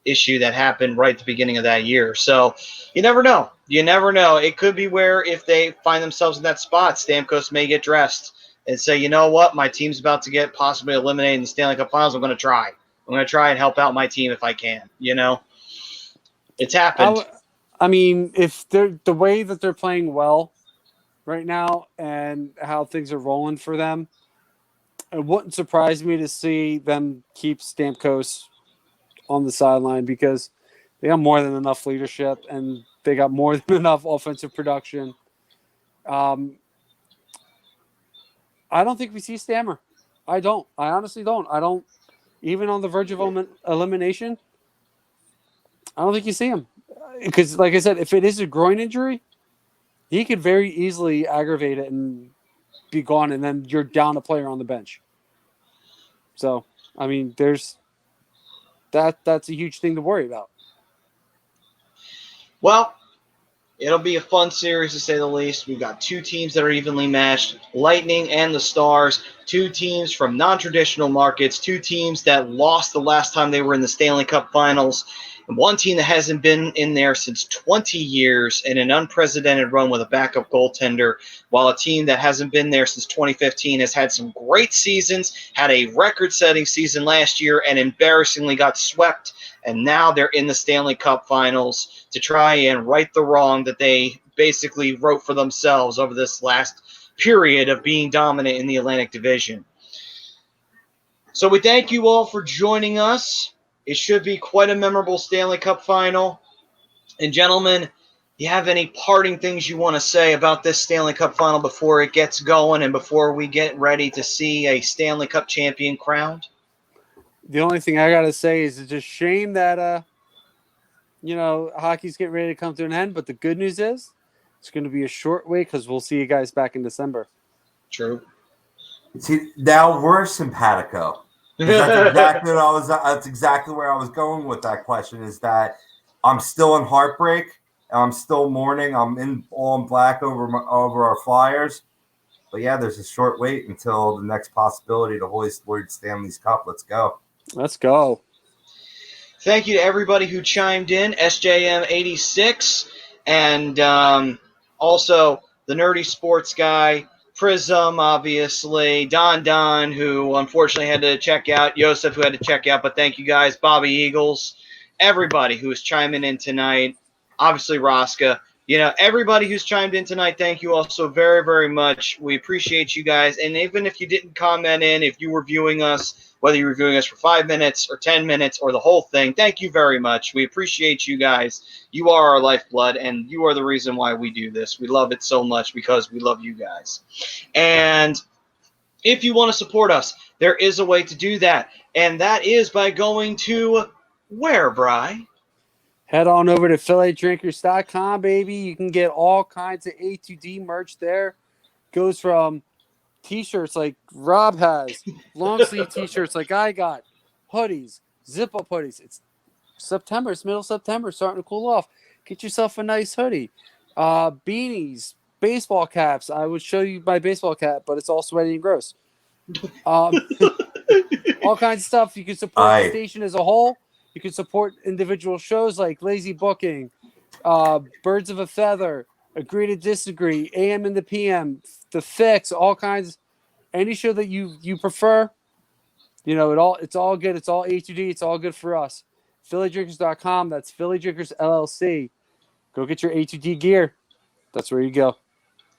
S1: issue that happened right at the beginning of that year. So you never know. You never know. It could be where if they find themselves in that spot, Stamkos may get dressed and say, you know what, my team's about to get possibly eliminated in the Stanley Cup Finals. I'm going to try. I'm going to try and help out my team if I can. It's happened.
S2: I mean, if they're the way that they're playing well right now and how things are rolling for them, it wouldn't surprise me to see them keep Stamkos on the sideline because they got more than enough leadership and they got more than enough offensive production. I don't think we see Stammer. I don't. I honestly don't. I don't. Even on the verge of elimination, I don't think you see him. Because, like I said, if it is a groin injury, he could very easily aggravate it and be gone, and then you're down a player on the bench. So, I mean, there's that's a huge thing to worry about.
S1: Well, it'll be a fun series to say the least. We've got two teams that are evenly matched, Lightning and the Stars, two teams from non-traditional markets, two teams that lost the last time they were in the Stanley Cup Finals, and one team that hasn't been in there since 20 years in an unprecedented run with a backup goaltender, while a team that hasn't been there since 2015 has had some great seasons, had a record-setting season last year, and embarrassingly got swept. And now they're in the Stanley Cup Finals to try and right the wrong that they basically wrote for themselves over this last period of being dominant in the Atlantic Division. So we thank you all for joining us. It should be quite a memorable Stanley Cup Final. And gentlemen, you have any parting things you want to say about this Stanley Cup final before it gets going and before we get ready to see a Stanley Cup champion crowned?
S2: The only thing I gotta say is it's a shame that hockey's getting ready to come to an end. But the good news is it's going to be a short wait because we'll see you guys back in December.
S1: True.
S3: See, now we're simpatico. That's exactly what I was. That's exactly where I was going with that question. Is that I'm still in heartbreak. I'm still mourning. I'm in all in black over our Flyers. But yeah, there's a short wait until the next possibility to hoist Lord Stanley's Cup. Let's go.
S2: Let's go.
S1: Thank you to everybody who chimed in, SJM86, and also the Nerdy Sports Guy, Prism, obviously, Don, who unfortunately had to check out, Yosef, who had to check out, but thank you guys, Bobby Eagles, everybody who is chiming in tonight, obviously Rosca. Everybody who's chimed in tonight, thank you all so very, very much. We appreciate you guys. And even if you didn't comment in, if you were viewing us, whether you were viewing us for 5 minutes or 10 minutes or the whole thing, thank you very much. We appreciate you guys. You are our lifeblood, and you are the reason why we do this. We love it so much because we love you guys. And if you want to support us, there is a way to do that. And that is by going to where, Bri?
S2: Head on over to PhillyDrinkers.com, baby. You can get all kinds of A2D merch there. Goes from T-shirts like Rob has, long sleeve T-shirts like I got, hoodies, zip-up hoodies. It's September. It's middle of September, starting to cool off. Get yourself a nice hoodie. Beanies, baseball caps. I would show you my baseball cap, but it's all sweaty and gross. All kinds of stuff. You can support the station as a whole. You can support individual shows like Lazy Booking, Birds of a Feather, Agree to Disagree, AM and the PM, The Fix, all kinds. Any show that you prefer, it's all good. It's all A2D. It's all good for us. PhillyDrinkers.com. That's Philly Drinkers LLC. Go get your A2D gear. That's where you go.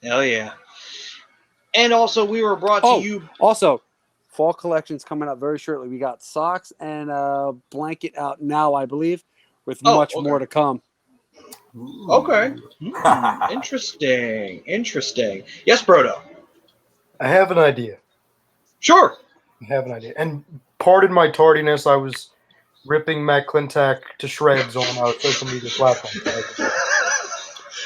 S1: Hell yeah. And also, we were brought to you.
S2: Also, fall collection's coming up very shortly. We got socks and a blanket out now, I believe, with much more to come.
S1: Okay. Interesting. Yes, Brodo.
S4: I have an idea.
S1: Sure.
S4: I have an idea. And pardon my tardiness, I was ripping Matt Klintak to shreds on our social media platform.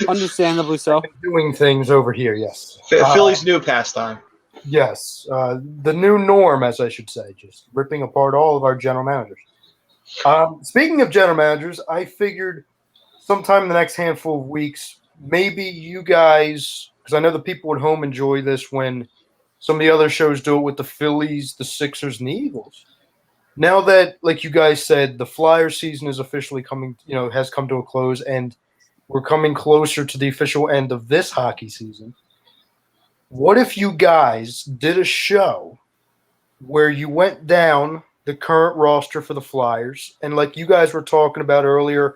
S2: Understandably so.
S4: Doing things over here, yes.
S1: Philly's new pastime.
S4: Yes. The new norm, as I should say, just ripping apart all of our general managers. Speaking of general managers, I figured sometime in the next handful of weeks, maybe you guys, because I know the people at home enjoy this when some of the other shows do it with the Phillies, the Sixers, and the Eagles. Now that, like you guys said, the Flyers season is officially coming, has come to a close, and we're coming closer to the official end of this hockey season. What if you guys did a show where you went down the current roster for the Flyers, and like you guys were talking about earlier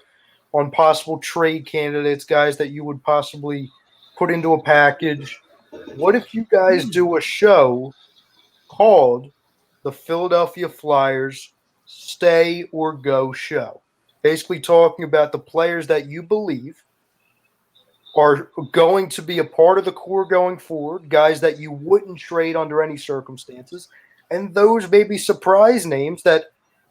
S4: on possible trade candidates, guys that you would possibly put into a package. What if you guys do a show called the Philadelphia Flyers Stay or Go Show? Basically talking about the players that you believe are going to be a part of the core going forward, guys that you wouldn't trade under any circumstances, and those maybe surprise names that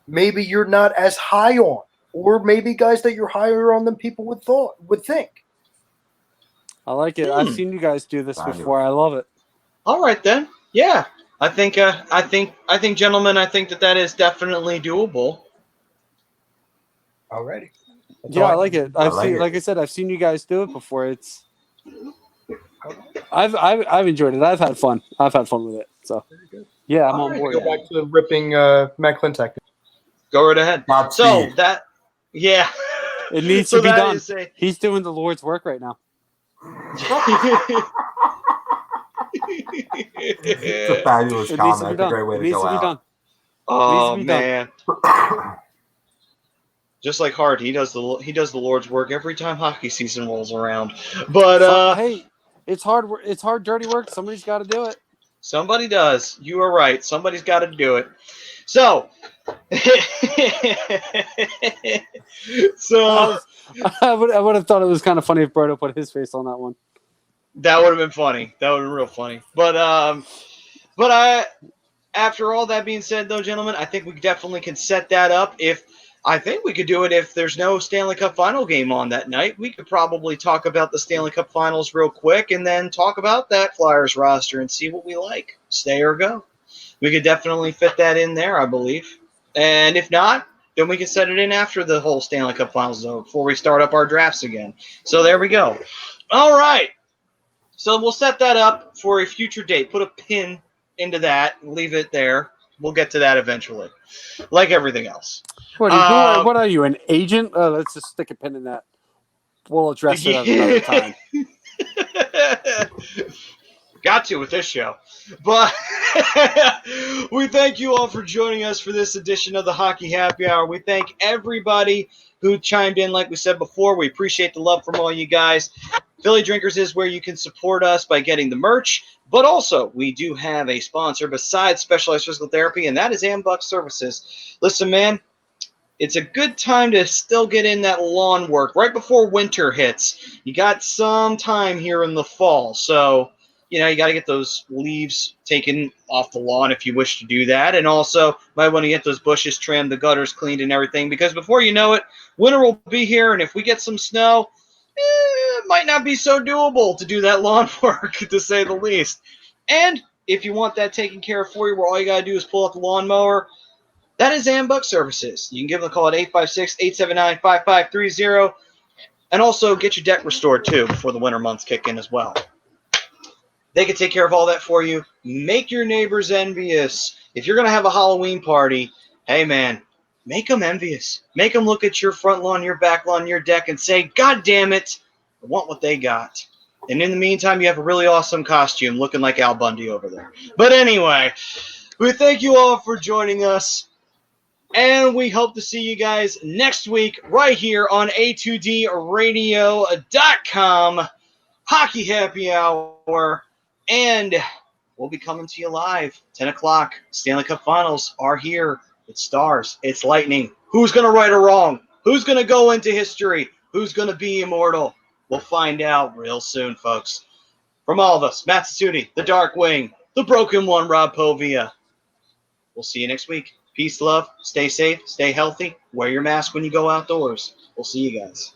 S4: maybe you're not as high on, or maybe guys that you're higher on than people would think.
S2: I like it. I've seen you guys do this before. I love it.
S1: All right then. Yeah. I think, gentlemen, I think that is definitely doable.
S4: Alrighty.
S2: Yeah, I like it. Like I said, I've seen you guys do it before. I've enjoyed it. I've had fun. I've had fun with it. So yeah, I'm on board.
S4: Go back to ripping Matt Klintak.
S1: Go right ahead. Yeah.
S2: It needs to be done. He's doing the Lord's work right now.
S3: It's a fabulous comment. It's a great way to go out.
S1: Oh man. Just like Hart, he does the Lord's work every time hockey season rolls around. But
S2: hey, it's hard. It's hard, dirty work. Somebody's got to do it.
S1: Somebody does. You are right. Somebody's got to do it. So, So
S2: I would have thought it was kind of funny if Berto put his face on that one.
S1: that would have been funny. That would have been real funny. But after all that being said, though, gentlemen, I think we definitely can set that up. I think we could do it if there's no Stanley Cup Final game on that night. We could probably talk about the Stanley Cup Finals real quick and then talk about that Flyers roster and see what we like. Stay or go. We could definitely fit that in there, I believe. And if not, then we can set it in after the whole Stanley Cup Finals zone before we start up our drafts again. So there we go. All right. So we'll set that up for a future date. Put a pin into that and leave it there. We'll get to that eventually, like everything else.
S2: What are you, an agent? Let's just stick a pin in that. We'll address it at another time.
S1: Got to with this show. But we thank you all for joining us for this edition of the Hockey Happy Hour. We thank everybody who chimed in, like we said before. We appreciate the love from all you guys. Philly Drinkers is where you can support us by getting the merch. But also, we do have a sponsor besides Specialized Physical Therapy, and that is Ambuck Services. Listen, man, it's a good time to still get in that lawn work right before winter hits. You got some time here in the fall, so you got to get those leaves taken off the lawn if you wish to do that, and also might want to get those bushes trimmed, the gutters cleaned, and everything, because before you know it, winter will be here, and if we get some snow, it might not be so doable to do that lawn work, to say the least. And if you want that taken care of for you, where all you got to do is pull up the lawnmower, that is Ambuck Services. You can give them a call at 856-879-5530, and also get your deck restored, too, before the winter months kick in as well. They can take care of all that for you. Make your neighbors envious. If you're going to have a Halloween party, hey, man, make them envious. Make them look at your front lawn, your back lawn, your deck, and say, God damn it, I want what they got. And in the meantime, you have a really awesome costume looking like Al Bundy over there. But anyway, we thank you all for joining us. And we hope to see you guys next week right here on A2DRadio.com. Hockey Happy Hour. And we'll be coming to you live, 10 o'clock. Stanley Cup Finals are here. It's Stars. It's Lightning. Who's going to right or wrong? Who's going to go into history? Who's going to be immortal? We'll find out real soon, folks. From all of us, Matt Tsuni, the Dark Wing, the Broken One, Rob Povia. We'll see you next week. Peace, love. Stay safe. Stay healthy. Wear your mask when you go outdoors. We'll see you guys.